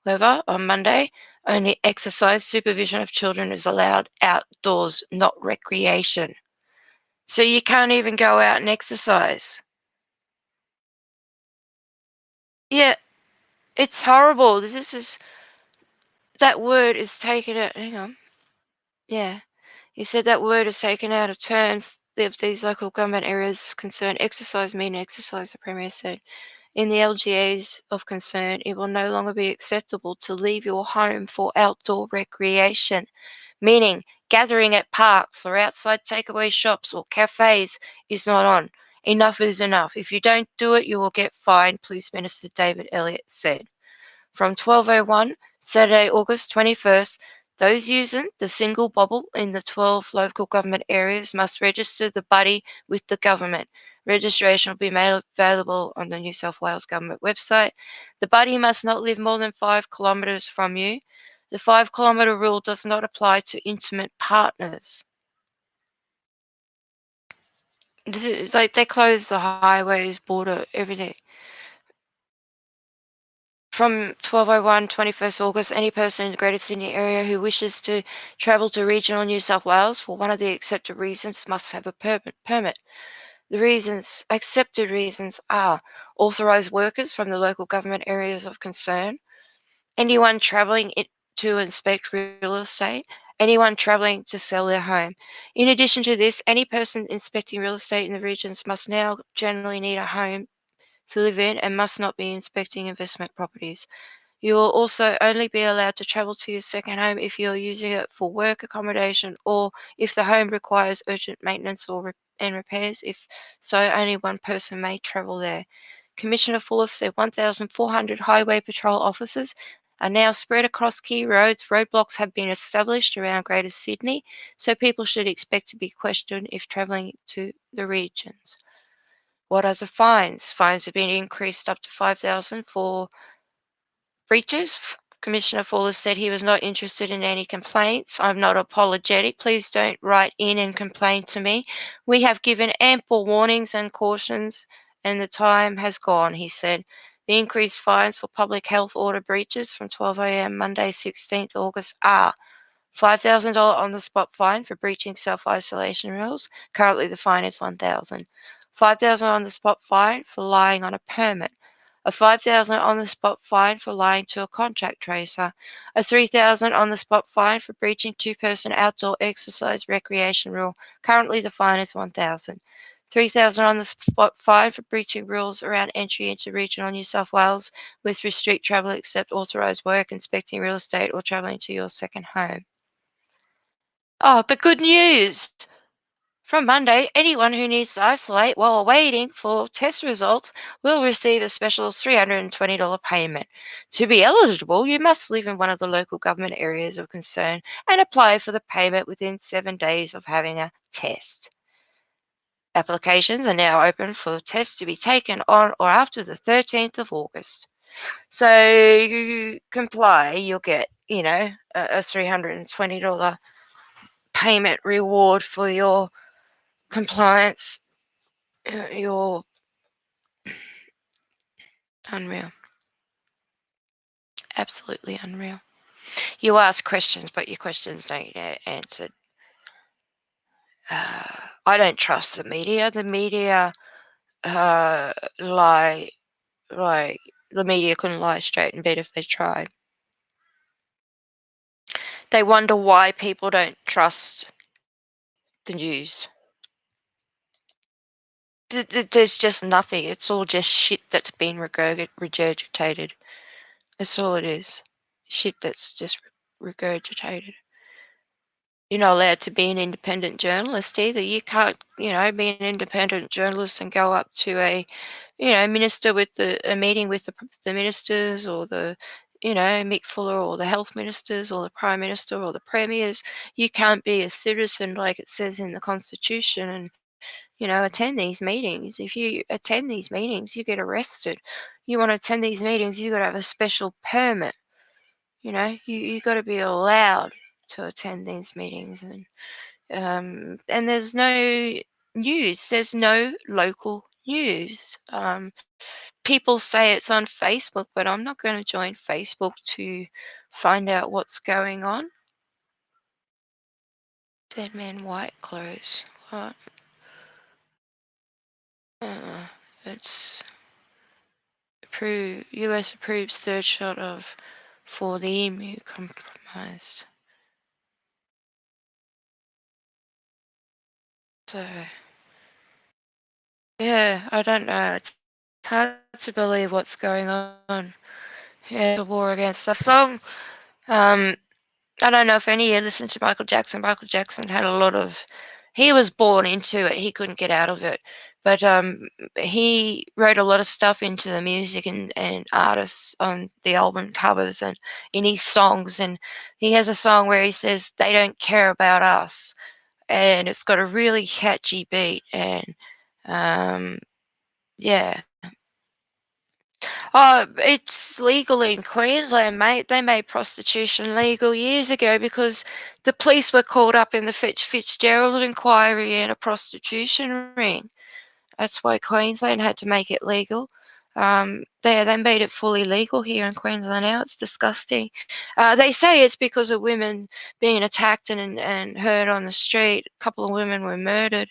However, on Monday, only exercise supervision of children is allowed outdoors, not recreation. So you can't even go out and exercise. Yeah, it's horrible. That word is taken out. Hang on. Yeah, you said that word is taken out of terms of these local government areas of concern. Exercise mean exercise, the Premier said. In the LGAs of concern, it will no longer be acceptable to leave your home for outdoor recreation, meaning gathering at parks or outside takeaway shops or cafes is not on. Enough is enough. If you don't do it, you will get fined, Police Minister David Elliott said. From 12:01, Saturday, August 21st, those using the single bubble in the 12 local government areas must register the buddy with the government. Registration will be made available on the New South Wales Government website. The buddy must not live more than 5 kilometres from you. The 5-kilometre rule does not apply to intimate partners. Like they close the highways, border, everything. From 12:01, 21st August, any person in the Greater Sydney area who wishes to travel to regional New South Wales for one of the accepted reasons must have a permit. The accepted reasons are authorised workers from the local government areas of concern, anyone travelling to inspect real estate, anyone travelling to sell their home. In addition to this, any person inspecting real estate in the regions must now generally need a home to live in and must not be inspecting investment properties. You will also only be allowed to travel to your second home if you are using it for work accommodation or if the home requires urgent maintenance and repairs. If so, only one person may travel there. Commissioner Fuller said 1,400 Highway Patrol officers are now spread across key roads. Roadblocks have been established around Greater Sydney, so people should expect to be questioned if travelling to the regions. What are the fines? Fines have been increased up to $5,000 for breaches. Commissioner Fuller said he was not interested in any complaints. I'm not apologetic. Please don't write in and complain to me. We have given ample warnings and cautions, and the time has gone, he said. The increased fines for public health order breaches from 12 a.m. Monday, 16th August are $5,000 on-the-spot fine for breaching self-isolation rules. Currently, the fine is $1,000. $5,000 on-the-spot fine for lying on a permit. A $5,000 on-the-spot fine for lying to a contact tracer. A $3,000 on-the-spot fine for breaching two-person outdoor exercise recreation rule. Currently, the fine is $1,000. $3,000 on-the-spot fine for breaching rules around entry into regional New South Wales with restrict travel except authorised work, inspecting real estate or travelling to your second home. Oh, but good news! From Monday, anyone who needs to isolate while waiting for test results will receive a special $320 payment. To be eligible, you must live in one of the local government areas of concern and apply for the payment within 7 days of having a test. Applications are now open for tests to be taken on or after the 13th of August. So you comply, you'll get, a $320 payment reward for your compliance. You're unreal. Absolutely unreal. You ask questions, but your questions don't get answered. I don't trust the media. The media lie. Like, the media couldn't lie straight in bed if they tried. They wonder why people don't trust the news. There's just nothing. It's all just shit that's been regurgitated. That's all it is. Shit that's just regurgitated. You're not allowed to be an independent journalist either. You can't, be an independent journalist and go up to a, minister with a meeting with the ministers or the, Mick Fuller or the health ministers or the prime minister or the premiers. You can't be a citizen like it says in the Constitution and attend these meetings. If you attend these meetings, you get arrested. You want to attend these meetings, you got to have a special permit. You got to be allowed to attend these meetings, and there's no news. There's no local news. People say it's on Facebook, but I'm not going to join Facebook to find out what's going on. Dead man, white clothes. What? It's US approves third shot for the emu compromised. So yeah, I don't know. hard to believe what's going on. Yeah, the war against the song. I don't know if any of you listened to Michael Jackson. Michael Jackson had a lot of. He was born into it. He couldn't get out of it. But he wrote a lot of stuff into the music and artists on the album covers and in his songs. And he has a song where he says, "They don't care about us." And it's got a really catchy beat. And yeah. Oh, it's legal in Queensland, mate. They made prostitution legal years ago because the police were called up in the Fitzgerald inquiry in a prostitution ring. That's why Queensland had to make it legal. They made it fully legal here in Queensland now. It's disgusting. They say it's because of women being attacked and hurt on the street. A couple of women were murdered,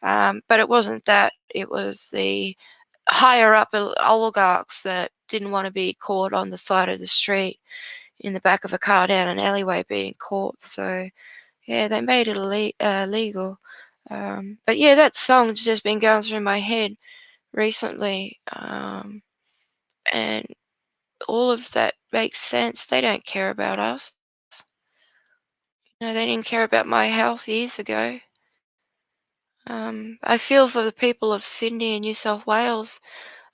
but it wasn't that. It was the higher up oligarchs that didn't want to be caught on the side of the street in the back of a car down an alleyway being caught. So yeah, they made it legal. But yeah, that song's just been going through my head recently, and all of that makes sense. They don't care about us. They didn't care about my health years ago. I feel for the people of Sydney and New South Wales.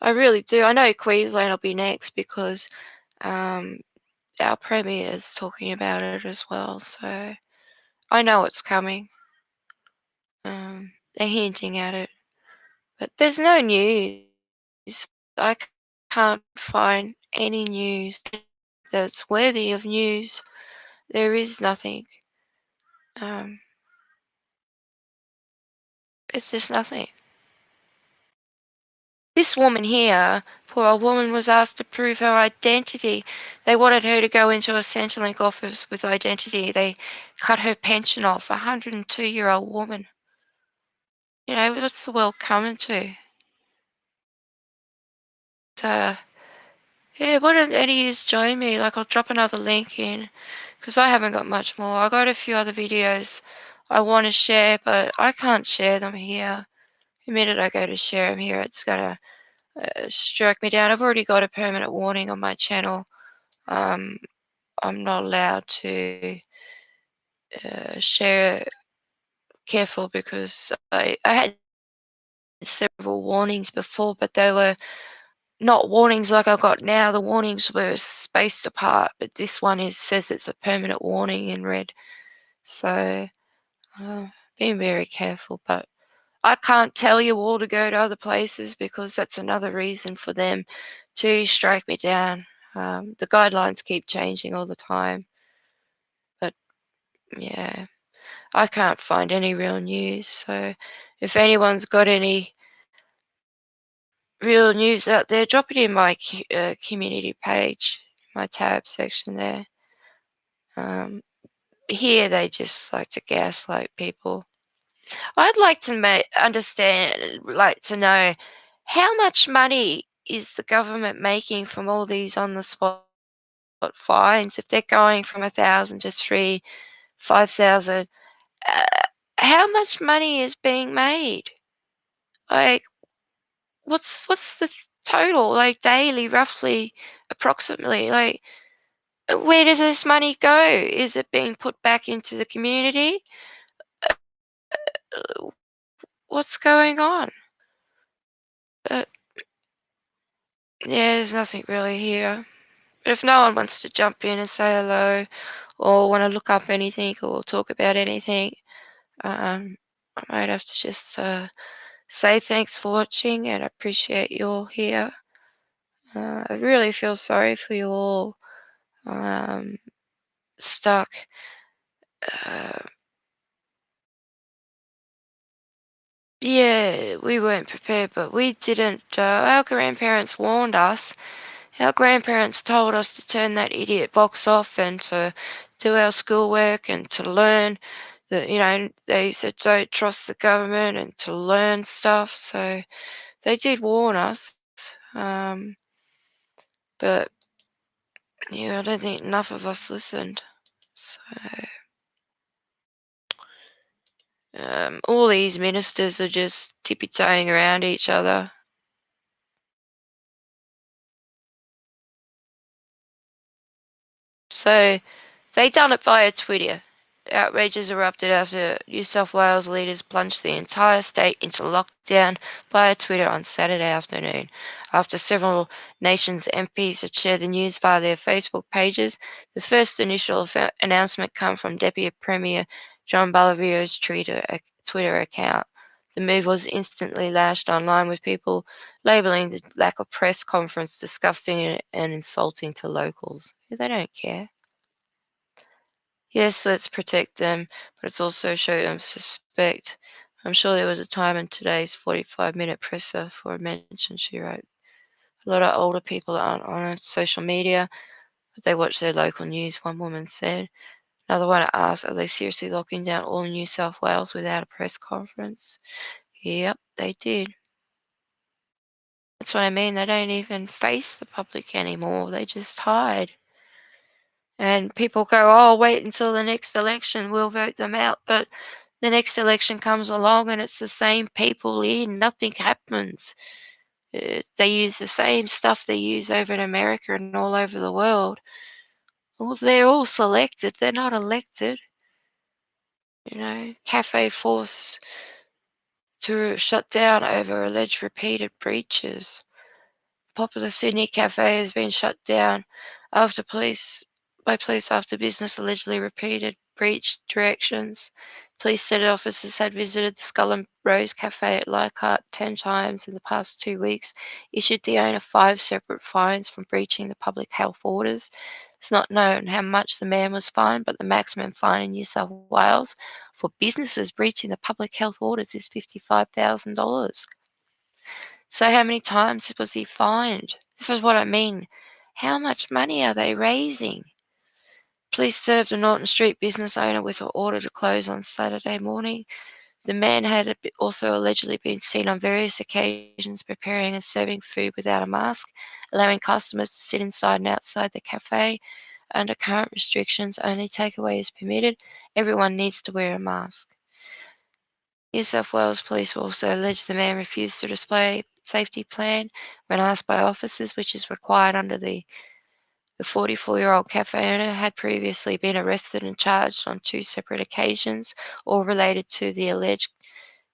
I really do. I know Queensland will be next because our Premier is talking about it as well. So I know it's coming. They're hinting at it. But there's no news. I can't find any news that's worthy of news. There is nothing. It's just nothing. This woman here, poor old woman, was asked to prove her identity. They wanted her to go into a Centrelink office with identity. They cut her pension off. A 102-year-old woman. You know, what's the world coming to? So, yeah, why don't any of you join me? Like, I'll drop another link in because I haven't got much more. I got a few other videos I want to share, but I can't share them here. The minute I go to share them here, it's gonna strike me down. I've already got a permanent warning on my channel. I'm not allowed to share. Careful, because I had several warnings before, but they were not warnings like I got now. The warnings were spaced apart, but this one says it's a permanent warning in red. So being very careful, but I can't tell you all to go to other places because that's another reason for them to strike me down. The guidelines keep changing all the time, but yeah, I can't find any real news. So if anyone's got any real news out there, drop it in my community page, my tab section there. Here they just like to gaslight people. I'd like to to know how much money is the government making from all these on the spot fines? If they're going from 1,000 to 3, 5,000, how much money is being made? Like, what's the total? Like daily, roughly, approximately? Like, where does this money go? Is it being put back into the community? What's going on? But yeah, there's nothing really here. But if no one wants to jump in and say hello or want to look up anything or talk about anything, I might have to just say thanks for watching and appreciate you all here. I really feel sorry for you all stuck. Yeah, we weren't prepared, but we didn't. Our grandparents warned us. Our grandparents told us to turn that idiot box off and to do our schoolwork and to learn. That, you know, they said don't trust the government and to learn stuff. So they did warn us. But yeah, I don't think enough of us listened. So all these ministers are just tippy-toeing around each other. So they done it via Twitter. Outrages erupted after New South Wales leaders plunged the entire state into lockdown via Twitter on Saturday afternoon. After several nations' MPs had shared the news via their Facebook pages, the first initial announcement came from Deputy Premier John Ballavio's Twitter account. The move was instantly lashed online, with people labelling the lack of press conference disgusting and insulting to locals. They don't care. Yes, let's protect them, but it's also show them respect. I'm sure there was a time in today's 45-minute presser for a mention, she wrote. A lot of older people aren't on social media, but they watch their local news, one woman said. Another one asked, are they seriously locking down all New South Wales without a press conference? Yep, they did. That's what I mean. They don't even face the public anymore. They just hide. And people go, oh, wait until the next election, we'll vote them out. But the next election comes along and it's the same people in, nothing happens. They use the same stuff they use over in America and all over the world. Well, they're all selected, they're not elected. Cafe forced to shut down over alleged repeated breaches. Popular Sydney cafe has been shut down by police after business allegedly repeated breached directions. Police said officers had visited the Skull and Rose Cafe at Leichhardt 10 times in the past 2 weeks, issued the owner 5 separate fines from breaching the public health orders. It's not known how much the man was fined, but the maximum fine in New South Wales for businesses breaching the public health orders is $55,000. So how many times was he fined? This is what I mean. How much money are they raising? Police served a Norton Street business owner with an order to close on Saturday morning. The man had also allegedly been seen on various occasions preparing and serving food without a mask, allowing customers to sit inside and outside the cafe. Under current restrictions, only takeaway is permitted. Everyone needs to wear a mask. New South Wales Police also alleged the man refused to display a safety plan when asked by officers, which is required under the 44-year-old cafe owner had previously been arrested and charged on 2 separate occasions, all related to the alleged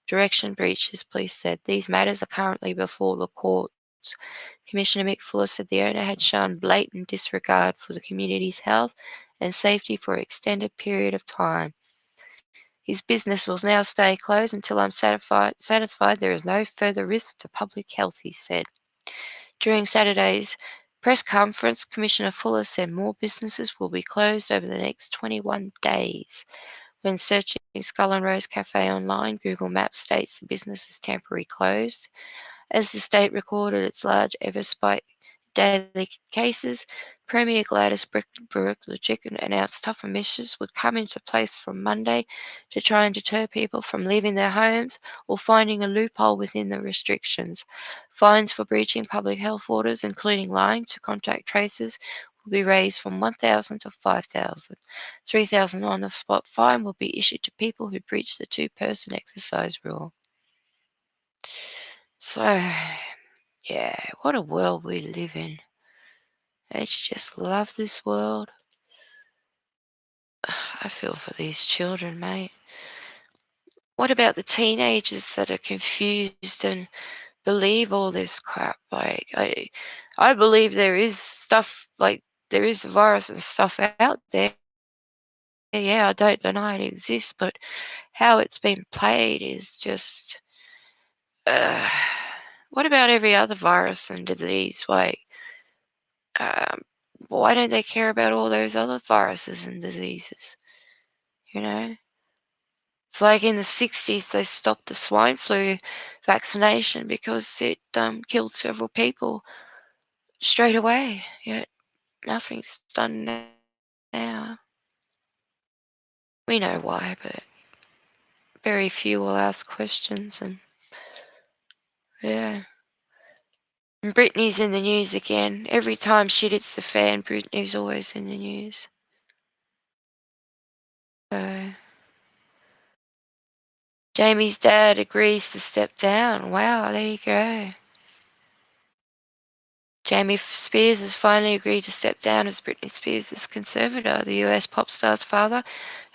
direction breaches, police said. These matters are currently before the courts. Commissioner Mick Fuller said the owner had shown blatant disregard for the community's health and safety for an extended period of time. His business will now stay closed until I'm satisfied there is no further risk to public health, he said. During Saturday's press conference, Commissioner Fuller said more businesses will be closed over the next 21 days. When searching Skull and Rose Cafe online, Google Maps states the business is temporarily closed. As the state recorded its large ever spike daily cases, Premier Gladys Berejiklian announced tougher measures would come into place from Monday to try and deter people from leaving their homes or finding a loophole within the restrictions. Fines for breaching public health orders, including lying to contact tracers, will be raised from $1,000 to $5,000. $3,000 on-the-spot fine will be issued to people who breach the 2-person exercise rule. So, yeah, what a world we live in. I just love this world. I feel for these children, mate. What about the teenagers that are confused and believe all this crap? Like, I believe there is stuff, like, there is a virus and stuff out there. Yeah, I don't deny it exists, but how it's been played is just... what about every other virus and disease? Like, why don't they care about all those other viruses and diseases? It's like in the 60s they stopped the swine flu vaccination because it killed several people straight away, yet nothing's done now. We know why, but very few will ask questions. And yeah, and Britney's in the news again. Every time shit hits the fan, Britney's always in the news. So Jamie's dad agrees to step down. Wow, there you go. Jamie Spears has finally agreed to step down as Britney Spears' conservator. The US pop star's father,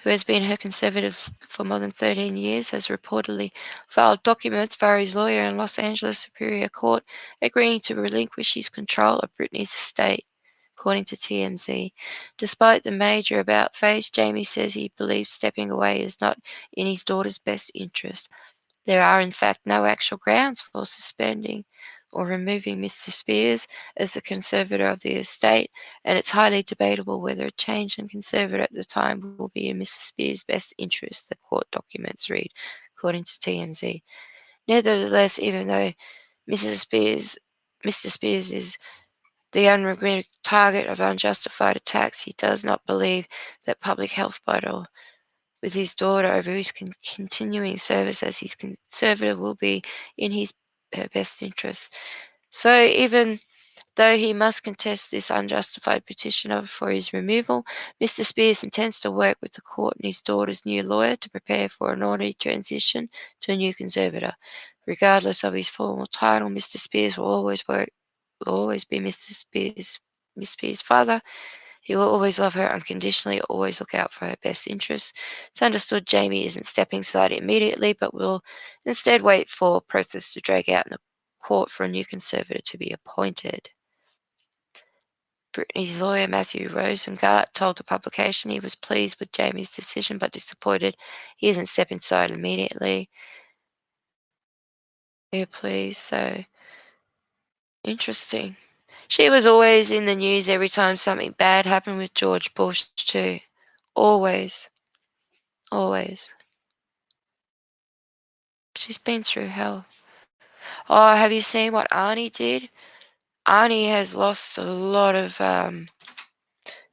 who has been her conservator for more than 13 years, has reportedly filed documents via his lawyer in Los Angeles Superior Court agreeing to relinquish his control of Britney's estate, according to TMZ. Despite the major about face, Jamie says he believes stepping away is not in his daughter's best interest. There are in fact no actual grounds for suspending or removing Mr. Spears as the conservator of the estate, and it's highly debatable whether a change in conservator at the time will be in Mrs. Spears' best interest, the court documents read, according to TMZ. Nevertheless, even though Mr. Spears is the unregretted target of unjustified attacks, he does not believe that public health battle with his daughter over his continuing service as his conservator will be in her best interest. So even though he must contest this unjustified petition for his removal, Mr. Spears intends to work with the court and his daughter's new lawyer to prepare for an orderly transition to a new conservator. Regardless of his formal title, Mr. Spears will always be Miss Spears' father. He will always love her unconditionally, always look out for her best interests. It's understood Jamie isn't stepping aside immediately, but will instead wait for process to drag out in the court for a new conservator to be appointed. Britney's lawyer, Matthew Rosengart, told the publication he was pleased with Jamie's decision, but disappointed he isn't stepping aside immediately. Yeah, please, so interesting. She was always in the news every time something bad happened with George Bush too. Always. Always. She's been through hell. Oh, have you seen what Arnie did? Arnie has lost a lot of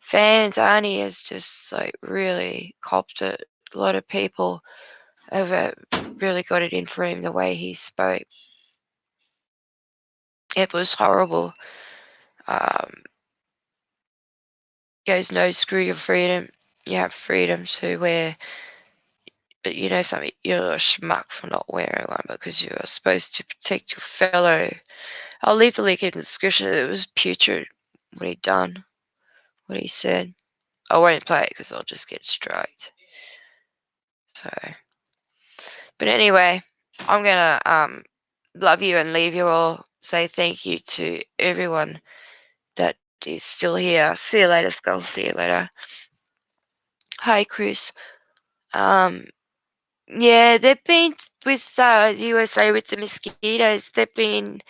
fans. Arnie has just like really copped it. A lot of people have really got it in for him the way he spoke. It was horrible. Goes, no, screw your freedom. You have freedom to wear, but you know something, you're a schmuck for not wearing one because you are supposed to protect your fellow. I'll leave the link in the description. It was putrid what he'd done, what he said. I won't play it because I'll just get striked. So, but anyway, I'm gonna love you and leave you all. Say thank you to everyone that is still here. See you later, Skull. See you later. Hi, Chris. Yeah, they've been with the USA with the mosquitoes. They've been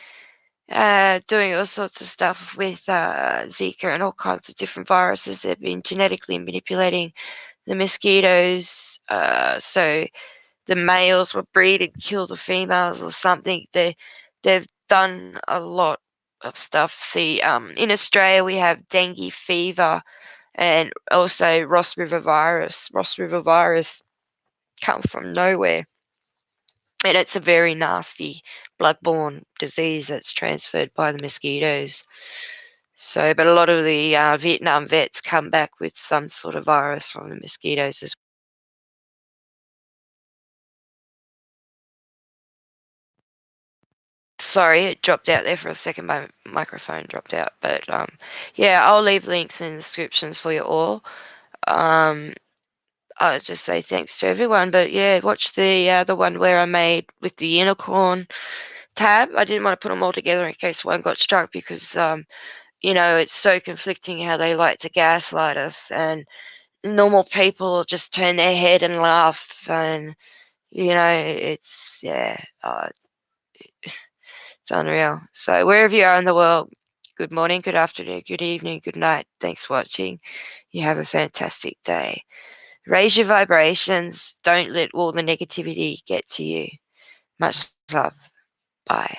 doing all sorts of stuff with Zika and all kinds of different viruses. They've been genetically manipulating the mosquitoes so the males will breed and kill the females or something. They've done a lot of stuff. See, in Australia we have dengue fever and also Ross River virus. Ross River virus comes from nowhere. And it's a very nasty bloodborne disease that's transferred by the mosquitoes. So, but a lot of the Vietnam vets come back with some sort of virus from the mosquitoes as well. Sorry, it dropped out there for a second. My microphone dropped out. But yeah, I'll leave links in the descriptions for you all. I'll just say thanks to everyone. But yeah, watch the one where I made with the unicorn tab. I didn't want to put them all together in case one got struck because you know, it's so conflicting how they like to gaslight us, and normal people will just turn their head and laugh, and you know, it's it's unreal. So wherever you are in the world, good morning, good afternoon, good evening, good night. Thanks for watching. You have a fantastic day. Raise your vibrations. Don't let all the negativity get to you. Much love. Bye.